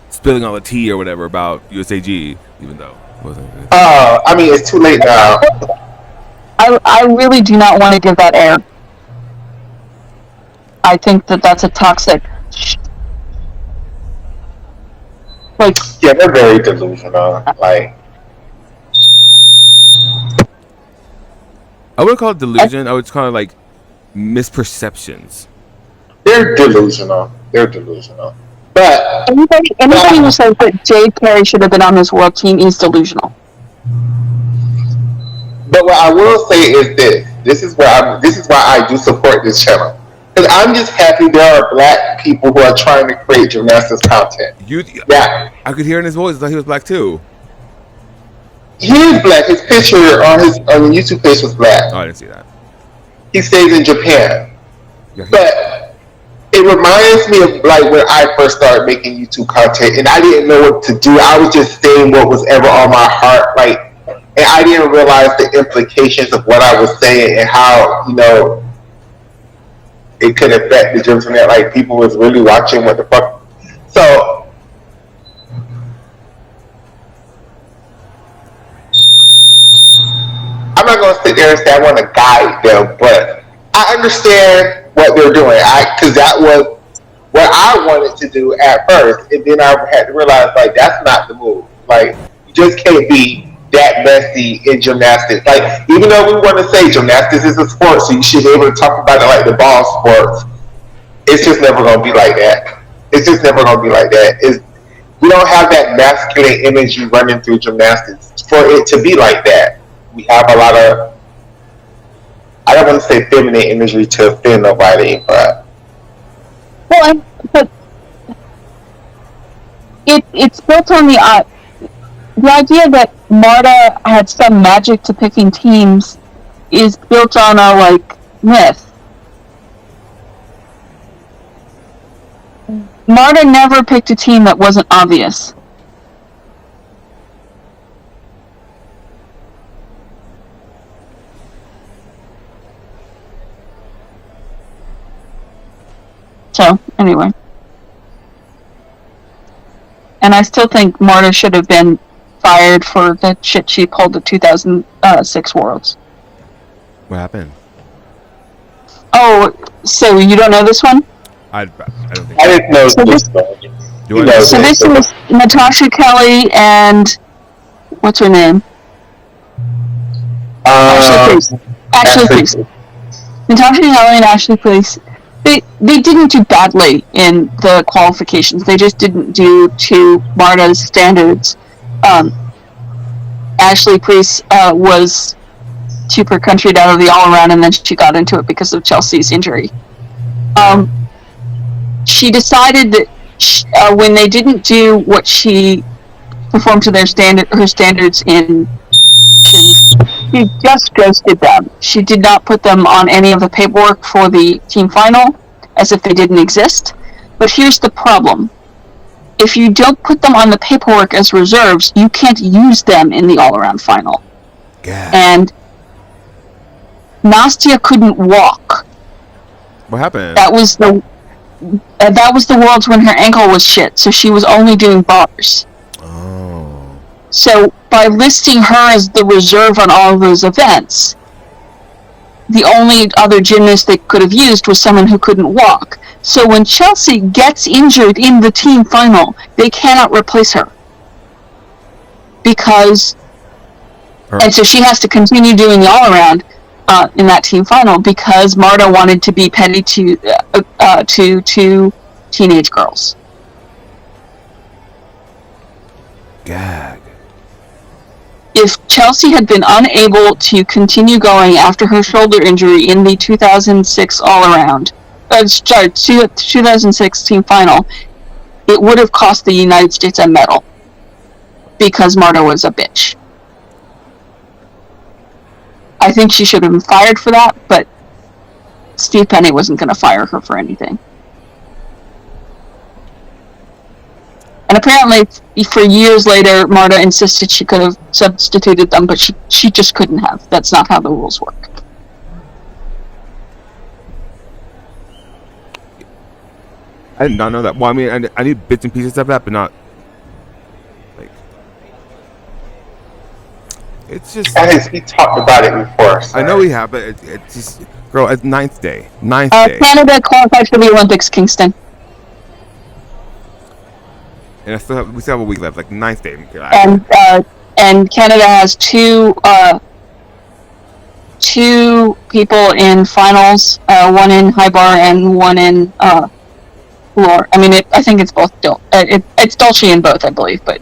spilling all the tea or whatever about USAG, even though it wasn't. I mean, it's too late now. I really do not want to give that air. I think that's a toxic. Like, yeah, they're very delusional. Like, I would call it delusion. I would call it like misperceptions. They're delusional. They're delusional. But anybody who says that Jade Carey should have been on this world team is delusional. But what I will say is this: this is why I do support this channel. Because I'm just happy there are black people who are trying to create gymnastics content. Yeah, I could hear in his voice that he was black too. He is black. His picture on his YouTube page was black. Oh, I didn't see that. He stays in Japan. Yeah, but it reminds me of like when I first started making YouTube content, and I didn't know what to do. I was just saying what was ever on my heart, like, and I didn't realize the implications of what I was saying and how it could affect the gyms and that, like, people was really watching what the fuck. So going to sit there and say I want to guide them, but I understand what they're doing. Because that was what I wanted to do at first, and then I had to realize like that's not the move. Like you just can't be that messy in gymnastics. Like even though we want to say gymnastics is a sport, so you should be able to talk about it like the ball sports. It's just never going to be like that. It's just never going to be like that. We don't have that masculine energy running through gymnastics for it to be like that. We have a lot of, I don't want to say feminine energy to offend nobody, but but it's built on the idea that Marta had some magic to picking teams is built on a like myth. Marta never picked a team that wasn't obvious. So, anyway. And I still think Marta should have been fired for the shit she pulled at 2006 Worlds. What happened? Oh, so you don't know this one? I don't think I didn't know this. So this was Natasha Kelly and what's her name? Ashley Priest. Natasha Kelly and Ashley Priest. They didn't do badly in the qualifications. They just didn't do to Marta's standards. Ashley Priest was super countryed out of the all around, and then she got into it because of Chelsea's injury. She decided that when they didn't do what she performed to her standards in, she just ghosted them. She did not put them on any of the paperwork for the team final, as if they didn't exist. But here's the problem. If you don't put them on the paperwork as reserves, you can't use them in the all-around final. God. And Nastia couldn't walk. What happened? That was the Worlds when her ankle was shit, so she was only doing bars. Oh. So by listing her as the reserve on all of those events, the only other gymnast they could have used was someone who couldn't walk. So when Chelsea gets injured in the team final, they cannot replace her. And so she has to continue doing the all-around in that team final because Marta wanted to be petty to teenage girls. Gag. If Chelsea had been unable to continue going after her shoulder injury in the 2006 all-around, 2006 team final, it would have cost the United States a medal because Marta was a bitch. I think she should have been fired for that, but Steve Penny wasn't going to fire her for anything. And apparently, for years later, Marta insisted she could have substituted them, but she just couldn't have. That's not how the rules work. I did not know that. Well, I mean, I need bits and pieces of that, but not like. It's just. We talked about it before. So. I know we have, but it's just, girl. It's ninth day. Day. Canada qualified for the Olympics, Kingston. And we still have a week left, like ninth day. And Canada has two people in finals, one in high bar and one in floor. I mean, I think it's both. It's Dolce in both, I believe, but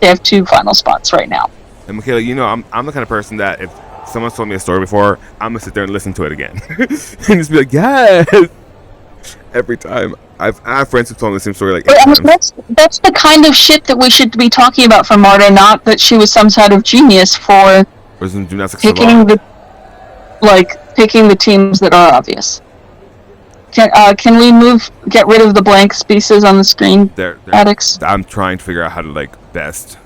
they have two final spots right now. And Michaela, you know, I'm the kind of person that if someone's told me a story before, I'm gonna sit there and listen to it again and just be like, yes, every time. I have friends who told me the same story like 8 times. That's the kind of shit that we should be talking about for Marta, not that she was some sort of genius for picking the teams that are obvious. Can we get rid of the blank spaces on the screen, Addicts? I'm trying to figure out how to best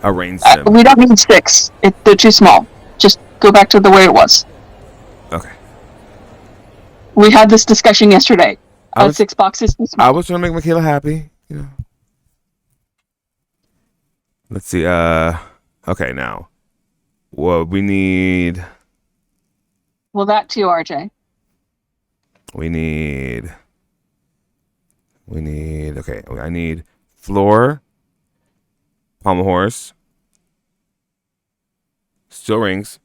arrange them. We don't need 6. They're too small. Just go back to the way it was. Okay. We had this discussion yesterday. 6 boxes too small. I was trying to make Michaela happy, you know. Let's see. Okay, now. Well, we need. Well, that too, RJ. We need. Okay, I need floor, pommel horse, steel rings,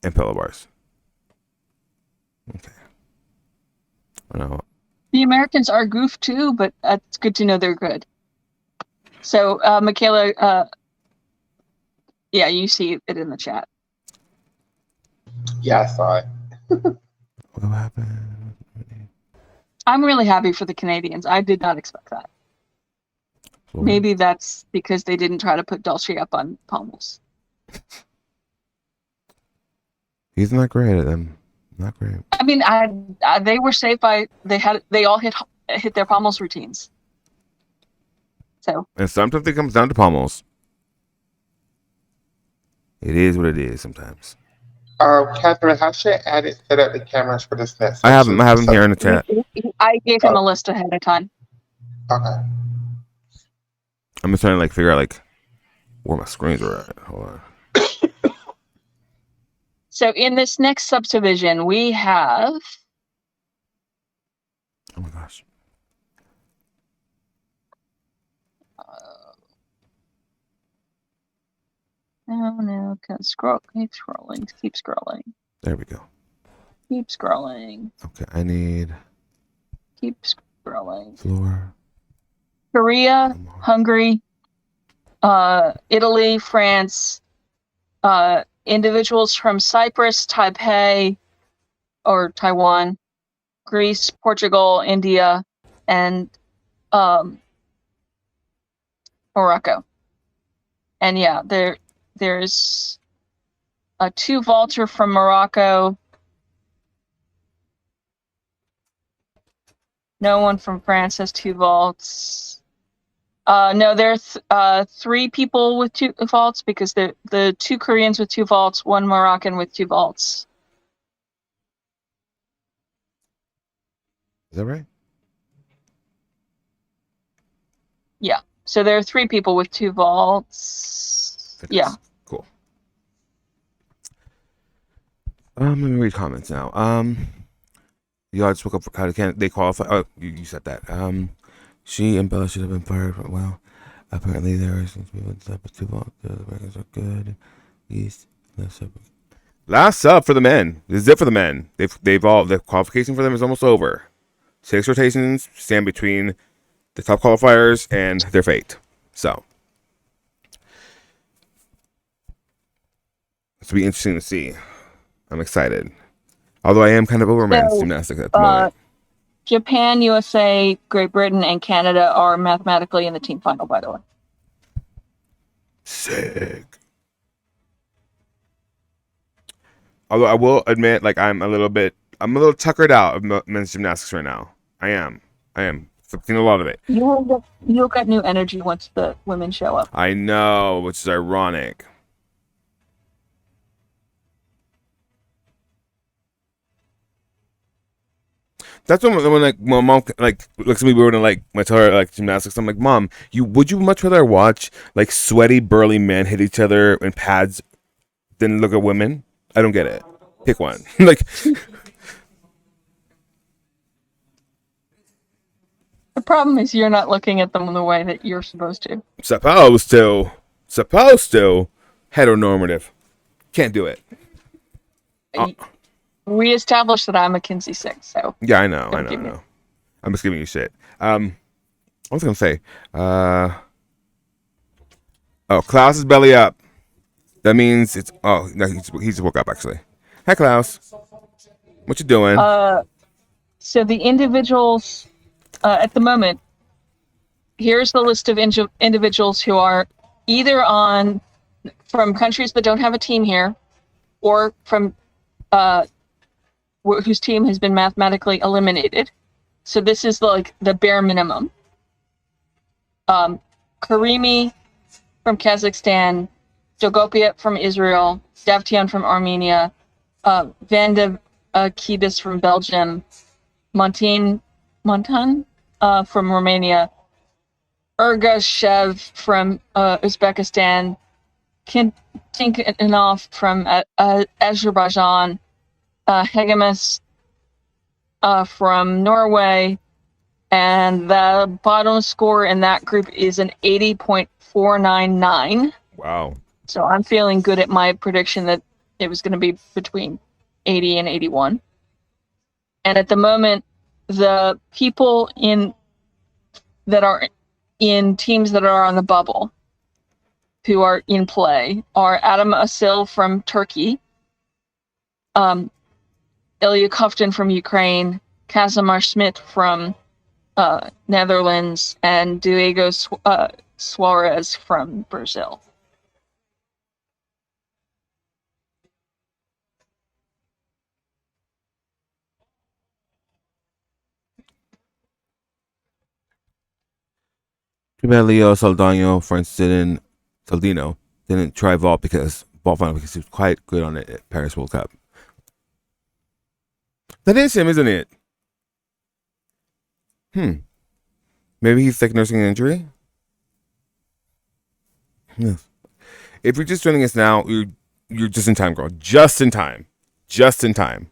and pillow bars. Okay. Now, The Americans are goofed too, but it's good to know they're good. So, Michaela, yeah, you see it in the chat. Yeah, I saw it. what happened? I'm really happy for the Canadians. I did not expect that. Floor. Maybe that's because they didn't try to put Dolce up on pommels. He's not great at them. Not great. I mean, they were saved by they all hit their pommels routines. So, And sometimes it comes down to pommels. It is what it is sometimes. Catherine, how should I set up the cameras for this next I have him here in the chat. I gave him a list ahead of time. Okay. I'm just trying to figure out where my screens are at. Hold on. So in this next subdivision, we have. Oh my gosh. No, scroll. Keep scrolling. There we go. Keep scrolling. Okay, I need. Keep scrolling. Floor. Korea, Hungary, Italy, France, individuals from Cyprus, Taipei, or Taiwan, Greece, Portugal, India, and Morocco. And yeah, there's a 2 vaulter from Morocco. No one from France has 2 vaults. No, there's 3 people with 2 vaults because the 2 Koreans with 2 vaults, 1 Moroccan with 2 vaults. Is that right? Yeah. So there are 3 people with 2 vaults. Yeah. Cool. Let me read comments now. Y'all just spoke up for how they qualify. Oh, you said that. She and Bella should have been fired. Well, apparently there are some people with 2 vaults. The records are good. Last sub for the men. This is it for the men. They've all the qualification for them is almost over. 6 rotations stand between the top qualifiers and their fate. So it's be interesting to see. I'm excited. Although I am kind of over men's gymnastics at the moment. Japan, USA, Great Britain, and Canada are mathematically in the team final, by the way. Sick. Although I will admit, I'm a little tuckered out of men's gymnastics right now. I am. I've seen a lot of it. You'll get new energy once the women show up. I know, which is ironic. That's when my mom looks at me weird and when I tell her gymnastics. I'm like, Mom, would you much rather watch sweaty burly men hit each other in pads than look at women? I don't get it. Pick one. The problem is you're not looking at them in the way that you're supposed to. Supposed to. Heteronormative. Can't do it. We established that I'm a Kinsey 6, so. Yeah, I know. I'm just giving you shit. What was I gonna say? Klaus is belly up. That means it's. Oh, no, he just woke up actually. Hi, Klaus. What you doing? So the individuals at the moment. Here's the list of individuals who are either from countries that don't have a team here, or from whose team has been mathematically eliminated. So this is the bare minimum. Karimi from Kazakhstan, Dogopiat from Israel, Davtyan from Armenia, Vanda Kibis from Belgium, Montan from Romania, Ergashev from Uzbekistan, Tinkinov from Azerbaijan, Hegemus from Norway, and the bottom score in that group is an 80.499. Wow. So I'm feeling good at my prediction that it was going to be between 80 and 81. And at the moment, the people that are in teams that are on the bubble who are in play are Adam Asil from Turkey, Ilya Kuftin from Ukraine, Kazimar Schmidt from Netherlands, and Diego Suarez from Brazil. Too bad Leo Saldino didn't try vault because he was quite good on it at Paris World Cup. That is him, isn't it? Maybe he's like nursing an injury. Yes. If you're just joining us now, you're just in time, girl. Just in time. Just in time.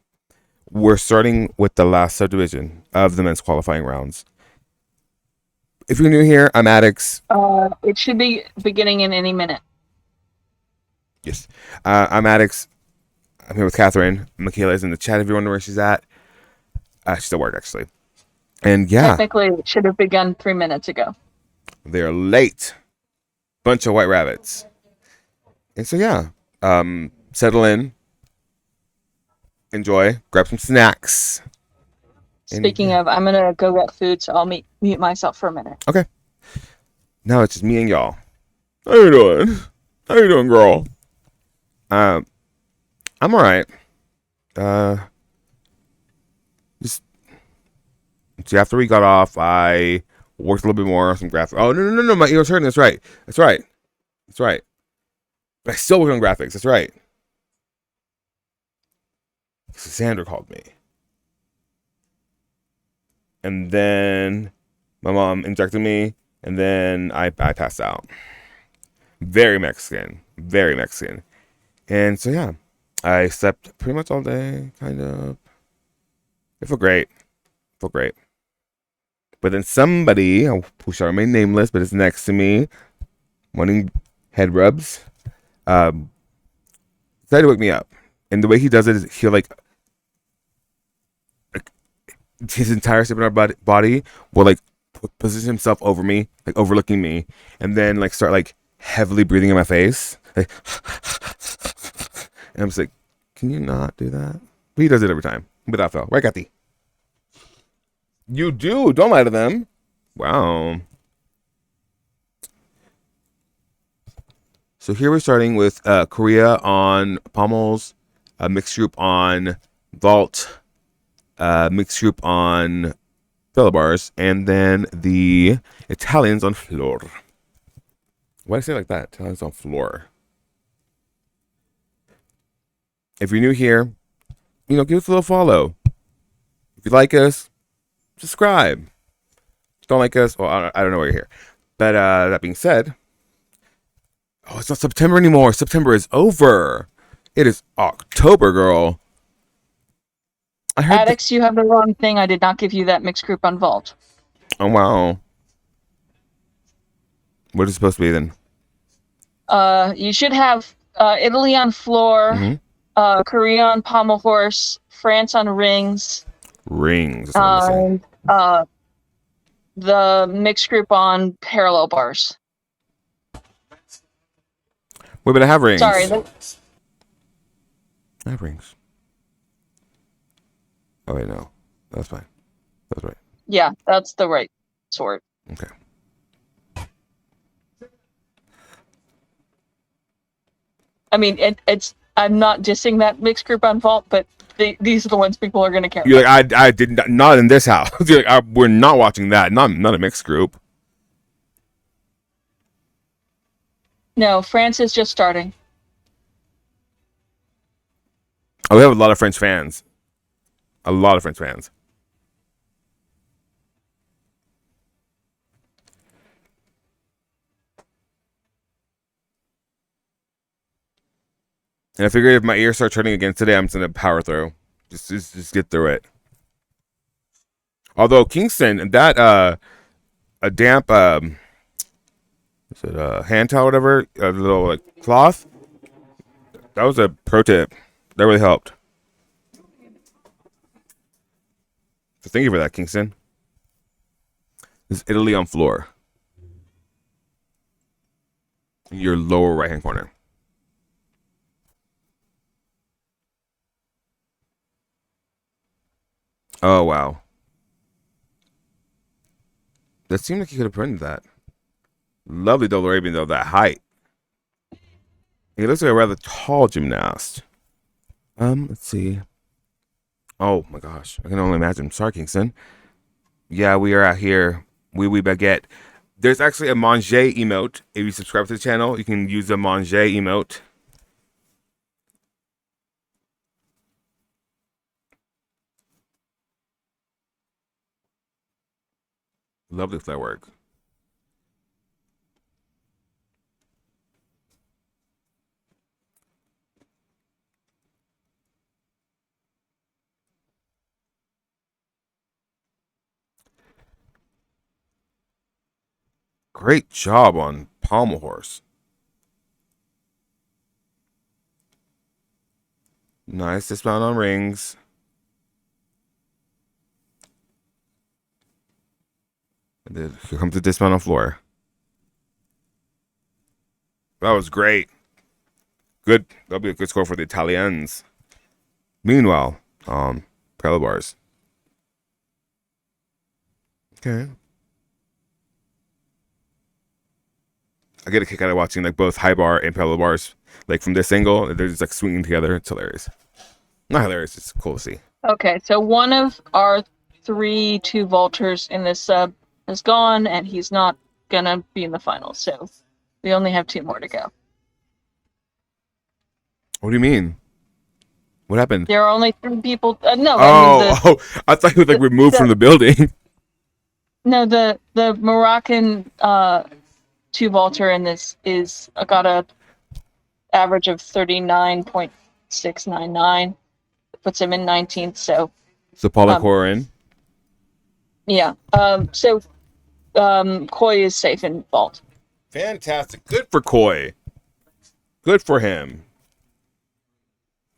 We're starting with the last subdivision of the men's qualifying rounds. If you're new here, I'm Addix. It should be beginning in any minute. Yes. I'm Addix. I'm here with Catherine. Michaela is in the chat if you wonder where she's at. She's at work, actually. And yeah. Technically, it should have begun 3 minutes ago. They're late. Bunch of white rabbits. And so, yeah. Settle in. Enjoy. Grab some snacks. Speaking of, I'm going to go get food, so I'll mute myself for a minute. Okay. Now it's just me and y'all. How you doing? How you doing, girl? I'm all right. Just see, after we got off, I worked a little bit more on some graphics. Oh, no, my ear's hurting. That's right. But I still work on graphics. That's right. Sandra called me. And then my mom injected me, and then I passed out. Very Mexican. And so, yeah, I slept pretty much all day, kind of. It felt great. But then somebody, who shall remain nameless, but is next to me, wanting head rubs, decided to wake me up. And the way he does it is he'll like his entire seminar body will like position himself over me, like overlooking me, and then like start like heavily breathing in my face, like, and I'm just like, can you not do that? But he does it every time without fail. Right, Kathy? You do. Don't lie to them. Wow. So here we're starting with Korea on pommels, a mixed group on vault, mixed group on fellow bars, and then the Italians on floor. Why did I say it like that? Italians on floor. If you're new here, give us a little follow. If you like us, subscribe. Don't like us, well, I don't know why you're here. But that being said, it's not September anymore. September is over. It is October, girl. Addix, you have the wrong thing. I did not give you that mixed group on vault. Oh, wow. What is it supposed to be then? You should have Italy on floor, Korea on pommel horse, France on rings. Rings. And the mixed group on parallel bars. Wait, but I have rings. Sorry. I have rings. Oh, wait, no. That's fine. That's right. Yeah, that's the right sort. Okay. I mean, I'm not dissing that mixed group on vault, but these are the ones people are going to care You're about. I did not in this house. You're like, we're not watching that. Not a mixed group. No, France is just starting. Oh, we have a lot of French fans. A lot of French fans. And I figured if my ears start turning again today, I'm just gonna power through. Just get through it. Although Kingston, that a damp is it a hand towel, whatever, a little like cloth. That was a pro tip. That really helped. So thank you for that, Kingston. This is Italy on floor. In your lower right hand corner. Oh wow. That seemed like you could have printed that. Lovely double Arabian though, that height. He looks like a rather tall gymnast. Let's see. Oh my gosh, I can only imagine. Sorry, Kingston. Yeah, we are out here. We baguette. There's actually a manger emote. If you subscribe to the channel, you can use the manger emote. Lovely flare work. Great job on pommel horse. Nice dismount on rings. And then here comes the dismount on floor. That was great. Good. That'll be a good score for the Italians. Meanwhile, parallel bars. Okay. I get a kick out of watching like both high bar and parallel bars, like from this angle. They're just like swinging together. It's hilarious. Not hilarious. It's cool to see. Okay, so one of our 3-2 vaulters in this sub is gone, and he's not gonna be in the finals. So we only have 2 more to go. What do you mean? What happened? There are only 3 people. No, I thought he was like removed from the building. No, the Moroccan 2 vaulter in this is got a average of 39.699. Puts him in 19th. So Paula Corin. Yeah. Koi is safe in vault. Fantastic. Good for Koi. Good for him.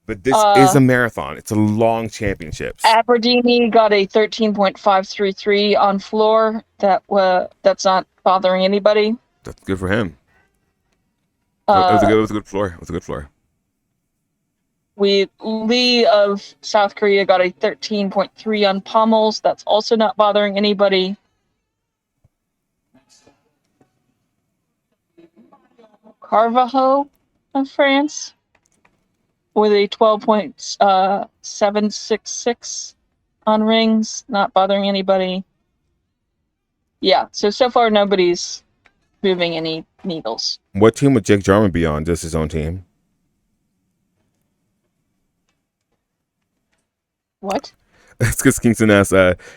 But this is a marathon. It's a long championships. Aberdeen got a 13.533 on floor. That's not bothering anybody. That's good for him. It was a good floor. It was a good floor. Lee of South Korea got a 13.3 on pommels. That's also not bothering anybody. Carvajal of France with a 12.766 on rings, not bothering anybody. Yeah, so far nobody's moving any needles. What team would Jake Jarman be on? Just his own team? What? That's because Kingston asked.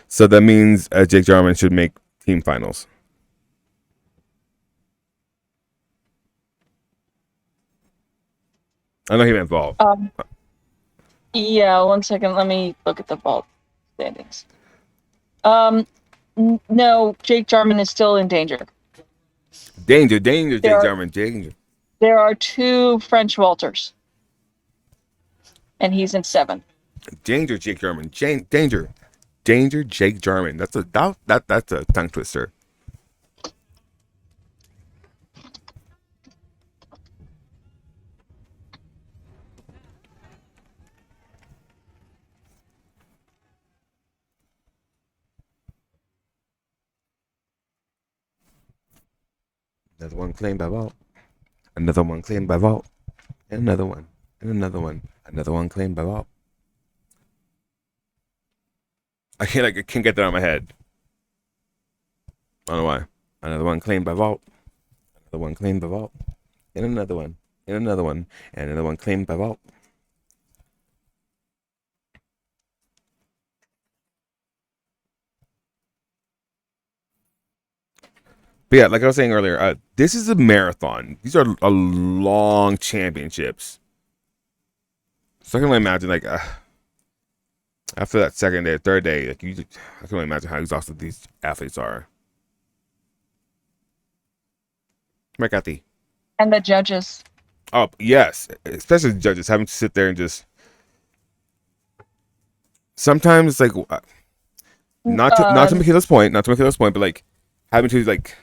So that means Jake Jarman should make team finals. I know he meant vault. Yeah, 1 second. Let me look at the vault standings. No, Jake Jarman is still in danger. Danger, Jake Jarman, danger. There are 2 French vaulters, and he's in 7th. Danger, Jake Jarman. Danger, Jake Jarman. That's a tongue twister. Another one claimed by vault. Another one claimed by vault. And another one. And another one. Another one claimed by vault. I can't get that out of my head. I don't know why. Another one claimed by vault. Another one claimed by vault. And another one. And another one. And another one claimed by vault. But yeah, like I was saying earlier, this is a marathon. These are long championships. So I can only imagine, like, after that second day, third day, like I can only imagine how exhausted these athletes are. Right, Kathy? And the judges. Oh yes, especially the judges having to sit there and just sometimes like not to Um, Michaela's point, but like having to like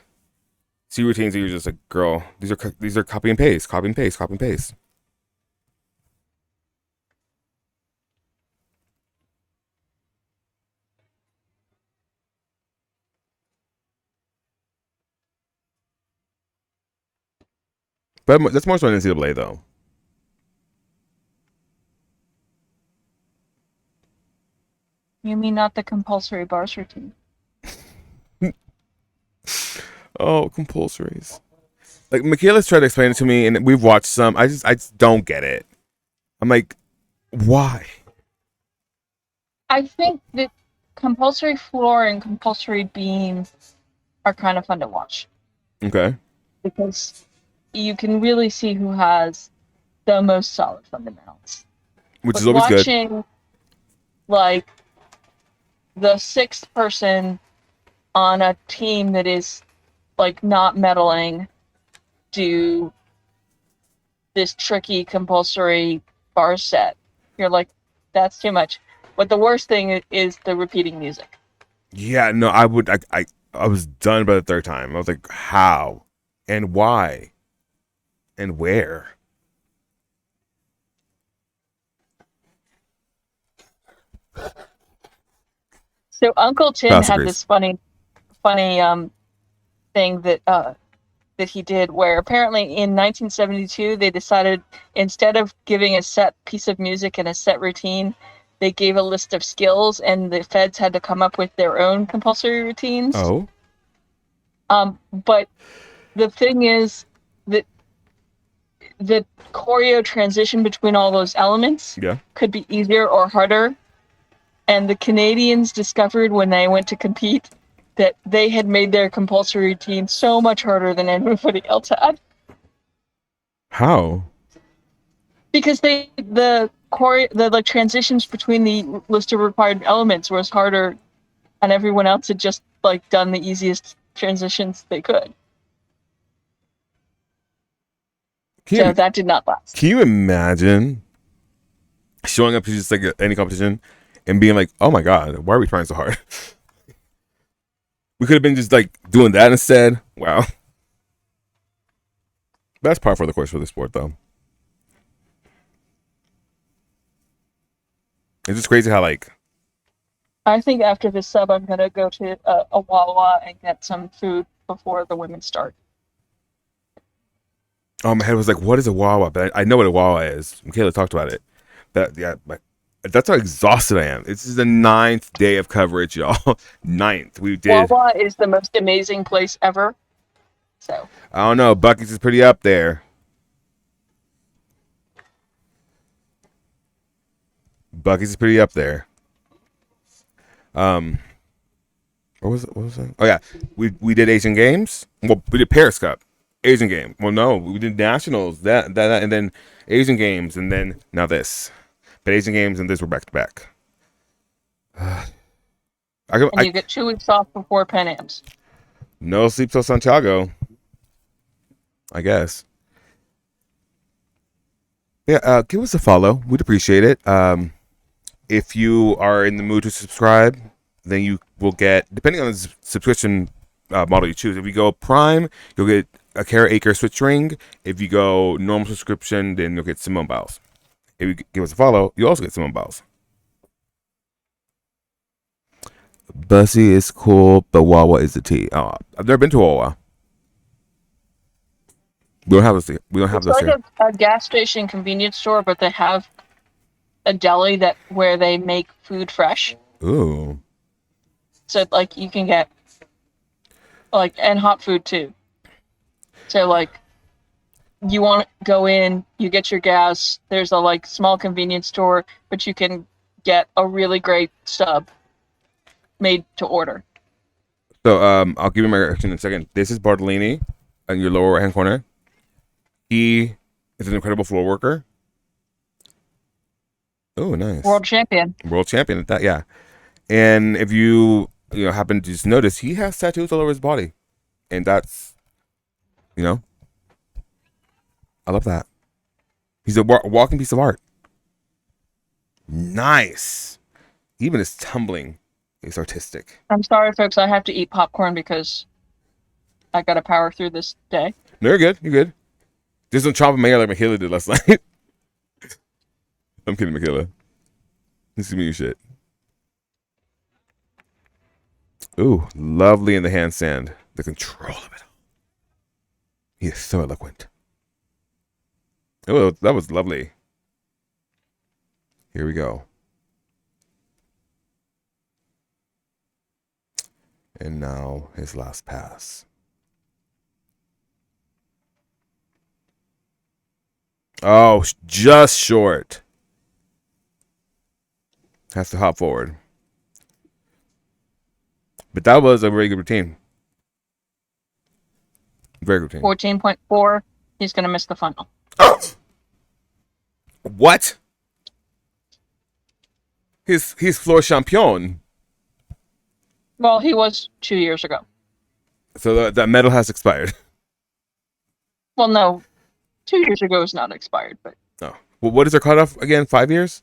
see routines that you're just like, girl, these are copy and paste, copy and paste, copy and paste. But that's more so in NCAA though. you mean not the compulsory bars routine? Oh, compulsories. Like Michaela's tried to explain it to me, and we've watched some. I just don't get it. I'm like, why? I think that compulsory floor and compulsory beam are kind of fun to watch Okay, because you can really see who has the most solid fundamentals. which But is always good. watching like the sixth person on a team that is like not meddling do this tricky compulsory bar set, you're like, that's too much. But the worst thing is the repeating music. Yeah, no, I would. I was done by the third time. I was like, how, and why, and where? So Uncle Chin House had agrees. this funny thing that he did where apparently in 1972 they decided instead of giving a set piece of music and a set routine, they gave a list of skills and the feds had to come up with their own compulsory routines. Oh, But the thing is that the choreo transition between all those elements yeah. could be easier or harder. And the Canadians discovered when they went to compete that they had made their compulsory routine so much harder than everybody else had. How? Because the like transitions between the list of required elements was harder and everyone else had just like done the easiest transitions they could. Can So you that did not last. can you imagine showing up to just like any competition and being like, oh my god, why are we trying so hard? We could have been just like doing that instead. Wow, that's par for the course for the sport though. It's just crazy how like, I think after this sub, I'm gonna go to a Wawa and get some food before the women start. oh my head was like, what is a Wawa? But I know what a Wawa is. Michaela talked about it. That yeah, that's how exhausted I am. This is the 9th day of coverage, y'all. 9th. We did. Wawa is the most amazing place ever. So I don't know. Bucky's is pretty up there. Bucky's is pretty up there. Um, what was it? What was that? Oh yeah, we did Asian Games. Well, we did Paris Cup, Asian Game. Well, no, we did Nationals. That, and then Asian Games, and then now this. But Asian Games and this were back to back. and you get 2 weeks off before Pan Ams. No sleep till Santiago. I guess. Yeah, give us a follow. We'd appreciate it. If you are in the mood to subscribe, then you will get, depending on the subscription model you choose. If you go Prime, you'll get a Kara Acre Switch Ring. If you go normal subscription, then you'll get Simone Biles. If you give us a follow, you also get Simone Biles. Bussy is cool, but Wawa is the tea. Oh, I've never been to Wawa. We don't have those. We don't have It's those like here. a gas station convenience store, but they have a deli where they make food fresh. Ooh. So like you can get like and hot food too. So like you want to go in, you get your gas. There's a like small convenience store, but you can get a really great sub made to order. So I'll give you my reaction in a second. This is Bartolini in your lower right hand corner. He is an incredible floor worker. Oh, nice. World champion. World champion at that, yeah. And if you happen to just notice, he has tattoos all over his body, and that's I love that. He's a walking piece of art. Nice. Even his tumbling is artistic. I'm sorry, folks. I have to eat popcorn because I got to power through this day. No, you're good. You're good. Just don't chop him mayo like Michaela did last night. I'm kidding, Michaela. This is me shit. Ooh, lovely in the handstand. The control of it. He is so eloquent. Oh, that was lovely. Here we go. And now his last pass. Oh, just short. Has to hop forward. But that was a very good routine. Very good routine. 14.4. He's going to miss the final. Oh! What? He's floor champion. Well, he was 2 years ago. So that medal has expired. Well, no. 2 years ago is not expired, but... Oh. Well, what is our cutoff again? 5 years?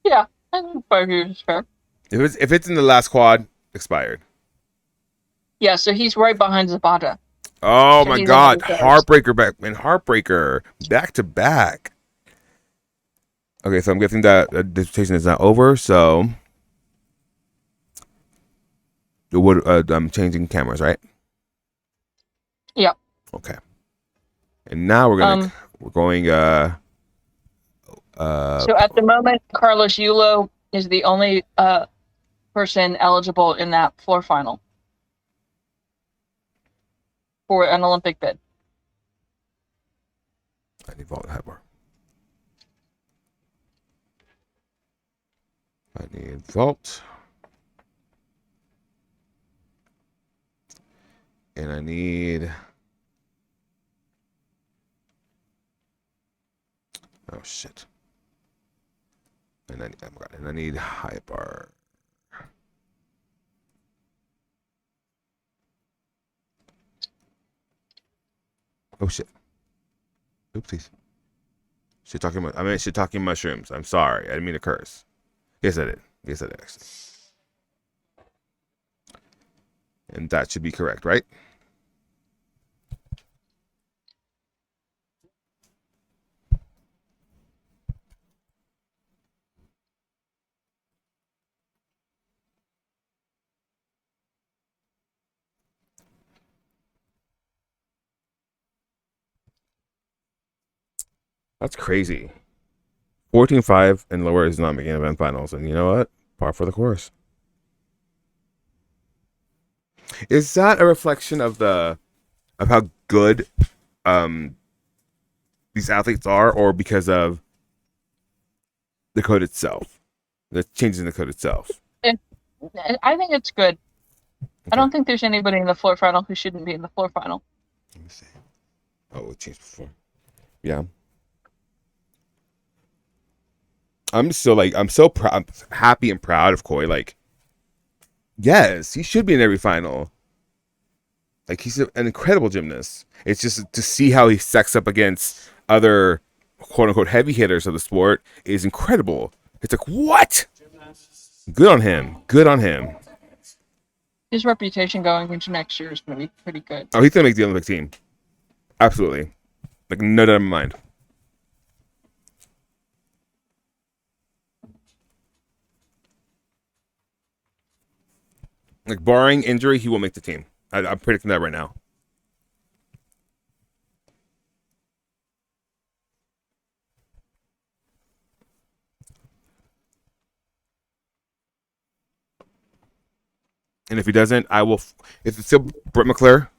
Yeah, I think 5 years is fair. If it's in the last quad, expired. Yeah, so he's right behind Zapata. Oh So my he's God! ahead of Heartbreaker back to back. Okay, so I'm guessing that dissertation is not over. So, I'm changing cameras, right? Yeah. Okay. And now we're going. So at the moment, Carlos Yulo is the only person eligible in that floor final for an Olympic bid. I need vault hardware. I need vault. And I need... Oh, shit. And I need high bar. Oh, shit. Oopsies. Shiitake mushrooms. I'm sorry. I didn't mean to curse. Yes, I did. Actually. And that should be correct, right? That's crazy. 14-5 and lower is not making event finals. And you know what? Par for the course. Is that a reflection of how good these athletes are, or because of the code itself? The changes in the code itself. I think it's good. Okay. I don't think there's anybody in the floor final who shouldn't be in the floor final. Let me see. Oh, it changed before. Yeah. I'm so proud, I'm happy and proud of Koi. Like, yes, he should be in every final. Like, he's an incredible gymnast. It's just to see how he stacks up against other quote unquote heavy hitters of the sport is incredible. It's like, what? Good on him. Good on him. His reputation going into next year is going to be pretty good. Oh, he's gonna make the Olympic team. Absolutely. Like, no doubt in my mind. Like, barring injury, he will make the team. I'm predicting that right now. And if he doesn't, I will. If it's still Brett McClure.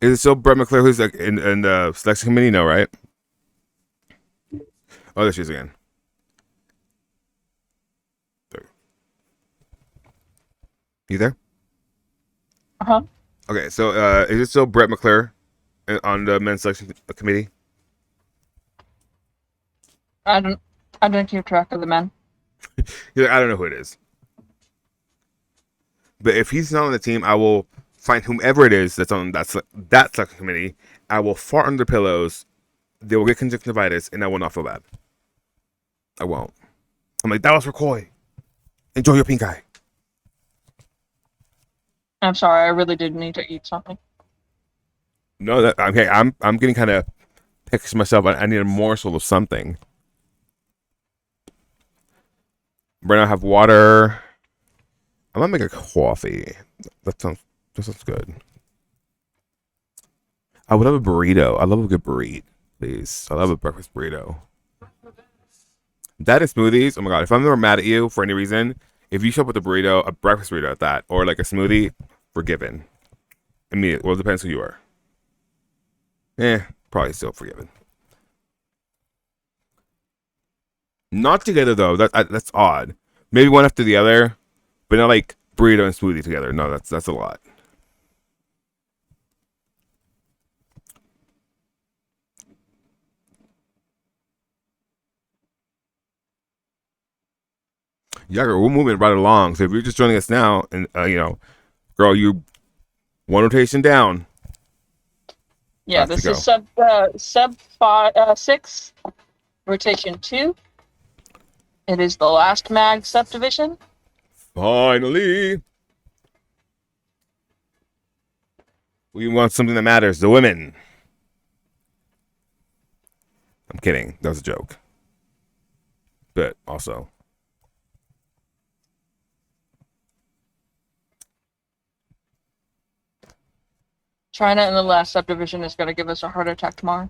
Is it still Brett McClure who's like in the selection committee? No, right? Oh, there she is again. You there? Uh-huh. Okay, so is it still Brett McClure on the men's selection committee? I don't keep track of the men. He's like, I don't know who it is. But if he's not on the team, I will find whomever it is that's on that selection committee. I will fart under pillows. They will get conjunctivitis, and I will not feel bad. I won't. I'm like, that was for Koi. Enjoy your pink eye. I'm sorry, I really did need to eat something. No, that okay. I'm getting kind of picks myself. I need a morsel of something. Right now I have water. I'm gonna make a coffee. That sounds good. I would love a burrito. I love a good burrito, please. I love a breakfast burrito. That is smoothies. Oh my god! If I'm ever mad at you for any reason, if you show up with a burrito, a breakfast burrito at that, or like a smoothie, forgiven. Immediately. Well, it depends who you are. Probably still forgiven. Not together though. That's odd. Maybe one after the other, but not like burrito and smoothie together. No, that's a lot. Yeah, girl, we're moving right along. So if you're just joining us now, and girl, you one rotation down. Yeah, this is sub 6, rotation 2. It is the last mag subdivision. Finally, we want something that matters. The women. I'm kidding. That was a joke. But also. China in the last subdivision is going to give us a heart attack tomorrow.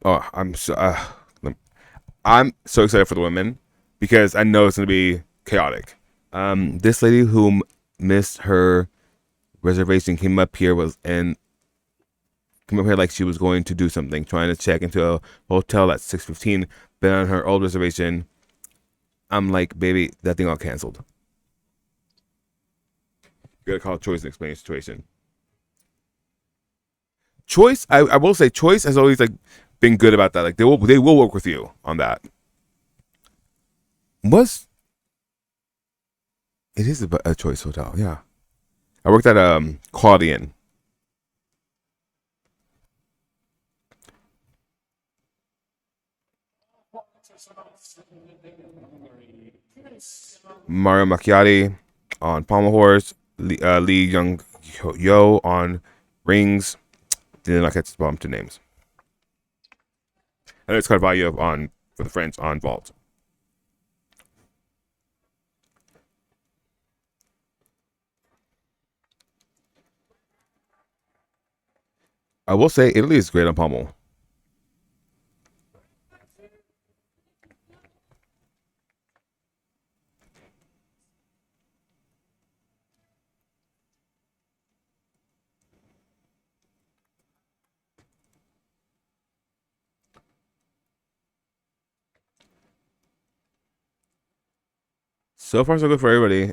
Oh, I'm so excited for the women because I know it's going to be chaotic. This lady who missed her reservation came up here like she was going to do something, trying to check into a hotel at 6:15. Been on her old reservation. I'm like, baby, that thing got canceled. You gotta call Choice and explain the situation. Choice, I will say, Choice has always like been good about that. Like they will work with you on that. It is a Choice hotel, yeah. I worked at Quality Inn. Mario Macchiati on Pommel Horse. Lee Young Yo on Rings. Did not catch the bottom two names. And it's Carvalho for the French on Vault. I will say Italy is great on Pommel. So far, so good for everybody.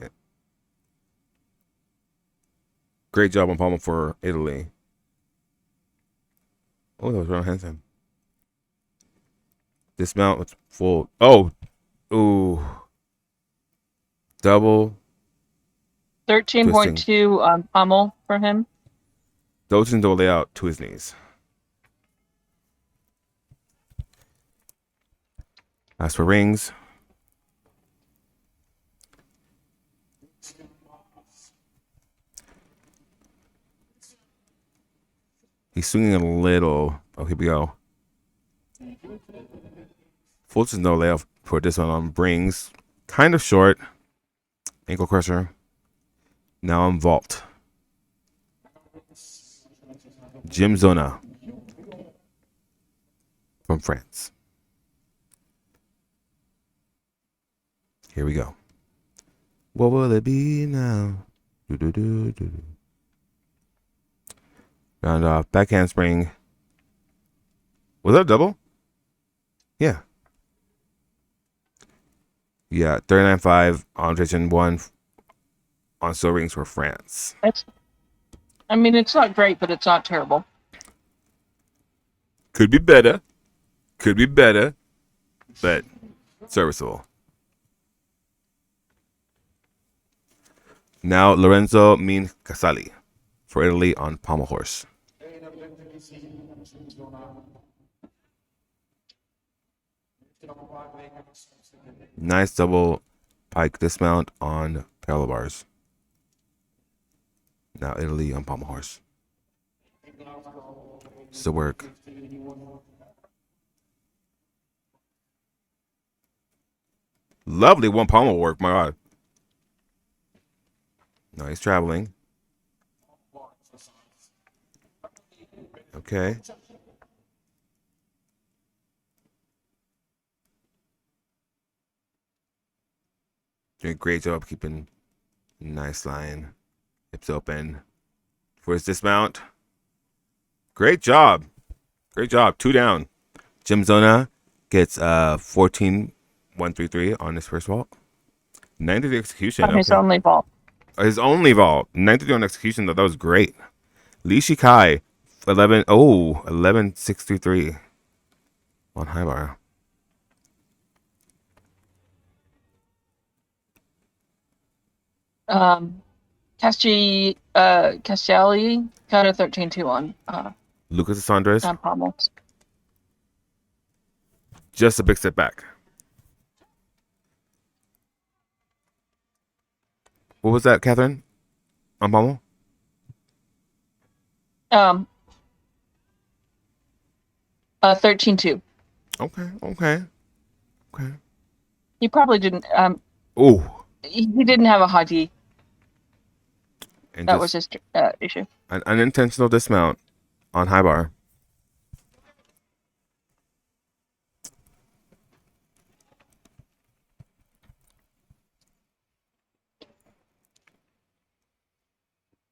Great job on Pommel for Italy. Oh, that was Ron Hansen. Dismount with full. Oh, ooh. Double. 13.2 on Pummel for him. Those into a layout to his knees. As for rings. He's swinging a little. Oh, here we go. Full to no layout for this one on rings. Kind of short. Ankle crusher. Now on vault. Jim Zona from France. Here we go. What will it be now? Round off. Back handspring. Was that a double? Yeah. Yeah. 39.5 on rotation 1 on still rings for France. I mean, it's not great, but it's not terrible. Could be better. Could be better, but serviceable. Now Lorenzo Min Casali for Italy on pommel horse. Nice double pike dismount on parallel bars. Now Italy on pommel horse. Still work. Lovely one pommel work, my god. No, he's traveling. Okay. Doing a great job keeping nice line. Hips open. For his dismount. Great job. Great job. 2 down. Jim Zona gets 14-133 on his first vault. 93 execution. On his Okay. only vault. His only vault. 93 on execution, though. That was great. Li Shikai, 11-633 on high bar. Castelli got a 13-2 on Lucas Asandres, pommel. just a big step back. What was that, Catherine? On pommel? 13-2. Okay. He probably didn't. Oh. He didn't have a high D. And that was his issue. An unintentional dismount on high bar.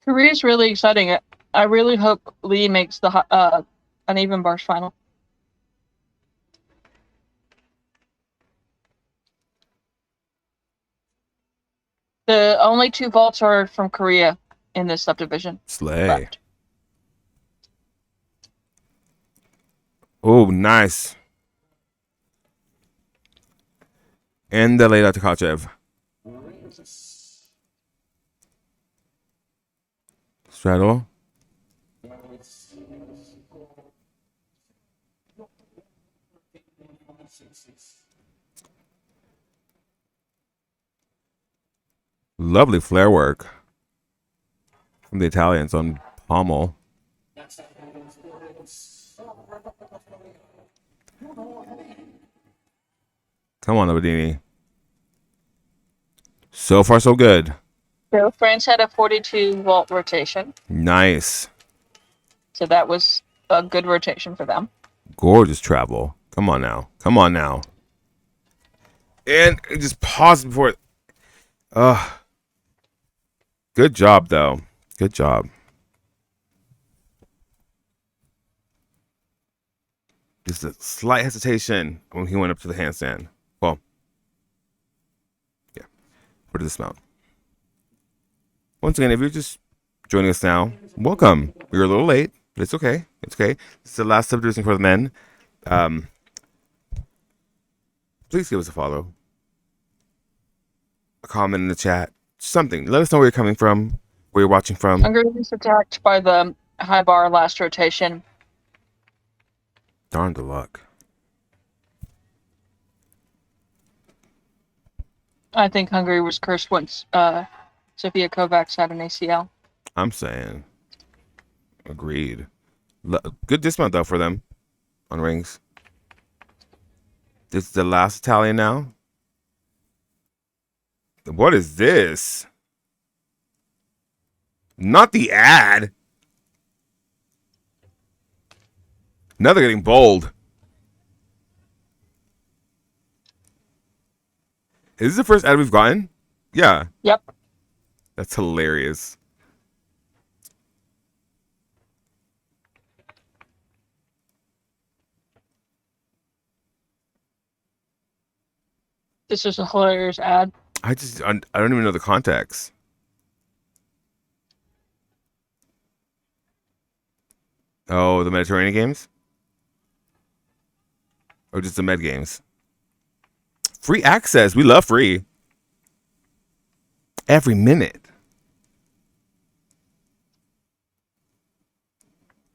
Korea is really exciting. I really hope Lee makes the uneven bars final. The only 2 vaults are from Korea in this subdivision. Slay. Left. Oh, nice. And the Leila Tkachev. Straddle. Lovely flare work from the Italians on pommel. Come on, Abadini. So far, so good. So France had a 42 vault rotation. Nice. So that was a good rotation for them. Gorgeous travel. Come on now. And just pause before it. Good job, though. Good job. Just a slight hesitation when he went up to the handstand. Well, yeah. For the dismount. Once again, if you're just joining us now, welcome. We were a little late, but it's okay. It's okay. This is the last subdivision for the men. Please give us a follow. A comment in the chat. Something. Let us know where you're coming from, where you're watching from. Hungary was attacked by the high bar last rotation. Darn the luck. I think Hungary was cursed once Sofia Kovacs had an ACL. I'm saying. Agreed. Good dismount, though, for them on rings. This is the last Italian now. What is this? Not the ad. Now they're getting bold. Is this the first ad we've gotten? Yeah. Yep. That's hilarious. This is a hilarious ad. I don't even know the context. Oh, the Mediterranean games? Or just the Med games? Free access. We love free. Every minute.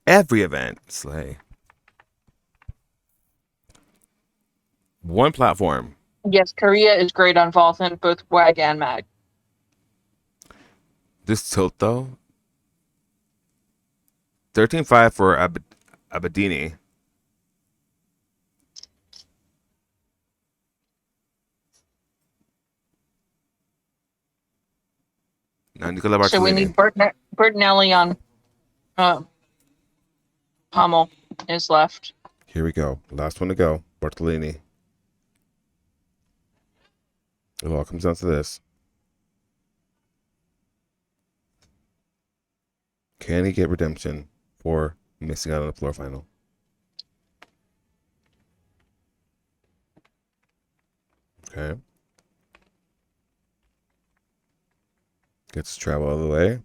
Every event. Slay. One platform. Yes, Korea is great on Volthan, both WAG and MAG. This tilt, though. 13.5 for Abadini. Now Nicola So we Bartolini. need Bertinelli on Pommel is left. Here we go. Last one to go. Bartolini. It all comes down to this. Can he get redemption for missing out on the floor final? Okay. Gets to travel all the way.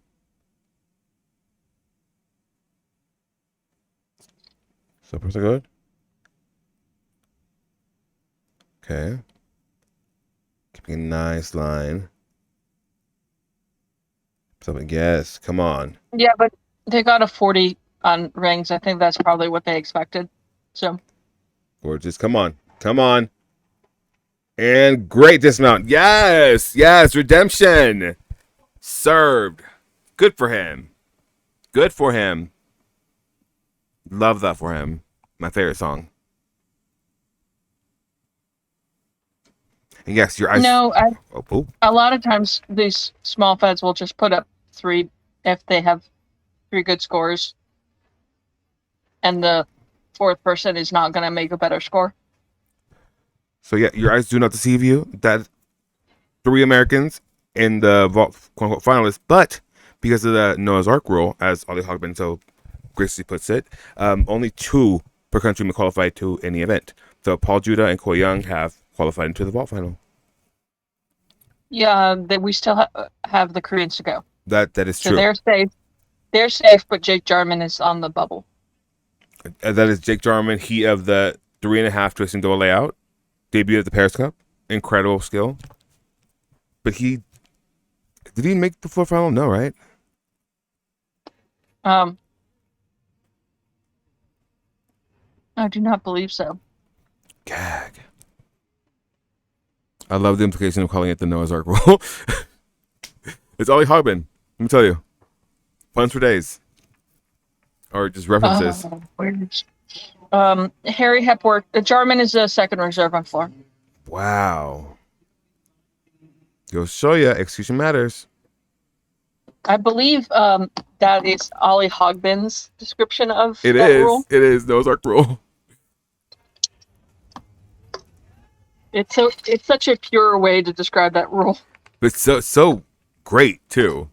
So far so good. Okay. Keeping a nice line. Something, yes, come on. Yeah, but they got a 40 on rings. I think that's probably what they expected. So Gorgeous, come on. Come on. And great dismount. Yes, yes, redemption. Served. Good for him. Good for him. Love that for him. My favorite song. And yes, your eyes. no, Oh. a lot of times these small feds will just put up 3 if they have 3 good scores, and the 4th person is not going to make a better score. So yeah, your eyes do not deceive you. That 3 Americans in the quote unquote finalists, but because of the Noah's Ark rule, as Ollie Hogben so graciously puts it, only 2 per country may qualify to any event. So Paul Judah and Ko Young have qualified into the vault final. Yeah, we still have the Koreans to go. That is So true. they're safe. They're safe, but Jake Jarman is on the bubble. That is Jake Jarman. He of the 3.5 twisting door layout. Debuted at the Paris Cup. Incredible skill. But did he make the floor final? No, right? I do not believe so. Gag. I love the implication of calling it the Noah's Ark rule. It's Ollie Hogben. Let me tell you. Puns for days. Or just references. Harry Hepworth. Jarman is a second reserve on floor. Wow. Go show ya. Execution matters. I believe that is Ollie Hogben's description of It that is. rule. It is Noah's Ark rule. It's such a pure way to describe that rule. But so great too.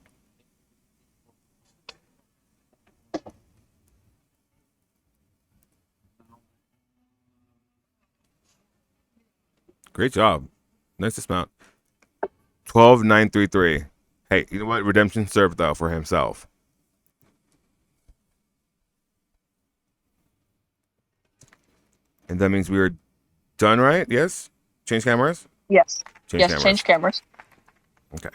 Great job. Nice dismount. 12.933. Hey, you know what? Redemption served though for himself. And that means we are done, right? Yes? Change cameras? Yes. Change cameras. Change cameras. Okay.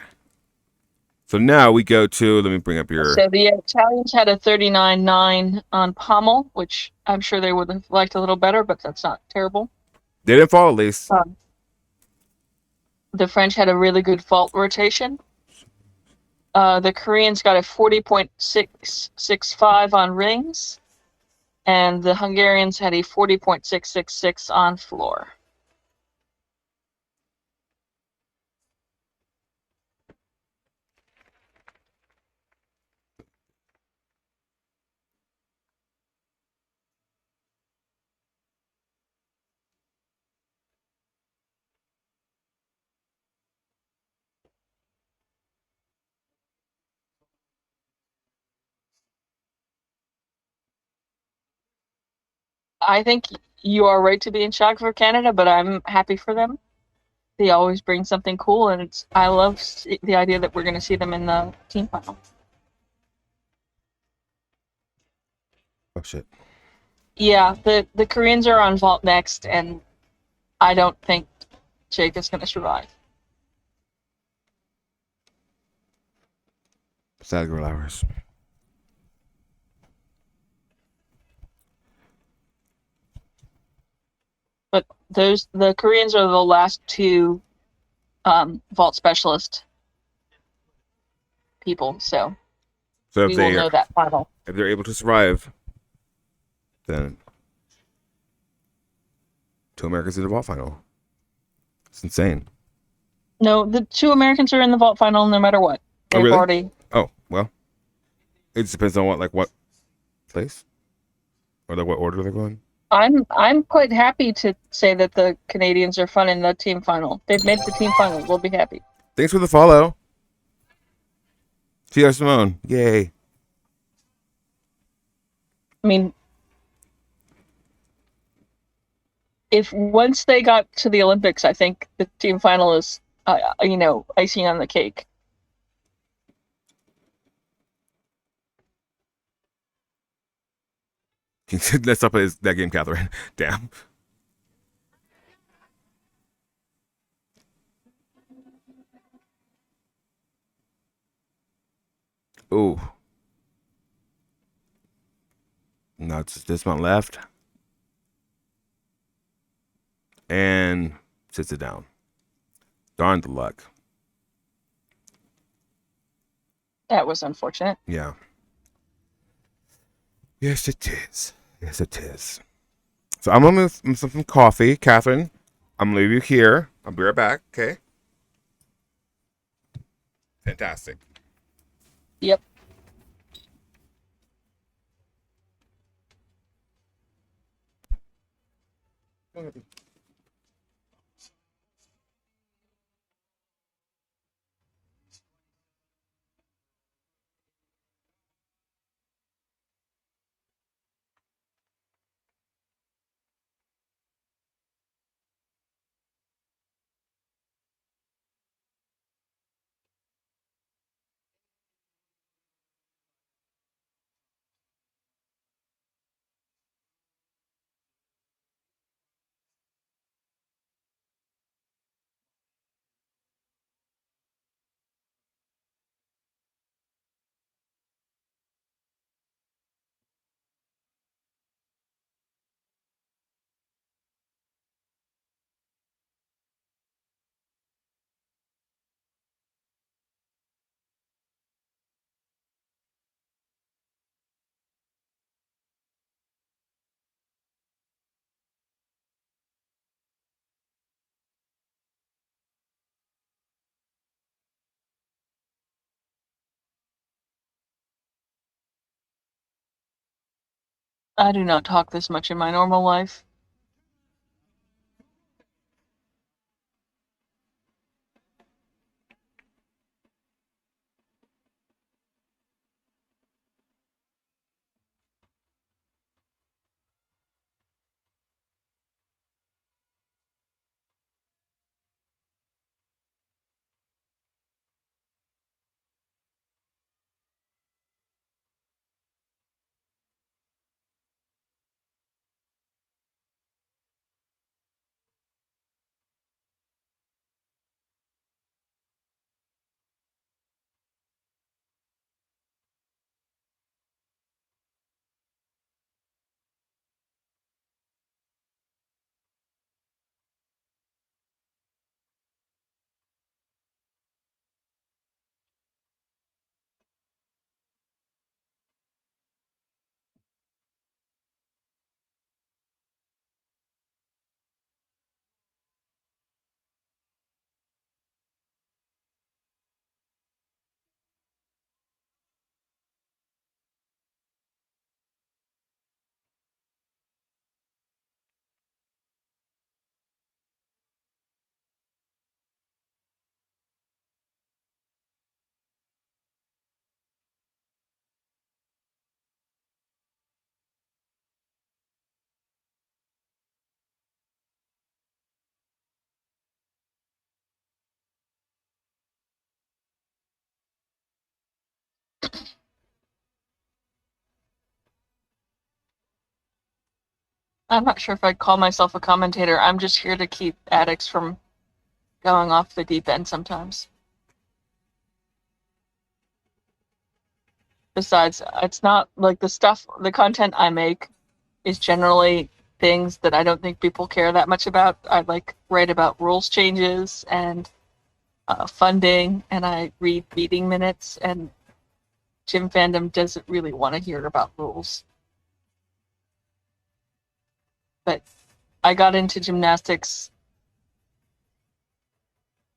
So now we go to, let me bring up your... So the Italians had a 39.9 on Pommel, which I'm sure they would have liked a little better, but that's not terrible. They didn't fall at least. The French had a really good fault rotation. The Koreans got a 40.665 on rings, and the Hungarians had a 40.666 on floor. I think you are right to be in shock for Canada, but I'm happy for them. They always bring something cool, and I love the idea that we're going to see them in the team final. Oh shit. Yeah, the Koreans are on vault next, and I don't think Jake is going to survive. Sad girl hours. But the Koreans are the last two vault specialist people, so So we will know that final. if they're able to survive, then 2 Americans in the vault final. It's insane. No, the two Americans are in the vault final no matter what. Oh They've really? already. Oh well. It just depends on what place or what order they're going. I'm quite happy to say that the Canadians are fun in the team final. They've made the team final. We'll be happy. Thanks for the follow. TR Simone. Yay. I mean, if once they got to the Olympics, I think the team final is, icing on the cake. Let's up that game, Catherine. Damn. Ooh. Now it's this one left. And sits it down. Darn the luck. That was unfortunate. Yeah. Yes, it is. Yes, it is. So I'm gonna make some coffee, Catherine. I'm gonna leave you here. I'll be right back. Okay. Fantastic. Yep. I do not talk this much in my normal life. I'm not sure if I'd call myself a commentator. I'm just here to keep addicts from going off the deep end sometimes. Besides, it's not like the content I make is generally things that I don't think people care that much about. I like write about rules changes and funding, and I read meeting minutes, and gym fandom doesn't really want to hear about rules. But I got into gymnastics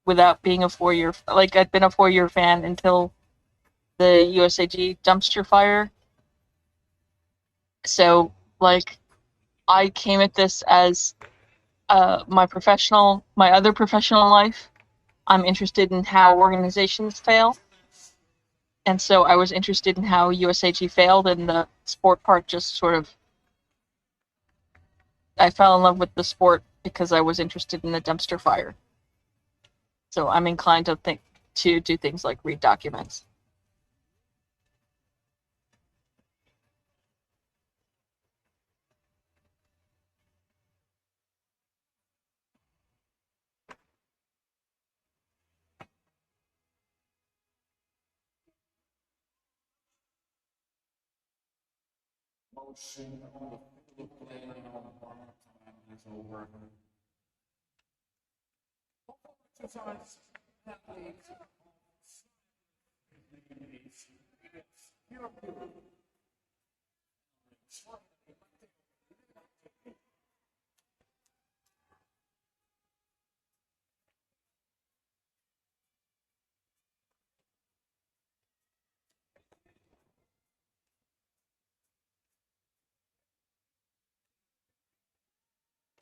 without being a 4-year, like I'd been a 4-year fan until the USAG dumpster fire. So like I came at this as my other professional life. I'm interested in how organizations fail. And so I was interested in how USAG failed, and the sport part just sort of, I fell in love with the sport because I was interested in the dumpster fire. So I'm inclined to do things like read documents.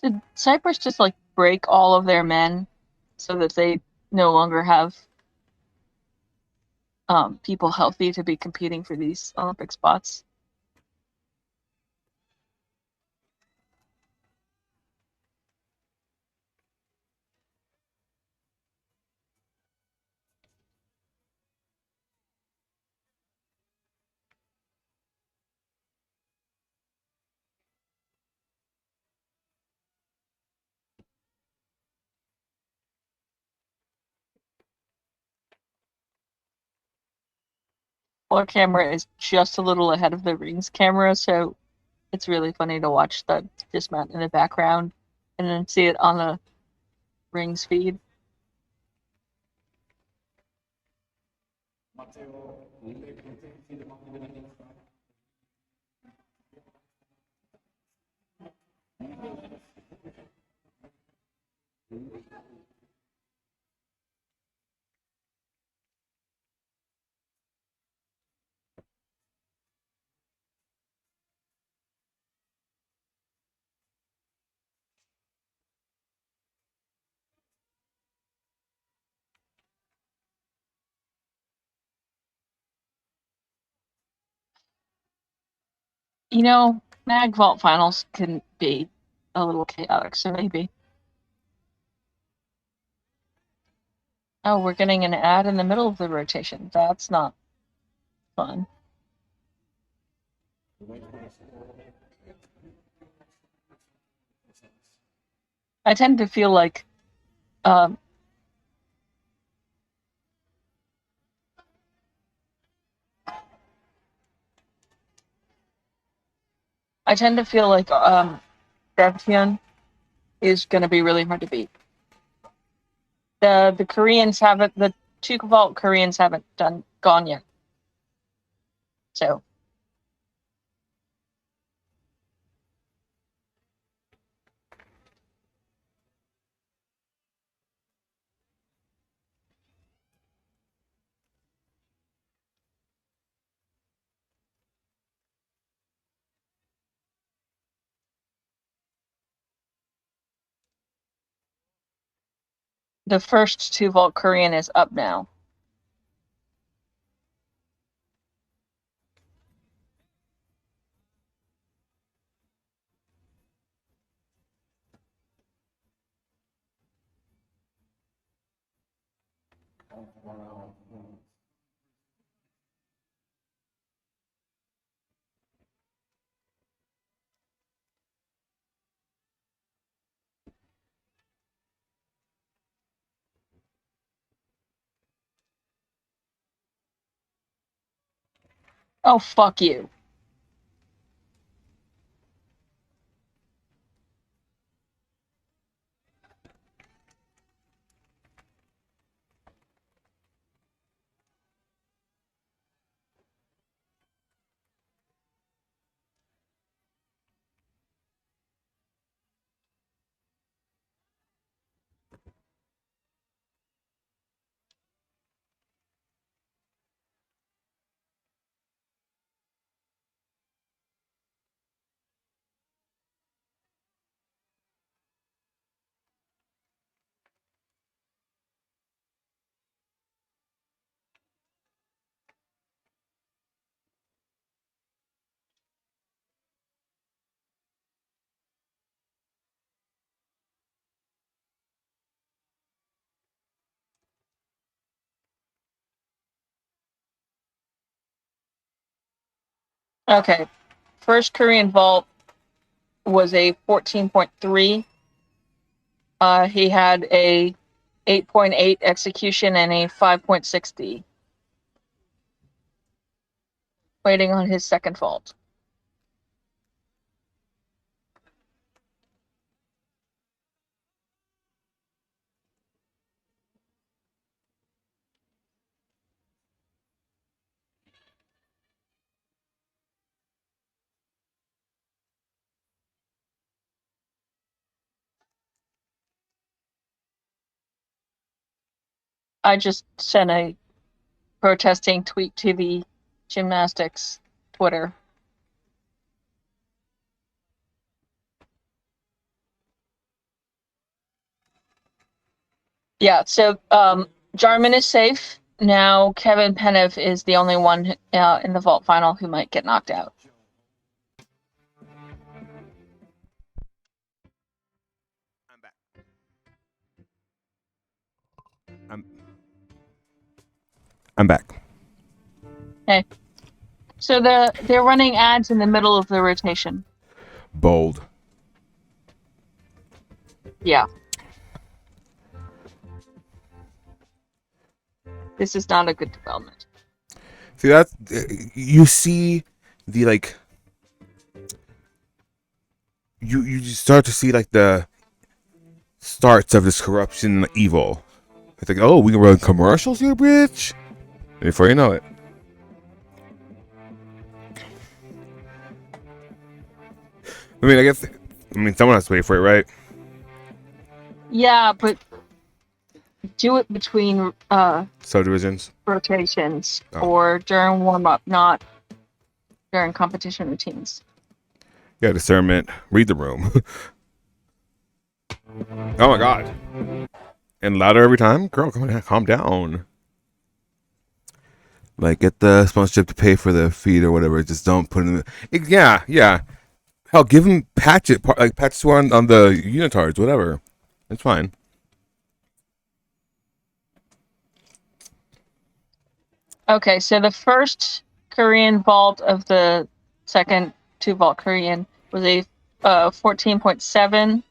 Did Cyprus just like break all of their men so that they no longer have people healthy to be competing for these Olympic spots? Our camera is just a little ahead of the rings camera, so it's really funny to watch the dismount in the background and then see it on the rings feed. Mag Vault finals can be a little chaotic, so maybe. Oh, we're getting an ad in the middle of the rotation. That's not fun. I tend to feel like um, I tend to feel like Devtune is going to be really hard to beat. The Koreans haven't, the two vault Koreans haven't gone yet. So the first two vault Korean is up now. Oh, fuck you. Okay. First Korean vault was a 14.3. He had a 8.8 execution and a 5.6 D. Waiting on his second vault. I just sent a protesting tweet to the gymnastics Twitter. Yeah, so Jarman is safe. Now Kevin Penev is the only one in the vault final who might get knocked out. I'm back. I'm back. Okay. So they're running ads in the middle of the rotation. Bold. Yeah. This is not a good development. See, that's you see the like you start to see like the starts of this corruption and evil. It's like, oh, we can run commercials here, bitch. And before you know it. I mean, I guess someone has to wait for it, right? Yeah, but do it between Subdivisions. rotations or during warm up, not during competition routines. Yeah, discernment. Read the room. Oh my god. And louder every time? Girl, calm down. Like, get the sponsorship to pay for the feed or whatever. Just don't put in the... Yeah. Hell, give them patches on the unitards, whatever. It's fine. Okay, so the first Korean vault of the second 2 vault Korean was a 14.7.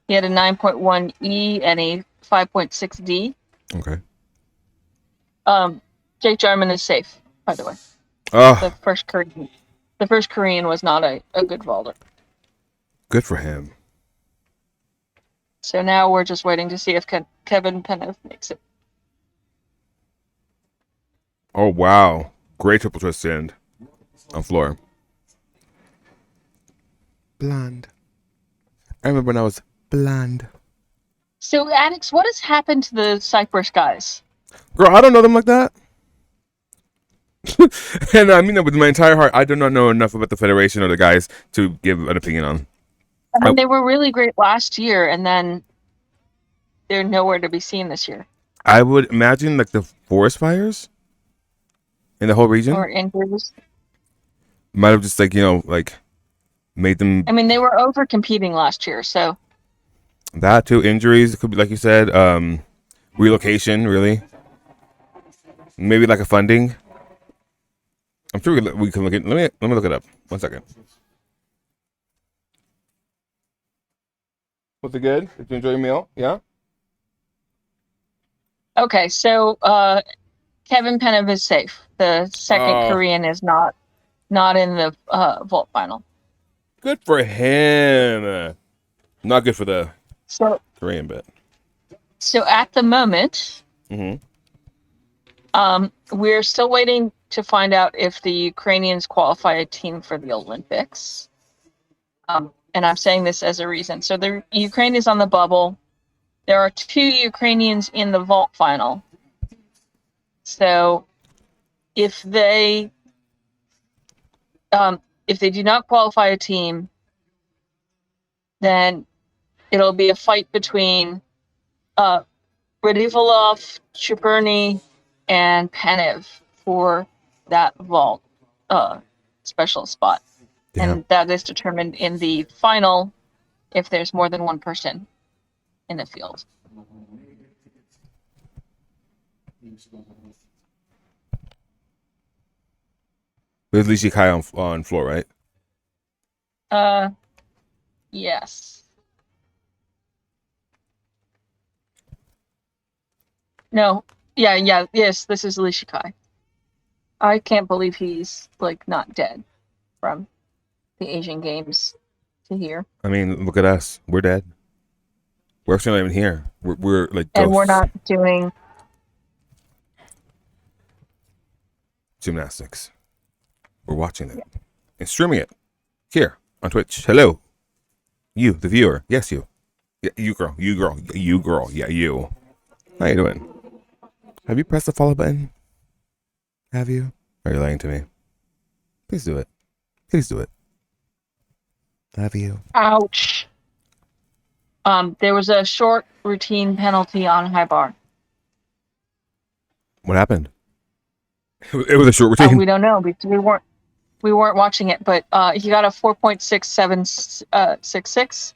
He had a 9.1 E and a 5.6 D. Okay. Jake Jarman is safe, by the way. Oh, The first Korean was not a good vaulter. good for him. So now we're just waiting to see if Kevin Penev makes it. Oh, wow. Great triple twist end on floor. Blonde. I remember when I was blonde. So, Addicts, what has happened to the Cyprus guys? Girl, I don't know them like that. And I mean that with my entire heart. I do not know enough about the Federation or the guys to give an opinion on. I mean, they were really great last year, and then they're nowhere to be seen this year. I would imagine like the forest fires in the whole region. Or injuries. Might have just like made them. I mean, they were over competing last year, so. That too, injuries. It could be like you said, relocation. Really, maybe like a funding. I'm sure we can look at. Let me look it up. 1 second. Was it good? Did you enjoy your meal? Yeah. Okay, so Kevin Penev is safe. The second Oh, Korean is not in the vault final. good for him. Not good for the So Korean bit. at the moment, Mm-hmm. we're still waiting to find out if the Ukrainians qualify a team for the Olympics. And I'm saying this as a reason. So the Ukraine is on the bubble. There are 2 Ukrainians in the vault final. So if they do not qualify a team, then it'll be a fight between Radivolov, Chuperny, and Penev for that vault special spot. Yeah. And that is determined in the final if there's more than one person in the field. With Lishi Kai on floor, right? Yes. No. Yeah. Yes, this is Li Shikai. I can't believe he's like not dead from the Asian Games to here, I mean, look at us. We're dead. We're actually not even here. We're like and we're ghosts. not doing Gymnastics. We're watching it and streaming it here on Twitch. Hello, you, the viewer. Yes, you. Yeah, you girl. You girl. You girl. Yeah, you. How you doing? Have you pressed the follow button? Have you? Are you lying to me? Please do it. Please do it. Have you? ouch. There was a short routine penalty on high bar. What happened? It was a short routine. We don't know because we weren't watching it, but he got a 4.6766,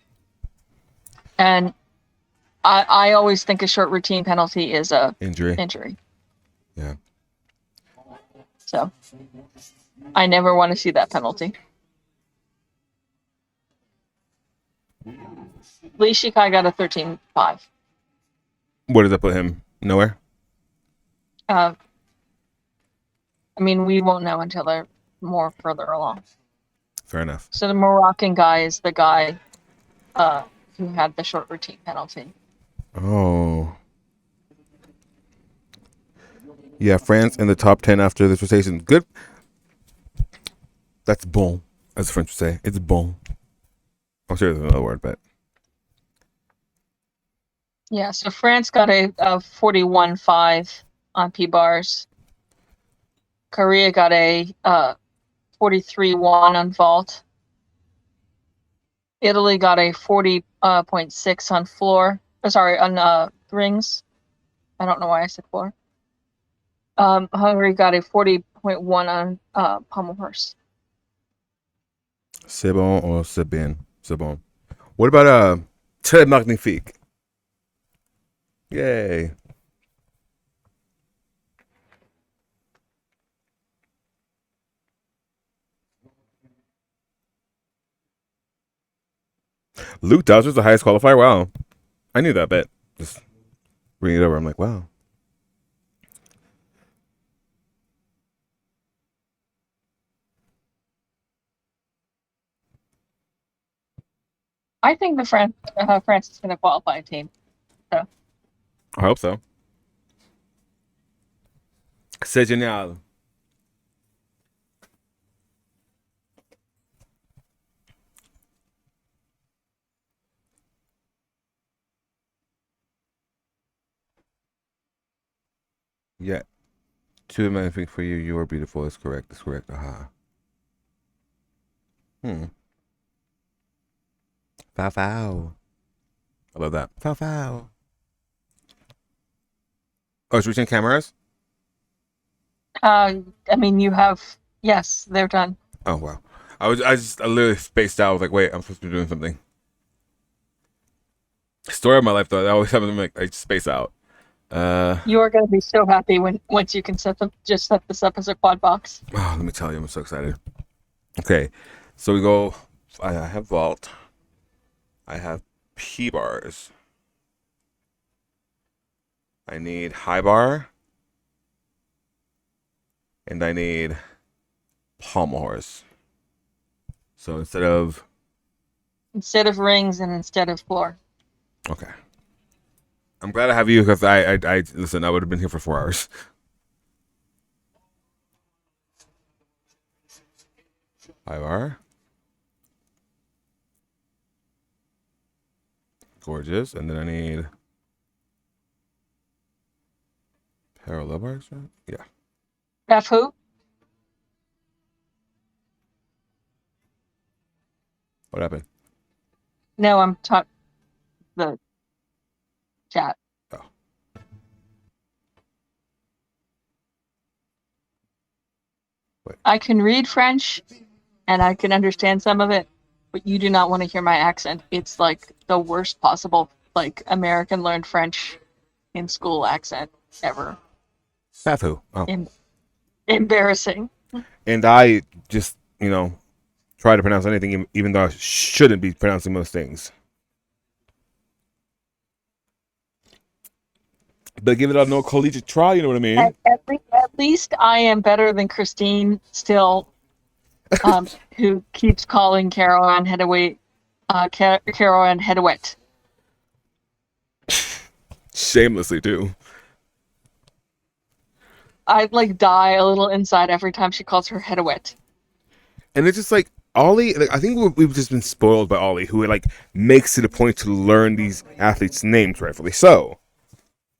and I always think a short routine penalty is a Injury. Yeah. So I never want to see that penalty. Lee Shikai got a 13.5. What did that put him? Nowhere? I mean, we won't know until they're more further along. Fair enough. So the Moroccan guy is the guy who had the short routine penalty. Oh. Yeah, France in the top 10 after this rotation. Good. That's bon, as the French would say. It's bon. I'm sure there's another word, but. Yeah, so France got a 41.5 on P-bars. Korea got a 43.1 on vault. Italy got a 40.6 on floor. Sorry, on rings. I don't know why I said floor. Hungary got a 40.1 on pommel horse. C'est bon or c'est bien? C'est bon. What about Très Magnifique? Yay. Luke Dodger's the highest qualifier? Wow. I knew that bit. Just reading it over, I'm like, wow. I think the France is going to qualify a team. So. I hope so. C'est génial. Yeah. Too magnifique for you. You are beautiful. It's correct. It's correct. Aha. Fow fow. I love that. Fow fow. Oh, it's reaching cameras? I mean, you have, yes, they're done. Oh, wow. I literally spaced out. I was like, wait, I'm supposed to be doing something. Story of my life, though. I always have to make, I space out. You are going to be so happy once you can set this up as a quad box. Oh, let me tell you, I'm so excited. Okay, so we go. I have vault. I have P bars. I need high bar. And I need pommel horse. So instead of rings and instead of floor. okay. I'm glad I have you because I listen. I would have been here for 4 hours. IR. Gorgeous. And then I need parallel bars. Right? Yeah. F who? What happened? No, I'm talking the chat. Oh. Wait. I can read French and I can understand some of it, but you do not want to hear my accent. It's like the worst possible, like American learned French in school accent ever. Fafu. Oh. Embarrassing. And I just, try to pronounce anything even though I shouldn't be pronouncing most things. But give it a no collegiate try, you know what I mean? At least I am better than Christine still, who keeps calling Carol Ann Hedaway, Carol Ann Hedawet. Shamelessly, too. I die a little inside every time she calls her Hedawet. And it's just like Ollie. I think we've just been spoiled by Ollie, who makes it a point to learn these athletes' names, rightfully so,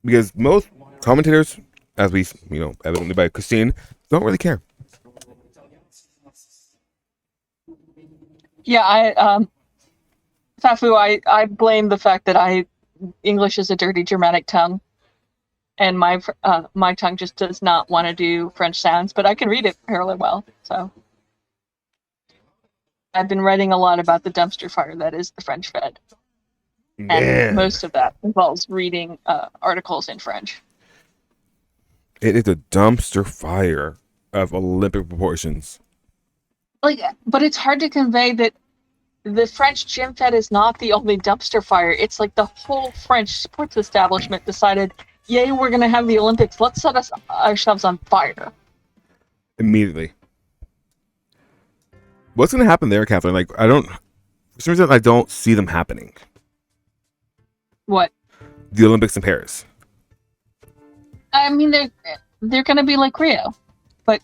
because most commentators, as we evidently by Christine, don't really care. Yeah, Fafu, I blame the fact that English is a dirty Germanic tongue, and my tongue just does not want to do French sounds, but I can read it fairly well. So I've been writing a lot about the dumpster fire that is the French Fed, and most of that involves reading articles in French. It is a dumpster fire of Olympic proportions. But it's hard to convey that the French gym fed is not the only dumpster fire. It's like the whole French sports establishment decided, yay, we're going to have the Olympics. Let's set ourselves on fire. Immediately. What's going to happen there, Kathleen? For some reason, I don't see them happening. What? The Olympics in Paris. I mean, they're going to be like Rio. But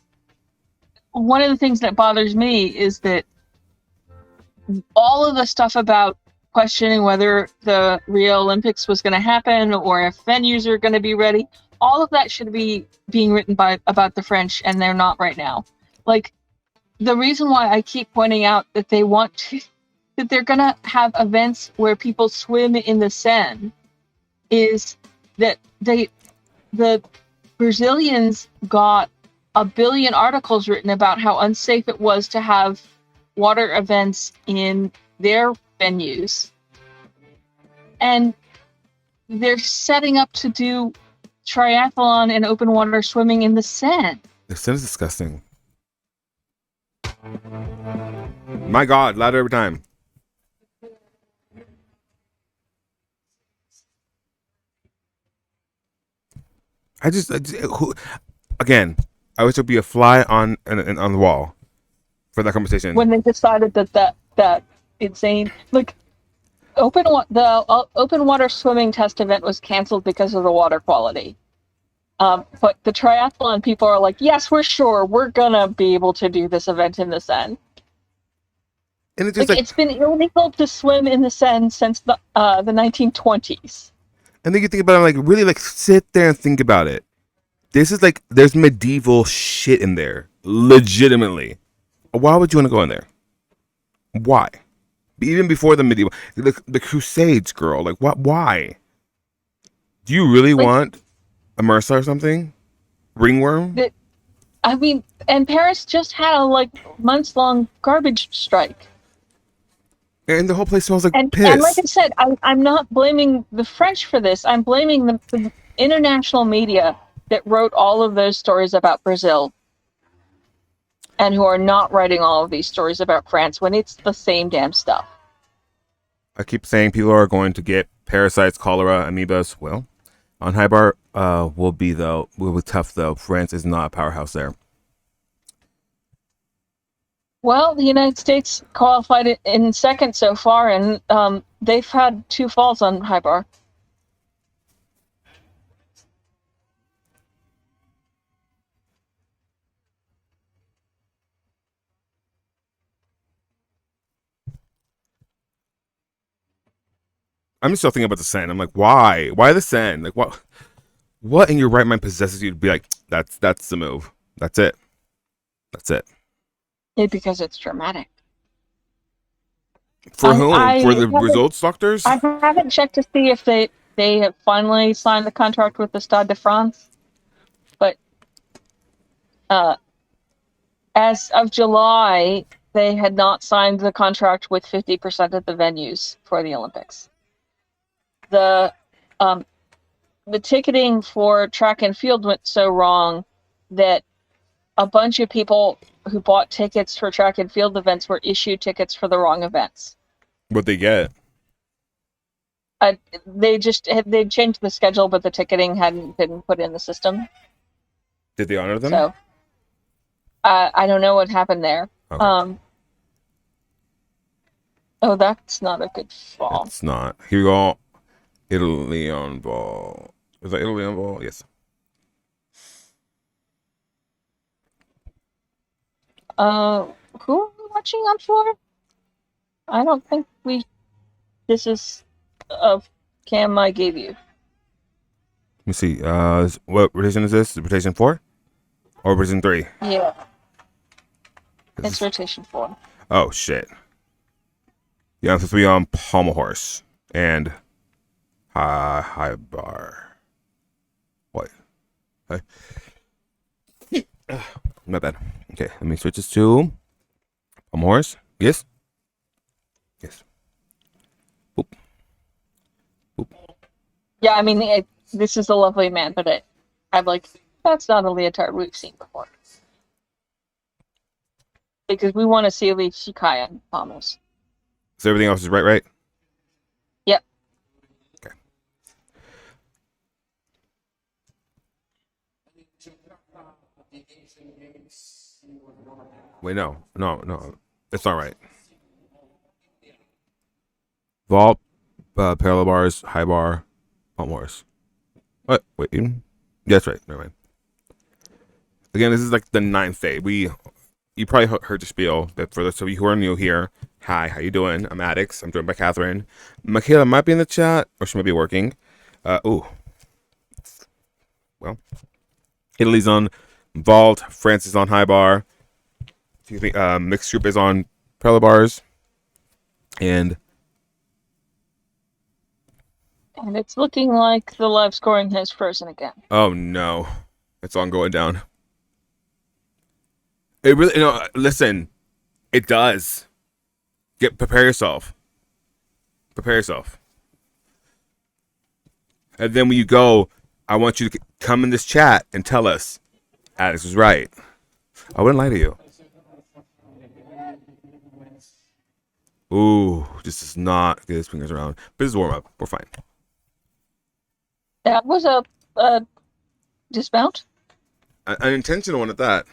one of the things that bothers me is that all of the stuff about questioning whether the Rio Olympics was going to happen or if venues are going to be ready, all of that should be being written about the French, and they're not right now. The reason why I keep pointing out that that they're going to have events where people swim in the Seine is that the Brazilians got 1 billion articles written about how unsafe it was to have water events in their venues. And they're setting up to do triathlon and open water swimming in the Seine. The Seine is disgusting. My God, louder every time. Again, I wish there'd be a fly on the wall for that conversation. When they decided that insane, the open water swimming test event was canceled because of the water quality. But the triathlon people are like, yes, we're sure we're gonna be able to do this event in the Seine. And it's just it's been illegal to swim in the Seine since the 1920s. And then you think about it, really sit there and think about it. This is there's medieval shit in there, legitimately. Why would you want to go in there? Why? Even before the medieval, the Crusades, girl. Why? Do you really want a MRSA or something? Ringworm? And Paris just had a months-long garbage strike. And the whole place smells like piss. And like I said, I'm not blaming the French for this. I'm blaming the international media that wrote all of those stories about Brazil and who are not writing all of these stories about France when it's the same damn stuff. I keep saying people are going to get parasites, cholera, amoebas. Well, on high bar, we'll be tough though. France is not a powerhouse there. Well, the United States qualified in second so far, and they've had 2 falls on high bar. I'm still thinking about the Sen. I'm like, why? Why the Sen? Like, what? What in your right mind possesses you to be like, that's the move. That's it. That's it. Because it's dramatic. For whom? For the results doctors? I haven't checked to see if they have finally signed the contract with the Stade de France, but as of July, they had not signed the contract with 50% of the venues for the Olympics. The ticketing for track and field went so wrong that a bunch of people who bought tickets for track and field events were issued tickets for the wrong events. What they get? They changed the schedule, but the ticketing hadn't been put in the system. Did they honor them? So I don't know what happened there. Okay. Oh, that's not a good fall. It's not. Here we go. Italy on ball. Is that Italy on ball? Yes. Who are we watching on floor? I don't think this is a cam I gave you. Let me see. What rotation is this? Rotation 4? Or rotation 3? Yeah. It's rotation 4. Oh, shit. Yeah, I'm supposed to be on pommel horse. And high bar. What? Hi. My bad. Okay, let me switch this to pommel horse. Yes? Yes. Boop. Boop. Yeah, I mean, this is a lovely man, but I'm like, that's not a leotard we've seen before. Because we want to see Leaf Shikai on pommels. So everything else is right? Yep. Okay. Wait, no. It's not right. Vault, parallel bars, high bar, pommel horse. What? Wait. Yeah, that's right. Never mind. Again, this is like the 9th fade. You probably heard the spiel. That for those of you who are new here, hi, how you doing? I'm Addix. I'm joined by Catherine. Michaela might be in the chat, or she might be working. Well, Italy's on vault. France is on high bar. Excuse me. Mixed group is on parallel bars, and it's looking like the live scoring has frozen again. Oh no, it's on going down. It really, listen, it does. Prepare yourself. And then when you go, I want you to come in this chat and tell us, Alex was right. I wouldn't lie to you. Ooh, this is not get his fingers around. But this is warm up. We're fine. That was a dismount. An intentional one at that.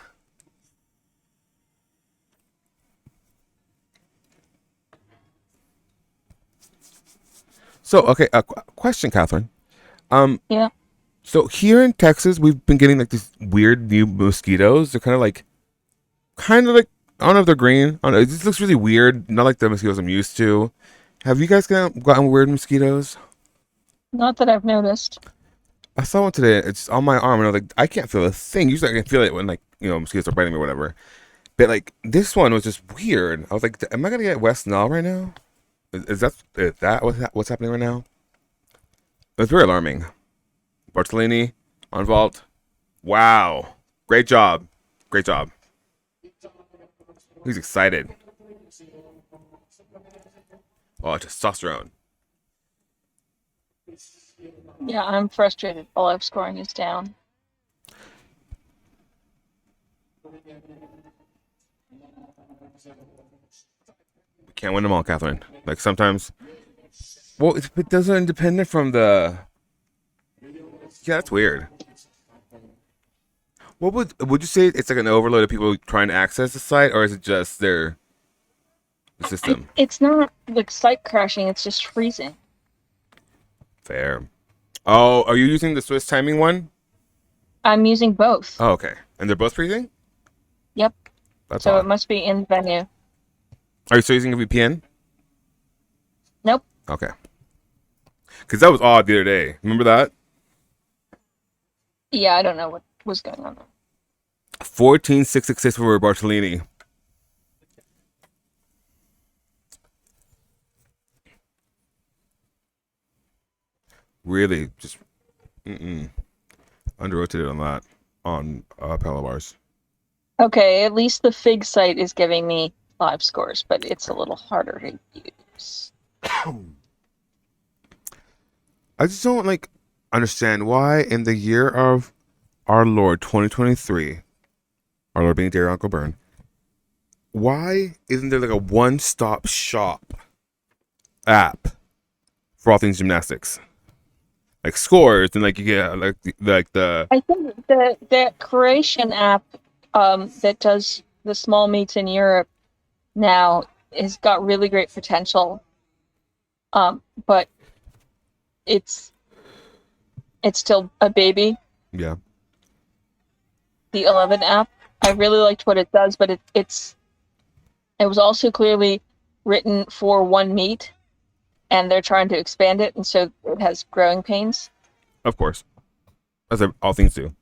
So, okay, question, Catherine. Yeah. So here in Texas, we've been getting like these weird new mosquitoes. They're kind of like, I don't know if they're green. I don't know. It just looks really weird. Not like the mosquitoes I'm used to. Have you guys gotten weird mosquitoes? Not that I've noticed. I saw one today. It's on my arm, and I was like, I can't feel a thing. Usually, I can feel it when mosquitoes are biting me or whatever. But like this one was just weird. I was like, am I gonna get West Nile right now? Is that what's happening right now? It's very alarming. Bartolini on vault. Wow, great job. He's excited. Oh, testosterone. Yeah, I'm frustrated. All live scoring is down. We can't win them all, Catherine. Like sometimes. Well, it doesn't independent from the. Yeah, that's weird. What would you say it's like an overload of people trying to access the site, or is it just the system? It's not like site crashing, it's just freezing. Fair. Oh, are you using the Swiss timing one? I'm using both. Oh, okay. And they're both freezing? Yep. That's So it odd. must be in venue. Are you still using a VPN? Nope. Okay. Because that was odd the other day. Remember that? Yeah, I don't know what was going on. 14666 for Bartolini. Really, just under-rotated on that on parallel bars. Okay, at least the Fig site is giving me live scores, but it's a little harder to use. I just don't understand why in the year of our Lord 2023, our Lord being dear Uncle Bern, why isn't there like a one-stop shop app for all things gymnastics? Like scores and like you get like the I think the Croatian app that does the small meets in Europe now has got really great potential. But it's still a baby. yeah. The 11 app, I really liked what it does, but it was also clearly written for one meet, and they're trying to expand it, and so it has growing pains. Of course, as all things do.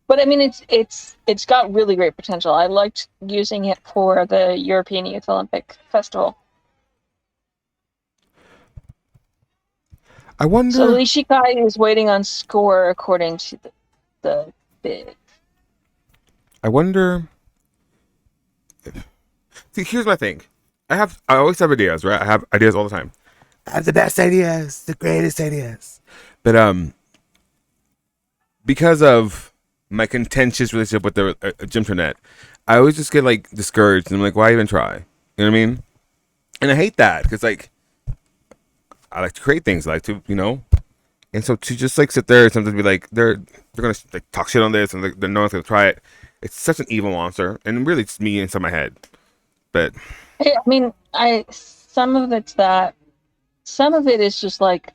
But I mean, it's got really great potential. I liked using it for the European Youth Olympic Festival. I wonder. So Lee Shikai is waiting on score according to the bid. I wonder. See, here's my thing. I always have ideas, right? I have ideas all the time. I have the best ideas, the greatest ideas. But because of my contentious relationship with the Gymternet, I always just get like discouraged, and I'm like, why even try? You know what I mean? And I hate that because like I like to create things, I like to, and so to just like sit there and sometimes be like, they're gonna like talk shit on this, and like, no one's gonna try it. It's such an evil monster, and really it's me inside my head. But I mean, some of it's that, some of it is just like,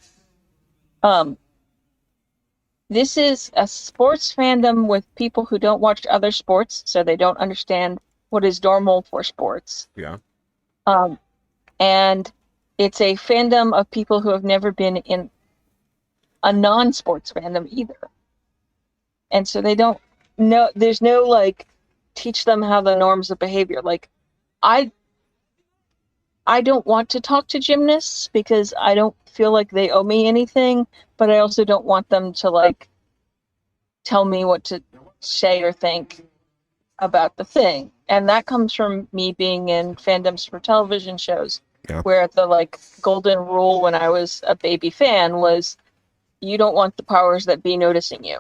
this is a sports fandom with people who don't watch other sports, so they don't understand what is normal for sports. yeah, And it's a fandom of people who have never been in a non-sports fandom either. And so they don't know, there's no like teach them how the norms of behavior. Like I don't want to talk to gymnasts because I don't feel like they owe me anything, but I also don't want them to like tell me what to say or think about the thing. And that comes from me being in fandoms for television shows, yeah, where the like golden rule when I was a baby fan was you don't want the powers that be noticing you.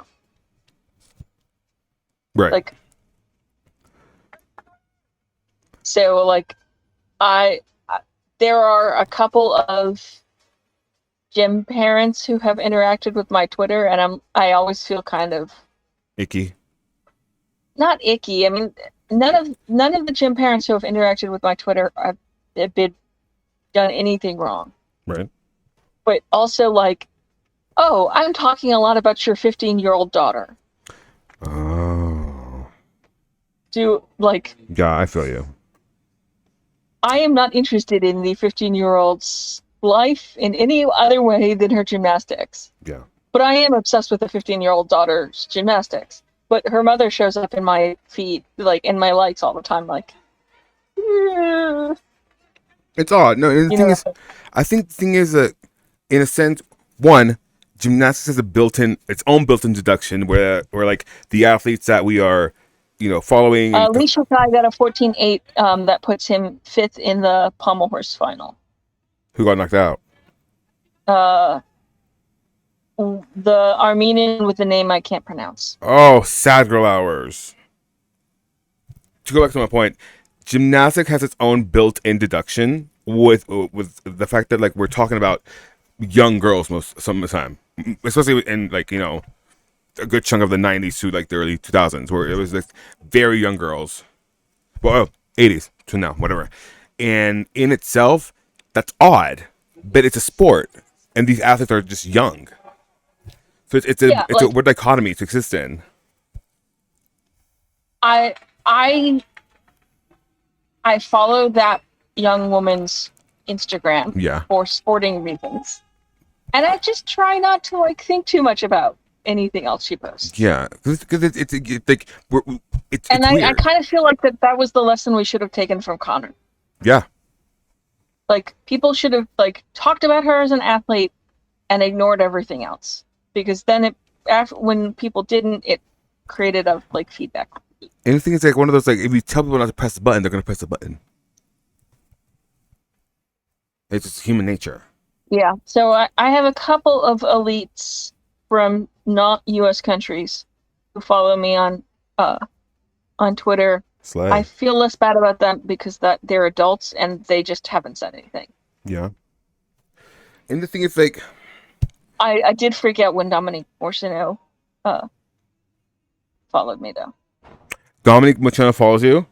right. Like, so like there are a couple of gym parents who have interacted with my Twitter, and I always feel kind of Icky. not icky. I mean, none of the gym parents who have interacted with my Twitter have been done anything wrong. Right. But also like, oh, I'm talking a lot about your 15-year-old daughter. Oh. Yeah, I feel you. I am not interested in the 15-year-old's life in any other way than her gymnastics. Yeah. But I am obsessed with the 15-year-old daughter's gymnastics. But her mother shows up in my feed, like in my likes all the time, like. It's odd. No, and the thing is, I think the thing is that, in a sense, one, gymnastics has its own built-in deduction where like the athletes that we are, following. Lee Shikai got a 14.8 that puts him 5th in the pommel horse final. Who got knocked out? The Armenian with the name I can't pronounce. Oh, sad girl hours. To go back to my point, gymnastics has its own built-in deduction with the fact that like we're talking about young girls some of the time, especially in like a good chunk of the 90s to like the early 2000s, where it was like very young girls. Well, 80s to now, whatever. And in itself, that's odd, but it's a sport, and these athletes are just young. So Yeah, it's a weird dichotomy to exist in. I I I follow that young woman's Instagram Yeah. for sporting reasons, and I just try not to like think too much about anything else she posts. Yeah, because it's like it's And I weird. kind of feel like that was the lesson we should have taken from Connor. Yeah, Like people should have like talked about her as an athlete and ignored everything else, because then it after when people didn't, it created a like feedback. and the thing is like one of those like if you tell people not to press the button, they're gonna press the button. It's just human nature. Yeah. So I have a couple of elites from not U.S. countries who follow me on Twitter. Slay. I feel less bad about them because that they're adults and they just haven't said anything. Yeah. And the thing is like I did freak out when Dominique Orsino followed me though. Dominic Machado follows you.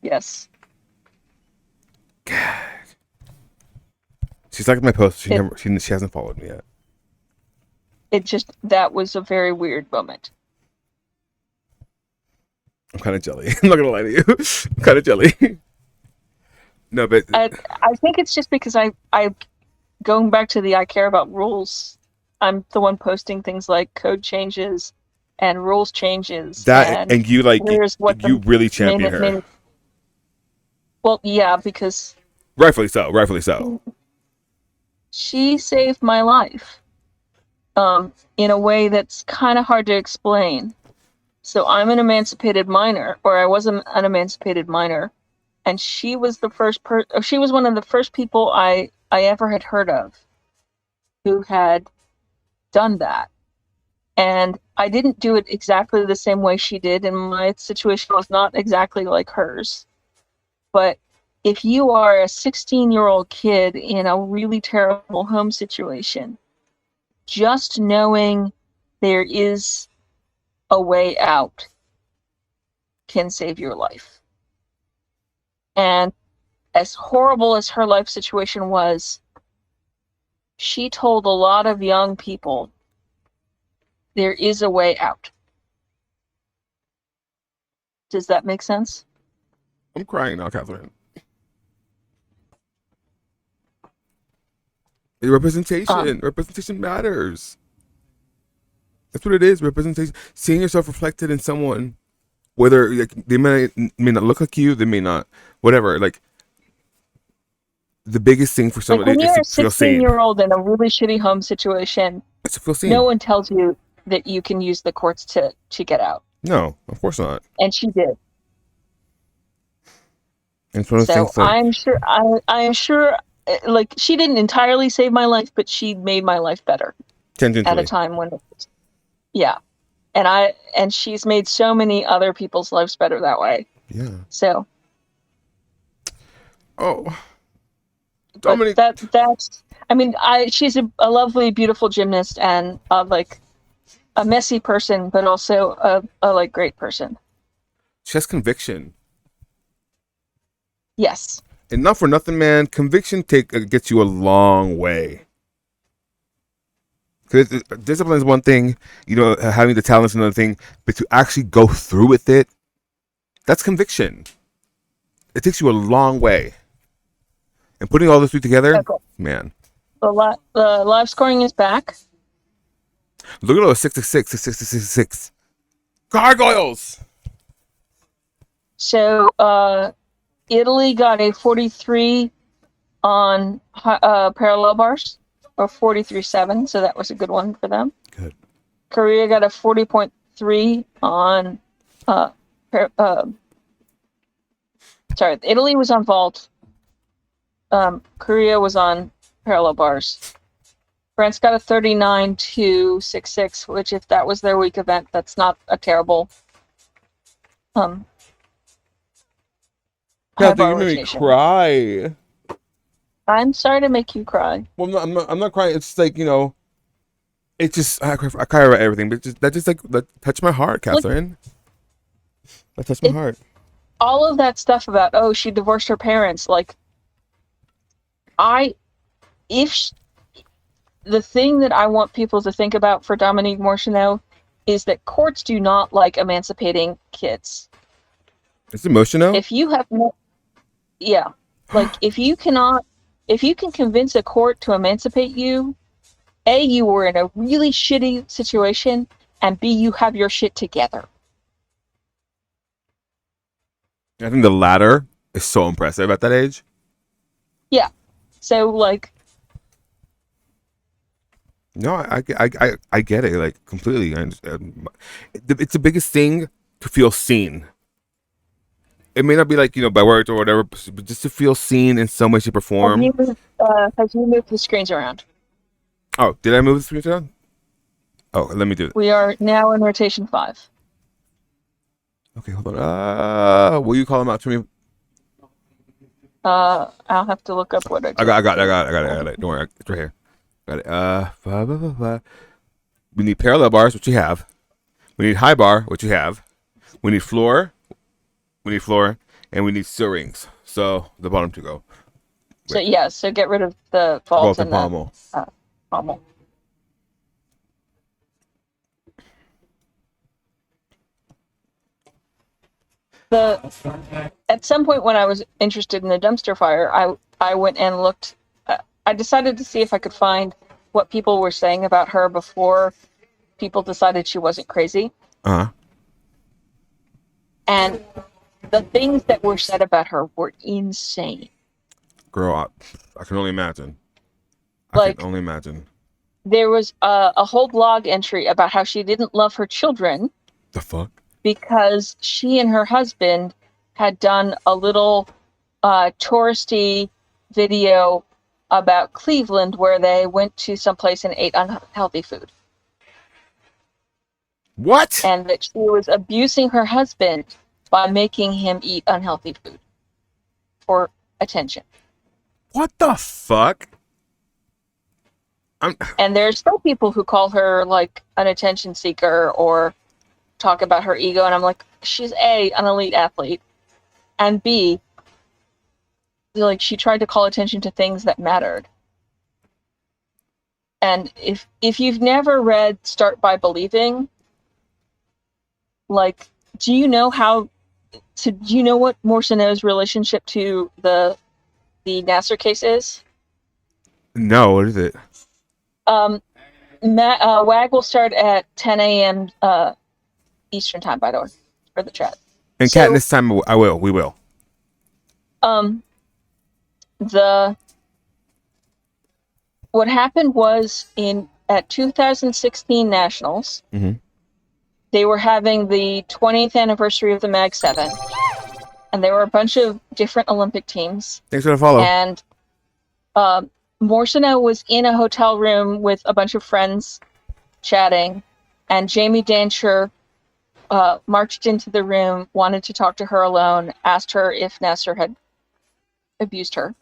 Yes. She's liked my post. She hasn't followed me yet. It just that was a very weird moment. I'm kind of jelly. I'm not gonna lie to you. I'm kind of jelly. No, but I think it's just because I going back to the I care about rules. I'm the one posting things like code changes and rules changes. that and you like here's what you the really champion her. Well, yeah, because Rightfully so. Rightfully so. she saved my life in a way that's kind of hard to explain. So I'm an emancipated minor, or I was an emancipated minor, and she was the first she was one of the first people I ever had heard of who had done that. And I didn't do it exactly the same way she did, and my situation was not exactly like hers. But if you are a 16-year-old kid in a really terrible home situation, just knowing there is a way out can save your life. And as horrible as her life situation was, she told a lot of young people there is a way out. Does that make sense? I'm crying now, Catherine. Representation matters. That's what it is. Representation. Seeing yourself reflected in someone, whether like, they may not look like you, they may not, whatever. Like the biggest thing for Like somebody when is you're a to feel seen. 16-year-old in a really shitty home situation, It's to feel seen. no one tells you that you can use the courts to get out. No, of course not. And she did. And it's one of those So things like, I'm sure like she didn't entirely save my life, but she made my life better tangentially. at a time when yeah. And she's made so many other people's lives better that way. Yeah. So oh, Dominic. That's I mean, she's a lovely, beautiful gymnast and like a messy person, but also a like great person. She has conviction. Yes. And not for nothing, man. Conviction gets you a long way. Because discipline is one thing, having the talent is another thing, but to actually go through with it, that's conviction. It takes you a long way. And putting all those three together, Okay. Man. The live scoring is back. Look at those 666. Gargoyles! So, Italy got a 43 on parallel bars, or 43.7, so that was a good one for them. Good. Korea got a 40.3 on sorry, Italy was on vault. Korea was on parallel bars. France got a 39.266, which if that was their week event, that's not a terrible Yeah, you made me cry. I'm sorry to make you cry. Well, I'm not crying. It's like, It just I cry about everything, but that touched my heart, Catherine. That touched my It, heart. all of that stuff about, oh, she divorced her parents, like, I if sh the thing that I want people to think about for Dominique Mourchineau is that courts do not like emancipating kids. It's emotional. If you have no, yeah, like if you can convince a court to emancipate you, A, you were in a really shitty situation, and B, you have your shit together. I think the latter is so impressive at that age. Yeah. So, like, No, I get it, like, completely. It's the biggest thing to feel seen. It may not be like, by words or whatever, but just to feel seen in some way, shape, or form. have you moved the screens around? Oh, did I move the screen down? Oh, let me do it. We are now in rotation 5. Okay, hold on. Will you call them out to me? I'll have to look up what I did. I got it. Don't worry, it's right here. Got it. Blah, blah, blah, blah. We need parallel bars, which you have. We need high bar, which you have. We need floor. And we need seal rings. So the bottom two go. So yeah, so get rid of the vault and pommel. The pommel. At some point when I was interested in the dumpster fire, I went and looked. I decided to see if I could find what people were saying about her before people decided she wasn't crazy. Uh huh. And the things that were said about her were insane. Girl, I can only imagine. I can only imagine. There was a whole blog entry about how she didn't love her children. The fuck? Because she and her husband had done a little touristy video about Cleveland where they went to someplace and ate unhealthy food. What? And that she was abusing her husband by making him eat unhealthy food for attention. What the fuck? And there's still people who call her like an attention seeker or talk about her ego, and I'm like, she's A, an elite athlete, and B, like, she tried to call attention to things that mattered. And if you've never read Start by Believing, like, do you know what Mourchineau's relationship to the Nassar case is? No, what is it? WAG will start at 10 a.m. Eastern time, by the way, for the chat. And Kat, this time we will. What happened was at 2016 Nationals, mm-hmm. They were having the 20th anniversary of the Mag 7, and there were a bunch of different Olympic teams. Thanks for the follow. And Mourchineau was in a hotel room with a bunch of friends chatting, and Jamie Dancher marched into the room, wanted to talk to her alone, asked her if Nassar had abused her.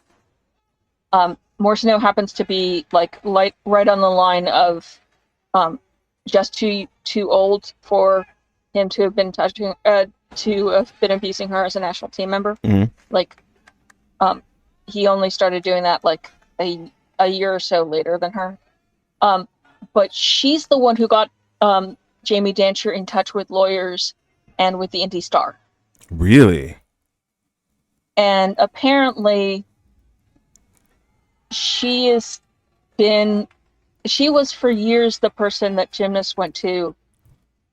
Mourchineau happens to be like right on the line of just too old for him to have been to have been abusing her as a national team member. Mm-hmm. Like, he only started doing that like a year or so later than her. But she's the one who got Jamie Dancher in touch with lawyers and with the Indy Star. Really? And apparently she was for years the person that gymnasts went to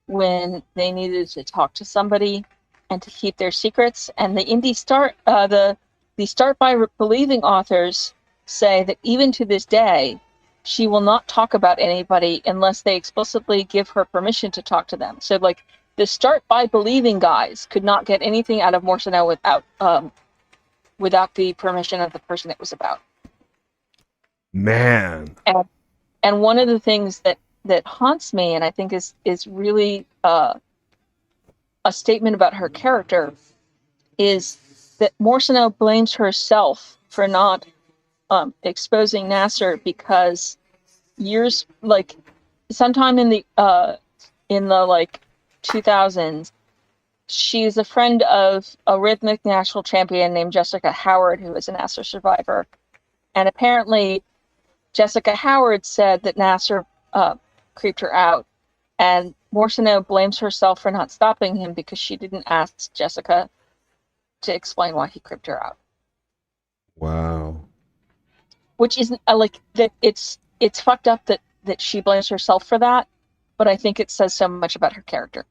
when they needed to talk to somebody and to keep their secrets. And the Indy Star, the Start by Believing authors say that even to this day, she will not talk about anybody unless they explicitly give her permission to talk to them. So, like, the Start by Believing guys could not get anything out of Mourchineau without the permission of the person it was about. Man. And one of the things that haunts me, and I think is really a statement about her character, is that Mourchineau blames herself for not exposing Nassar because sometime in the like 2000s, she's a friend of a rhythmic national champion named Jessica Howard, who is a Nassar survivor. And apparently, Jessica Howard said that Nassar creeped her out. And Morcino blames herself for not stopping him because she didn't ask Jessica to explain why he creeped her out. Wow. Which isn't like that. It's fucked up that she blames herself for that, but I think it says so much about her character.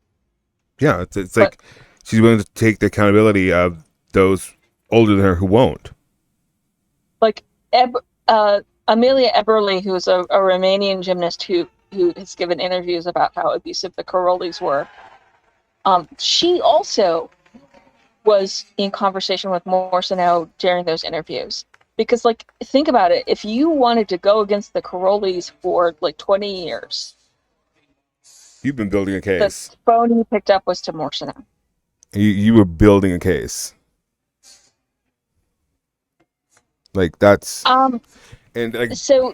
Yeah, it's like she's willing to take the accountability of those older than her who won't. Like Amelia Eberle, who's a Romanian gymnast who has given interviews about how abusive the Karolis were. She also was in conversation with Morcino during those interviews. Because, like, think about it. If you wanted to go against the Karolis for, like, 20 years... You've been building a case. The phone you picked up was to Morcino. You were building a case. Like, that's... and like, so,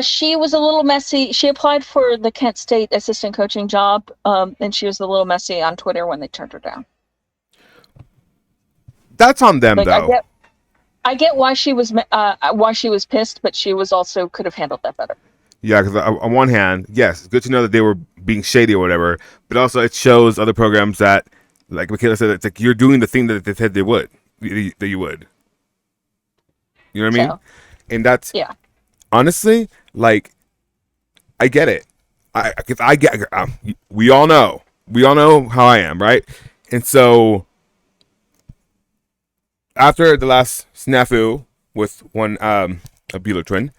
she was a little messy. She applied for the Kent State assistant coaching job, and she was a little messy on Twitter when they turned her down. That's on them, like, though. I get why she was pissed, but she was also could have handled that better. Yeah, because on one hand, yes, it's good to know that they were being shady or whatever, but also it shows other programs that, like Michaela said, it's like you're doing the thing that they said they would, that you would. You know what I mean? So, and that's, yeah. Honestly, like, I get it. We all know how I am, right? And so, after the last snafu with one a Bueller twin,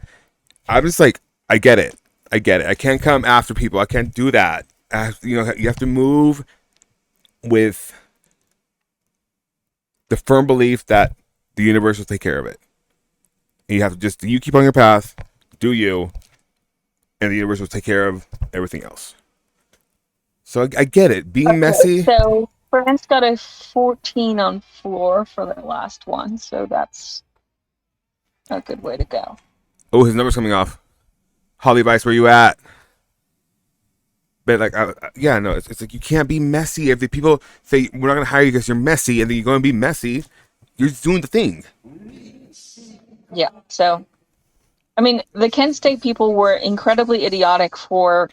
I'm just like, I get it. I can't come after people. I can't do that. You have to move with the firm belief that the universe will take care of it. And you have to you keep on your path, do you, and the universe will take care of everything else. So I get it. Being messy. So France got a 14 on floor for their last one, so that's a good way to go. Oh, his number's coming off. Holly Vice, where you at? But like, it's like you can't be messy. If the people say we're not gonna hire you because you're messy, and then you're gonna be messy, you're just doing the thing. Yeah. So, I mean, the Kent State people were incredibly idiotic for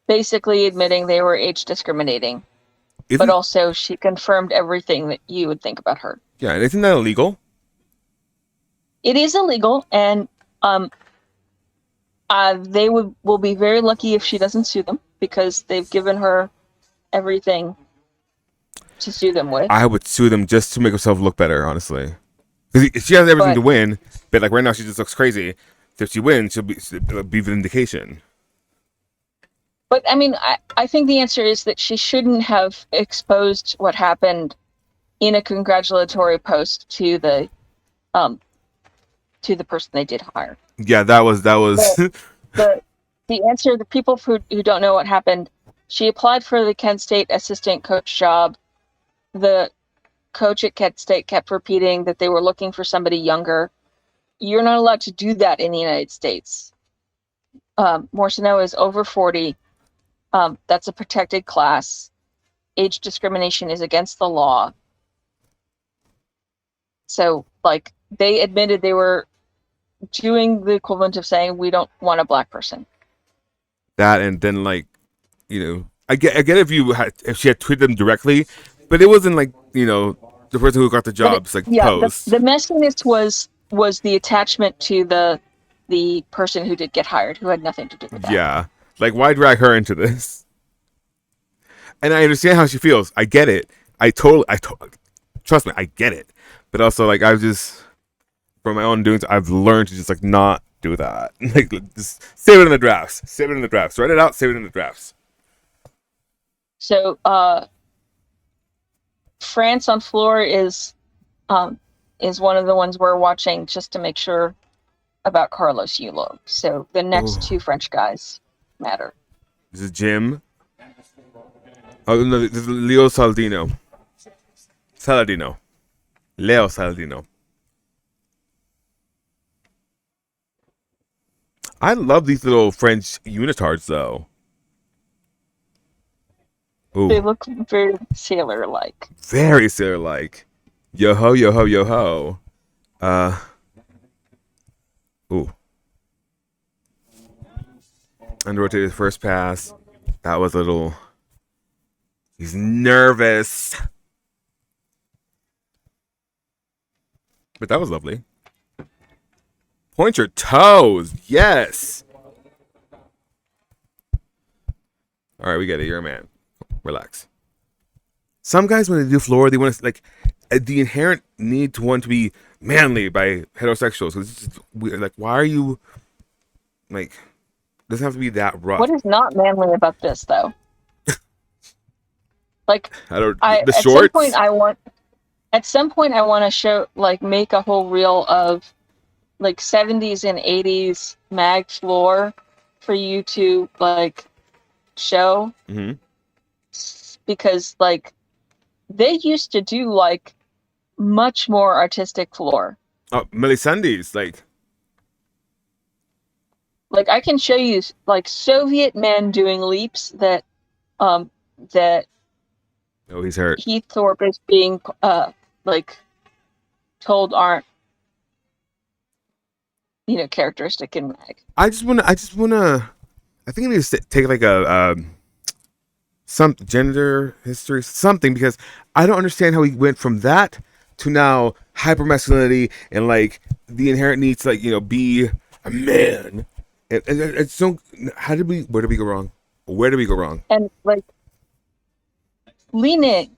basically admitting they were age discriminating, but also she confirmed everything that you would think about her. Yeah, and isn't that illegal? It is illegal, and they will be very lucky if she doesn't sue them because they've given her everything to sue them with. I would sue them just to make herself look better, honestly. Because she has everything to win, but like right now she just looks crazy. So if she wins, she'll be vindication. But I mean, I think the answer is that she shouldn't have exposed what happened in a congratulatory post to the person they did hire. Yeah, that was the answer. The people who don't know what happened, she applied for the Kent State assistant coach job. The coach at Kent State kept repeating that they were looking for somebody younger. You're not allowed to do that in the United States. Morcino is over 40. That's a protected class. Age discrimination is against the law. So, like, they admitted they were doing the equivalent of saying, we don't want a black person. That, and then, like, I get if she had tweeted them directly, but it wasn't like, the person who got the jobs, post. The messiness was the attachment to the person who did get hired, who had nothing to do with that. Yeah. Like, why drag her into this? And I understand how she feels. I get it. I totally trust me, I get it. But also, like, I've just, from my own doings, I've learned to just, like, not do that. Like, just save it in the drafts. Write it out, save it in the drafts. So, France on floor is one of the ones we're watching just to make sure about Carlos Hulot. So the next two French guys matter. This is Jim. Oh no, this is Leo Saladino. Leo Saladino. I love these little French unitards though. They Ooh, look very sailor-like. very sailor like. Yo ho, yo ho, yo ho. Uh, ooh. Under-rotated first pass. That was a little. He's nervous. But that was lovely. Point your toes. Yes. All right, we get it. You're a man. Relax. Some guys, when they do floor, they want to like the inherent need to want to be manly by heterosexuals. It's just weird. Like, why are you like? Doesn't have to be that rough. What is not manly about this, though? Like, I don't. I The at some point shorts. I want to show, like, make a whole reel of like 70s and 80s mag floor for you to like show, Mm-hmm. because like they used to do like much more artistic floor. Oh, Melisandres. Like I can show you like Soviet men doing leaps that that Oh, he's hurt. Heath Thorpe is being like told aren't, characteristic in mag. I just wanna. I think I need to take like a some gender history something because I don't understand how he went from that to now hypermasculinity and like the inherent need to be a man. And it's so. Where did we go wrong? Where did we go wrong? And like Li Ning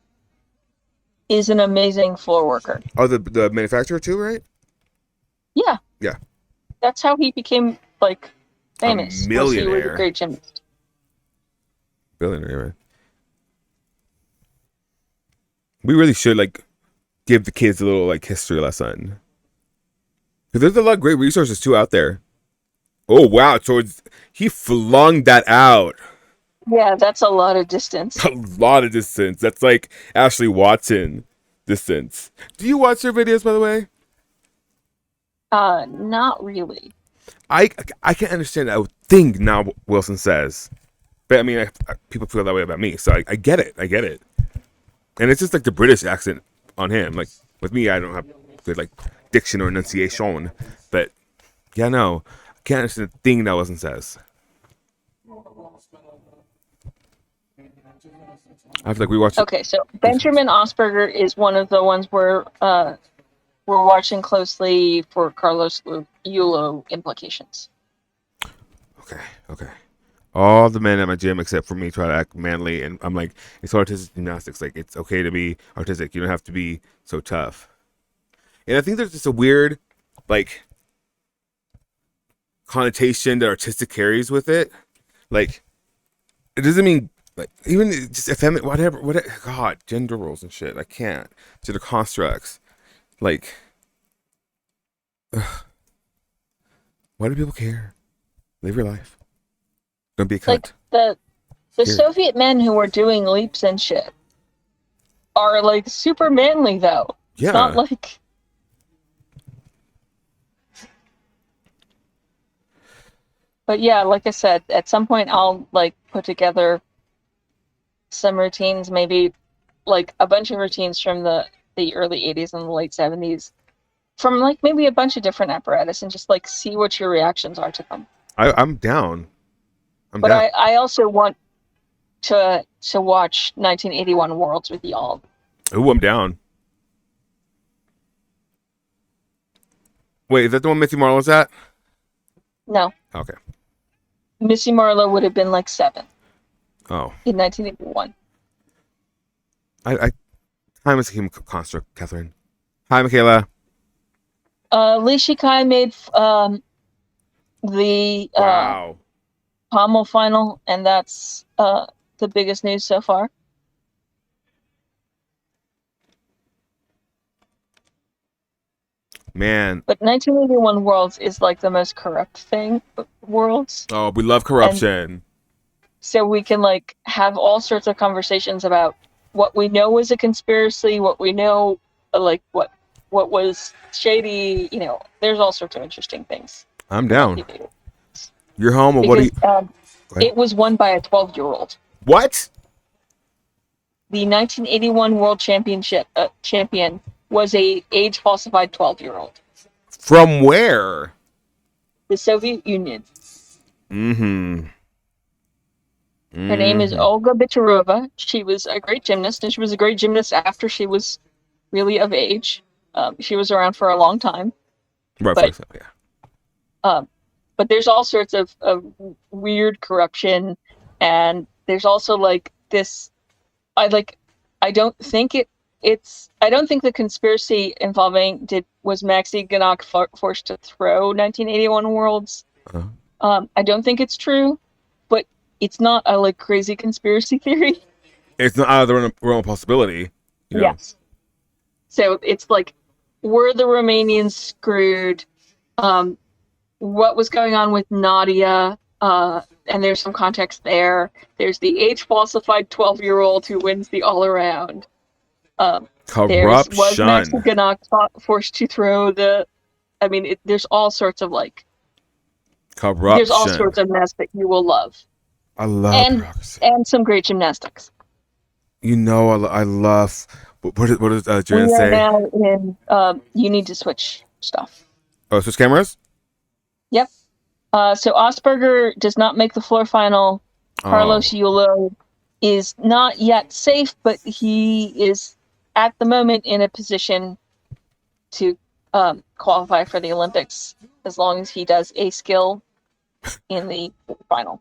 is an amazing floor worker. Oh, the manufacturer too, right? Yeah. Yeah. That's how he became like famous. Was he was a millionaire. great gymnast. Billionaire, man. We really should give the kids a little history lesson because there's a lot of great resources too out there. Oh wow! So he flung that out. Yeah, that's a lot of distance. A lot of distance. That's like Ashley Watson distance. Do you watch her videos, by the way? Not really. I can't understand a thing now Wilson says, but I mean, people feel that way about me, so I get it. I get it, and it's just like the British accent on him. Like with me, I don't have good diction or enunciation, but yeah, no, I can't understand a thing that Wilson says. I have to rewatch it. Okay, so Benjamin Osberger is one of the ones we're watching closely for Carlos Yulo implications. Okay. All the men at my gym except for me try to act manly, and I'm like, it's artistic gymnastics. Like, it's okay to be artistic. You don't have to be so tough. And I think there's just a weird, connotation that artistic carries with it. Like, it doesn't mean even just effeminate, whatever. God, gender roles and shit. I can't. Gender constructs. Like, ugh. Why do people care? Live your life. Don't be a cunt. Like the Soviet men who were doing leaps and shit are super manly though. Yeah. It's not like. But yeah, like I said, at some point I'll put together some routines, maybe a bunch of routines from the early 80s and the late 70s, from maybe a bunch of different apparatus, and just see what your reactions are to them. I'm down. But I also want to watch 1981 Worlds with y'all. Ooh, I'm down. Wait, is that the one Missy Marlowe's at? No. Okay. Missy Marlowe would have been 7. Oh. In 1981. Hi, Miss Construct, Catherine. Hi, Michaela. Lee Shikai made the wow. pommel final, and that's the biggest news so far. Man. But 1981 Worlds is the most corrupt thing. Worlds. Oh, we love corruption. And so we can have all sorts of conversations about what we know was a conspiracy, what we know, what was shady. There's all sorts of interesting things. I'm down. You're home, or what do because you? Go ahead. it was won by a 12-year-old. What? The 1981 World Championship champion was a age-falsified 12-year-old. From where? The Soviet Union. Mm-hmm. Her name is Olga Bicharova. She was a great gymnast, and she was a great gymnast after she was really of age. She was around for a long time. Rightfully so, yeah. But there's all sorts of weird corruption, and there's also like this. I don't think I don't think the conspiracy involving was Maxi Ganok forced to throw 1981 Worlds. I don't think it's true, but it's not a like crazy conspiracy theory. It's not out of the realm of possibility. You know? Yes. So it's like, were the Romanians screwed? What was going on with Nadia? And there's some context there. There's the age-falsified 12-year-old who wins the all-around. Corruption. Was Maxi Ganok forced to throw the... I mean, there's all sorts of, like... Corruption. There's all sorts of mess that you will love. I love and some great gymnastics. You know, I love... What does Jan we say? are now in... you need to switch stuff. Oh, switch cameras? Yep. So Osberger does not make the floor final. Carlos Yulo is not yet safe, but he is at the moment in a position to qualify for the Olympics as long as he does a skill in the final.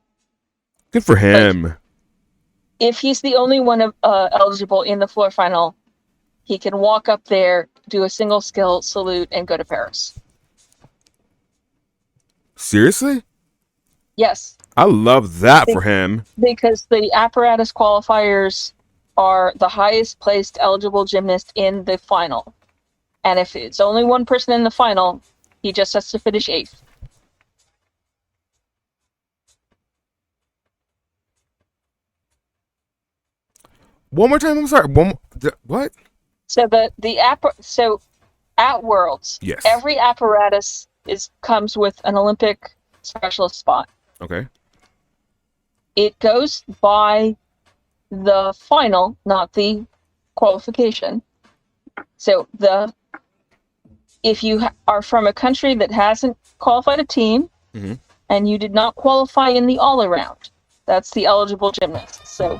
Good for him. But if he's the only one eligible in the floor final, he can walk up there, do a single skill salute, and go to Paris. Seriously? Yes. I love that for him. Because the apparatus qualifiers are the highest placed eligible gymnast in the final. And if it's only one person in the final, he just has to finish 8th. One more time, I'm sorry. What? So at Worlds, yes, every apparatus comes with an Olympic specialist spot. Okay. It goes by the final, not the qualification. So if you are from a country that hasn't qualified a team, mm-hmm. and you did not qualify in the all-around, that's the eligible gymnast. So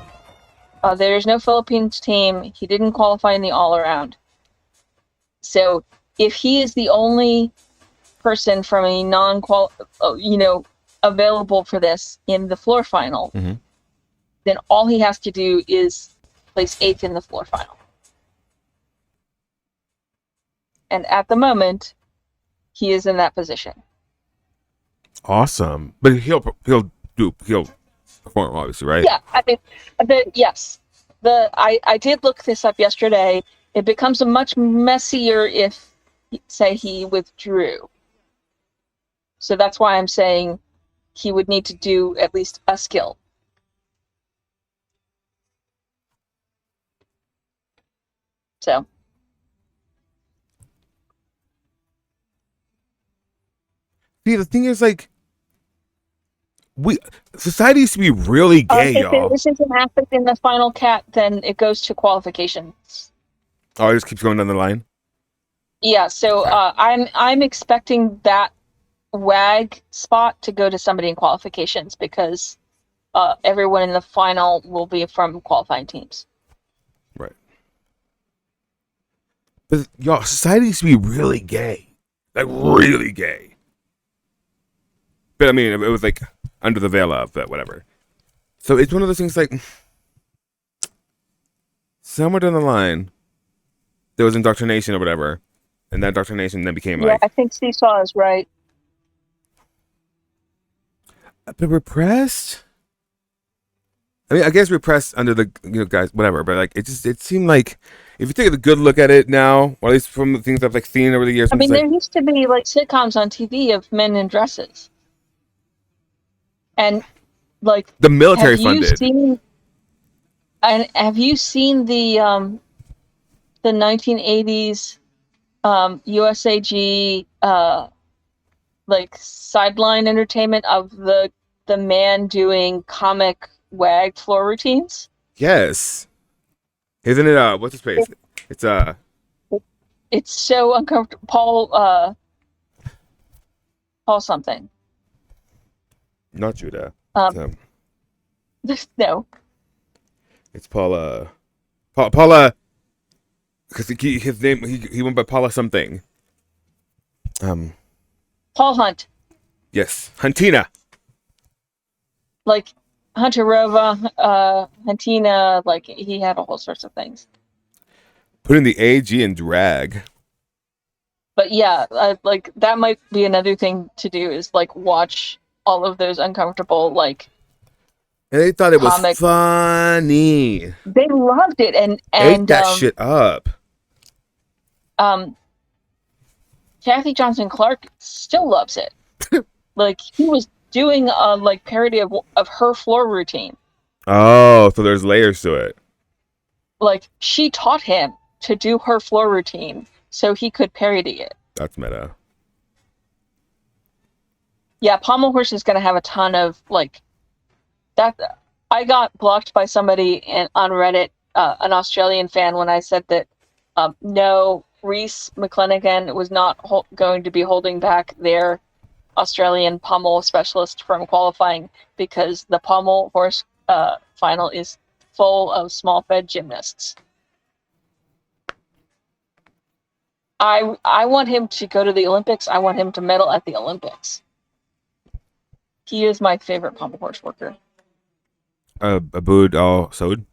there's no Philippines team. He didn't qualify in the all-around. So if he is the only person from a available for this in the floor final, mm-hmm. then all he has to do is place 8th in the floor final. And at the moment, he is in that position. Awesome, but he'll perform, obviously, right? Yeah, I mean, yes. I did look this up yesterday. It becomes a much messier if, say, he withdrew. So that's why I'm saying he would need to do at least a skill. So. See, the thing is, like, society used to be really gay, if y'all. If this isn't happened in the final cat, then it goes to qualifications. Oh, it just keeps going down the line? Yeah, so okay. I'm expecting that WAG spot to go to somebody in qualifications because everyone in the final will be from qualifying teams. Right. But y'all, society used to be really gay. Like, really gay. But I mean, it was like under the veil of, but whatever. So it's one of those things like, somewhere down the line, there was indoctrination or whatever, and that indoctrination then became like... Yeah, I think Seesaw is right. But repressed? I mean, I guess repressed under the, guys, whatever, but like, it seemed like, if you take a good look at it now, or at least from the things I've like seen over the years... I mean, there used to be like sitcoms on TV of men in dresses. And like the military funded. Have you seen the 1980s USAG like sideline entertainment of the man doing comic wag floor routines. Yes. Isn't it what's his face? It's It's so uncomfortable. Paul something. not Judah. Um, no, It's Paula because his name he went by Paula something. Paul Hunt. Yes. Huntina. Like Hunterova, Huntina, like he had all sorts of things. Putting the AG in drag. But yeah, like that might be another thing to do is like watch all of those uncomfortable like And they thought it was comic. funny. They loved it, and Ate that shit up. Kathy Johnson Clark still loves it. Like he was doing a like parody of her floor routine. Oh, so there's layers to it. Like she taught him to do her floor routine so he could parody it. That's meta. Yeah, Pommel Horse is going to have a ton of like that. I got blocked by somebody on Reddit, an Australian fan, when I said that no, Reese McClenaghan was not going to be holding back their Australian pommel specialist from qualifying because the Pommel Horse final is full of small-fed gymnasts. I want him to go to the Olympics. I want him to medal at the Olympics. He is my favorite pommel horse worker. Aboud Al Saud.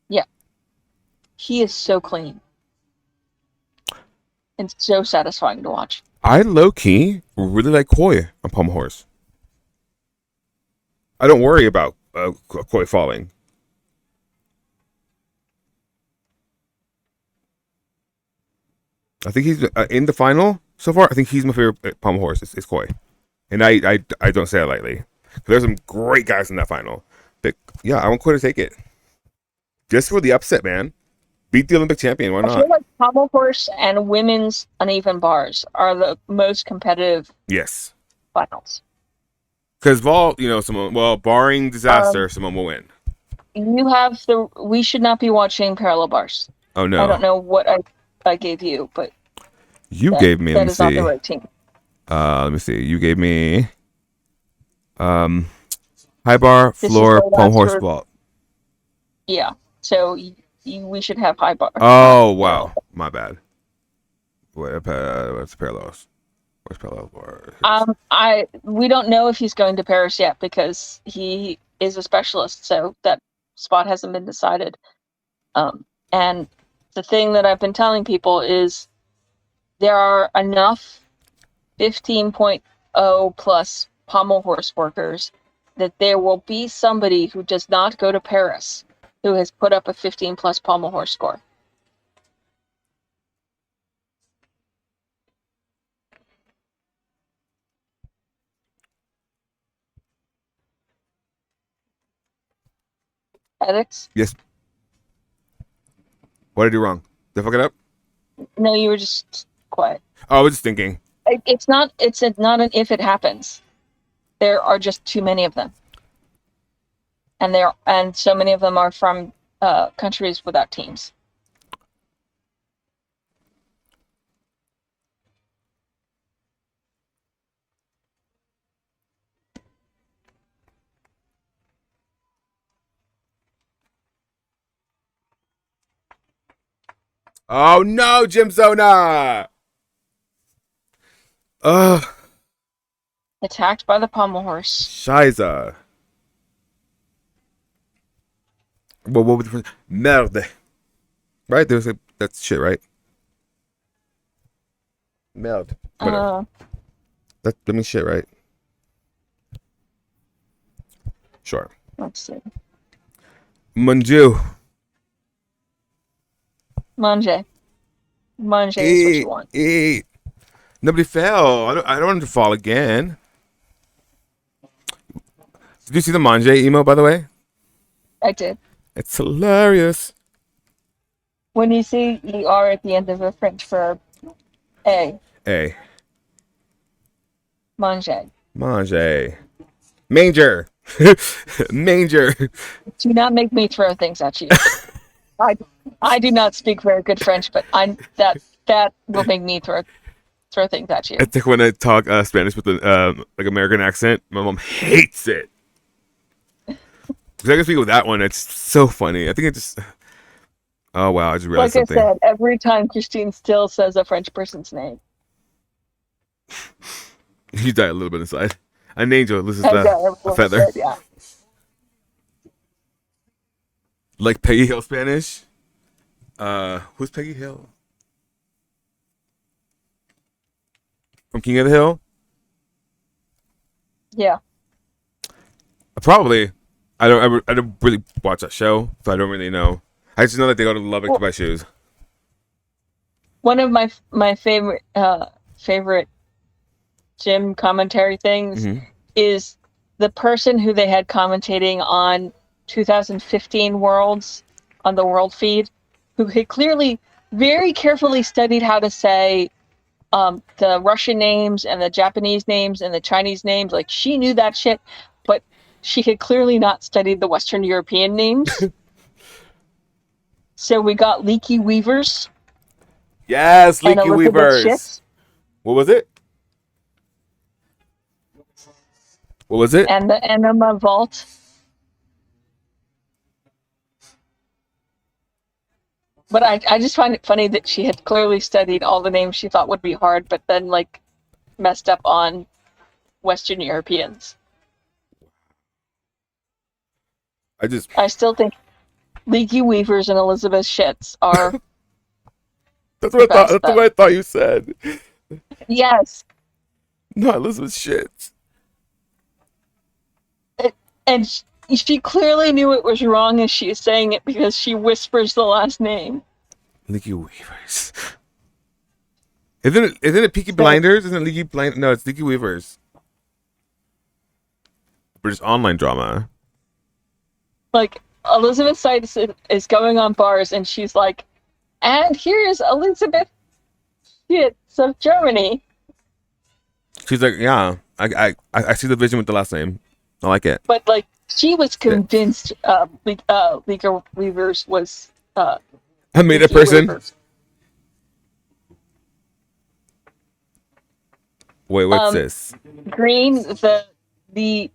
Yeah. He is so clean. And so satisfying to watch. I low key really like Koi on pommel horse. I don't worry about Koi falling. I think he's in the final so far. I think he's my favorite pommel horse. It's Koi, and I don't say that lightly. There's some great guys in that final. But yeah, I want Koi to take it just for the upset, man. Beat the Olympic champion. Why not? I feel like pommel horse and women's uneven bars are the most competitive. Yes. Finals. Because barring disaster, someone will win. We should not be watching parallel bars. Oh no! I don't know what I gave you, but you gave me. That is not the right team. Let me see. You gave me high bar, floor, pommel horse, vault. Yeah. So we should have high bar. Oh wow, my bad. What's parallels? Where's parallel bar? We don't know if he's going to Paris yet because he is a specialist, so that spot hasn't been decided. And the thing that I've been telling people is there are enough 15.0 plus pommel horse workers that there will be somebody who does not go to Paris who has put up a 15 plus pommel horse score. Edix? Yes. What did I do wrong? Did I fuck it up? No, you were just quiet. Oh, I was just thinking. It's not an if it happens. There are just too many of them. And so many of them are from countries without teams. Oh no, Jim Zona! Attacked by the pommel horse. Shiza. What was the difference? Merde. Right? That's shit, right? Merde. Whatever. That means shit, right? Sure. Let's see. Manju. Manje is what you want. Eat. Nobody fell. I don't want to fall again. Did you see the Manje email, by the way? I did. It's hilarious. When you see ER at the end of a French verb, A. A. Manger. Mange. Manger. Manger. Do not make me throw things at you. I do not speak very good French, but that will make me throw things at you. It's like when I talk Spanish with an like American accent. My mom hates it. Because I can speak with that one. It's so funny. I think it just. Oh wow! I just realized Like something. I said, every time Christine still says a French person's name. You die a little bit inside. An angel. This is I got a everyone feather. said, yeah. Like Peggy Hill Spanish. Who's Peggy Hill? From King of the Hill? Yeah. Probably. I don't really watch that show, so I don't really know. I just know that they go to Lubbock to buy shoes. One of my favorite gym commentary things is the person who they had commentating on 2015 Worlds on the World feed, who had clearly very carefully studied how to say the Russian names and the Japanese names and the Chinese names. Like, she knew that shit, but she had clearly not studied the Western European names. So we got Leaky Weavers. Yes, and Leaky Elizabeth Weavers. Shits, What was it? What was it? and the Enema Vault. But I just find it funny that she had clearly studied all the names she thought would be hard, but then like messed up on Western Europeans. I still think Leaky Weavers and Elizabeth Shits are That's what I thought. That's what I thought you said. yes. Not Elizabeth Shits. And she clearly knew it was wrong as she is saying it because she whispers the last name. Leaky Weavers. Isn't it Peaky Blinders? Isn't it Leaky Blind? No, it's Leaky Weavers. British online drama. Like, Elizabeth Sykes is going on bars and she's like, and here's Elizabeth Shits of Germany. She's like, yeah, I see the vision with the last name. I like it. But like, she was convinced Leaky Weavers was I made a person. Weavers. Wait, what's this? Green, the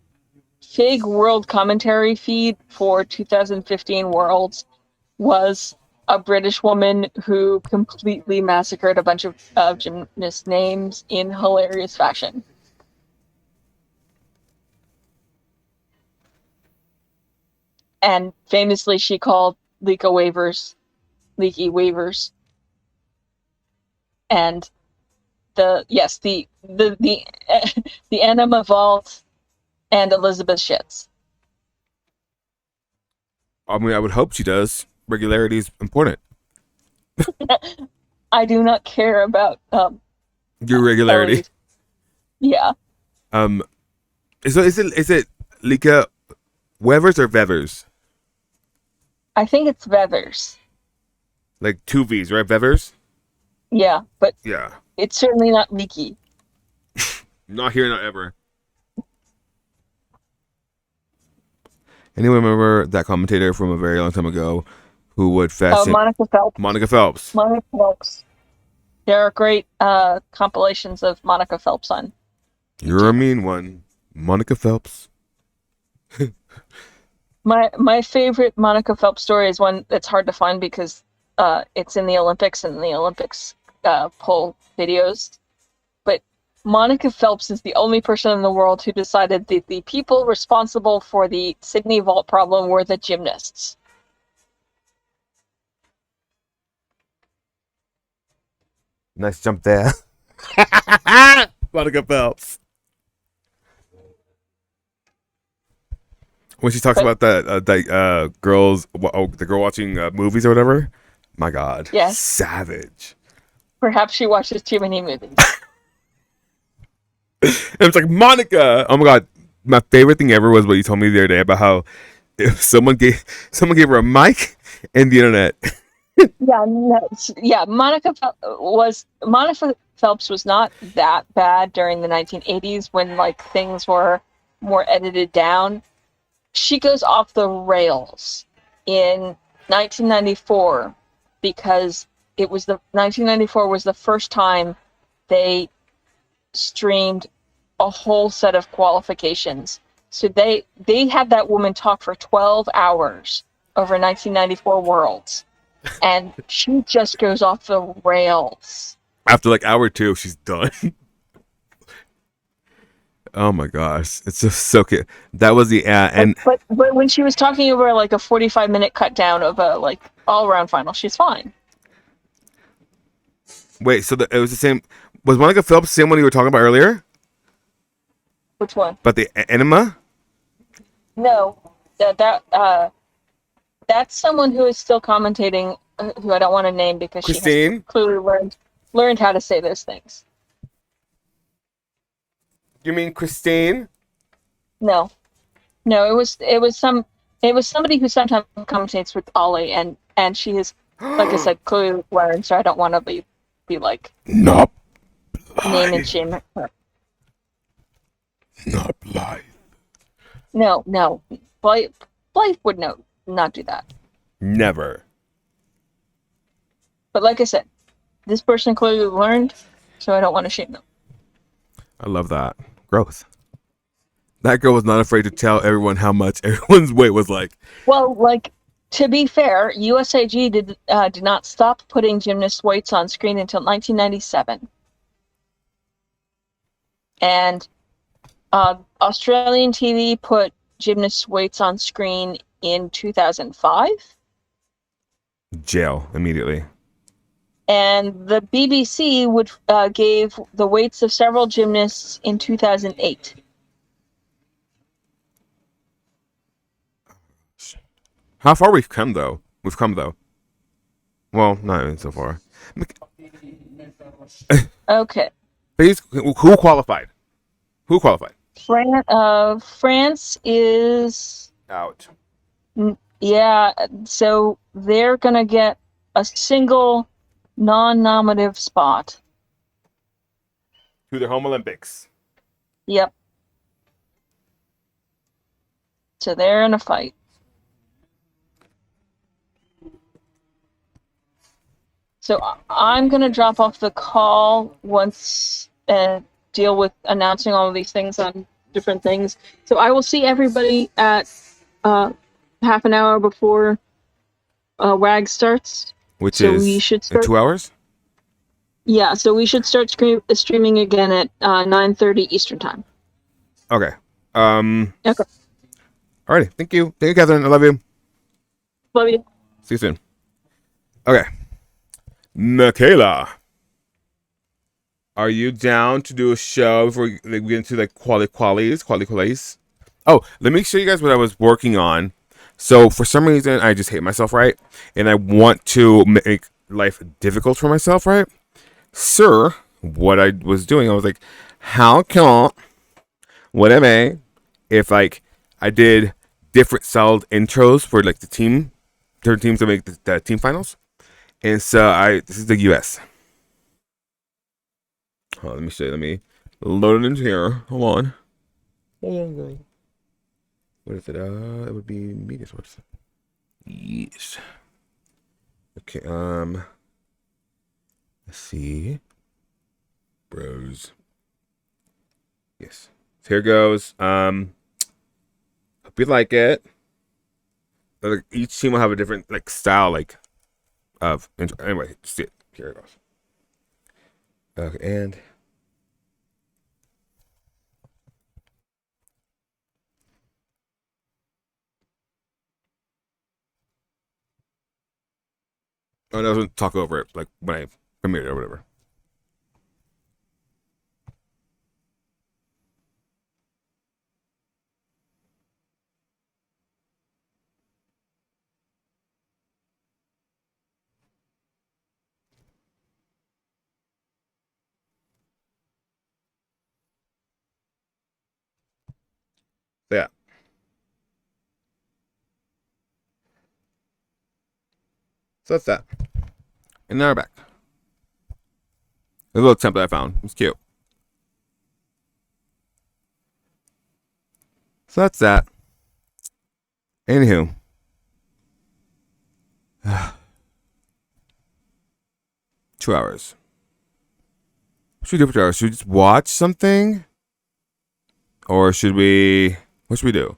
Fig World Commentary feed for 2015 Worlds was a British woman who completely massacred a bunch of gymnast names in hilarious fashion. And famously, she called Leaky Weavers. And the Enema Vault and Elizabeth Shits. I mean, I would hope she does. Regularity is important. I do not care about Your regularity. Yeah. So is it Lika Wevers or Vevers? I think it's Vevers. Like two V's, right? Vevers? Yeah, but Yeah. it's certainly not Leaky. Not here, not ever. Anyone remember that commentator from a very long time ago who would fashion? Monica Phelps. Monica Phelps. Monica Phelps. There are great compilations of Monica Phelps on. You're a mean one, Monica Phelps. My favorite Monica Phelps story is one that's hard to find because it's in the Olympics and the Olympics poll videos. But Monica Phelps is the only person in the world who decided that the people responsible for the Sydney vault problem were the gymnasts. Nice jump there. Monica Phelps. When she talks about that girls, the girl watching movies or whatever, my God, yes, savage. Perhaps she watches too many movies. And it's like, Monica. Oh my God, my favorite thing ever was what you told me the other day about how if someone gave her a mic and the internet. Yeah, no, yeah. Monica Phelps was not that bad during the 1980s when like things were more edited down. She goes off the rails in 1994 because it was the 1994 was the first time they streamed a whole set of qualifications. So they had that woman talk for 12 hours over 1994 Worlds, and she just goes off the rails. After like hour two, she's done. Oh my gosh, it's just so cute. That was the and But when she was talking over like a 45-minute cut down of a like all around final, she's fine. wait, so it was the same. Was Monica Phelps the same one you were talking about earlier? Which one? About the enema? No, that's someone who is still commentating, who I don't want to name because she has Christine? clearly learned how to say those things. You mean Christine? No, no, it was somebody who sometimes commentates with Ollie, and she is, like I said, clearly learned. So I don't want to be like Not name and blind. shame her. Not blind. No, Blythe would not do that. Never. But like I said, this person clearly learned, so I don't want to shame them. I love that. Growth. That girl was not afraid to tell everyone how much everyone's weight was like. Well, like to be fair, USAG did not stop putting gymnast weights on screen until 1997, and Australian TV put gymnast weights on screen in 2005, Jail immediately. and the BBC would gave the weights of several gymnasts in 2008. How far we've come though? We've come though. Well, not even so far. Okay. Please, who qualified? Who qualified? France is, Out. yeah, so they're gonna get a single non-nominative spot. To the home Olympics. Yep. So they're in a fight. So I'm gonna drop off the call once and deal with announcing all of these things on different things. So I will see everybody at half an hour before WAG starts. Which So we is should in start. 2 hours? Yeah, so we should start streaming again at 9:30 Eastern time. Okay. Okay. Alrighty. Thank you. Thank you, Catherine. I love you. Love you. See you soon. Okay. Michaela. Are you down to do a show before we get into like qualities? Oh, let me show you guys what I was working on. So for some reason, I just hate myself, right? And I want to make life difficult for myself, right? Sir, what I was doing, I was like, how can would I make if like I did different styled intros for like the team, different teams that make the team finals? And so this is the U.S. Let me show you. Let me load it into here. Hold on. What is it? It would be media source. Yes. Okay. Let's see. Bros. Yes. So here goes. Hope you like it. Like, each team will have a different like style, like of intro. Anyway, just see it. Here it goes. Okay, and oh, no, I was gonna talk over it, like when I premiered it or whatever. So, yeah. So that's that. And now we're back. A little template I found. It's cute. So that's that. Anywho. 2 hours. What should we do for 2 hours? Should we just watch something? Or should we... What should we do?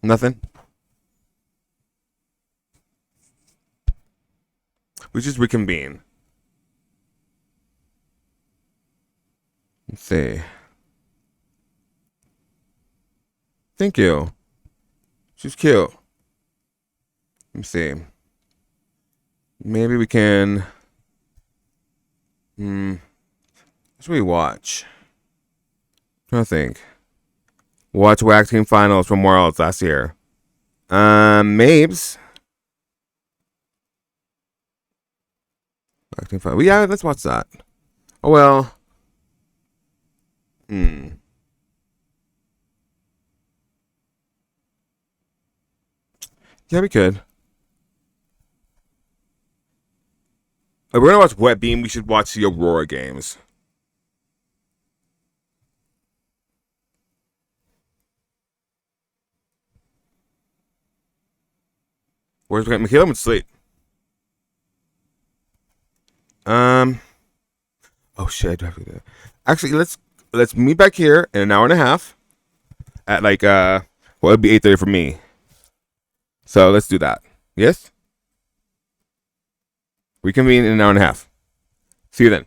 Nothing? We just reconvene. Let's see. Thank you. She's cute. Let me see. Maybe we can... what should we watch? I'm trying to think. Watch WAC Team Finals from Worlds last year. Mabes. WAC Team Finals. Well, yeah, let's watch that. Oh, well. Yeah, we could. If we're gonna watch Wet Beam, we should watch the Aurora games. Where's Michaela? Went to sleep. Oh shit, I do have to do that. Actually, let's meet back here in an hour and a half. At like well, it'd be 8:30 for me. So let's do that. Yes? Reconvene in an hour and a half. See you then.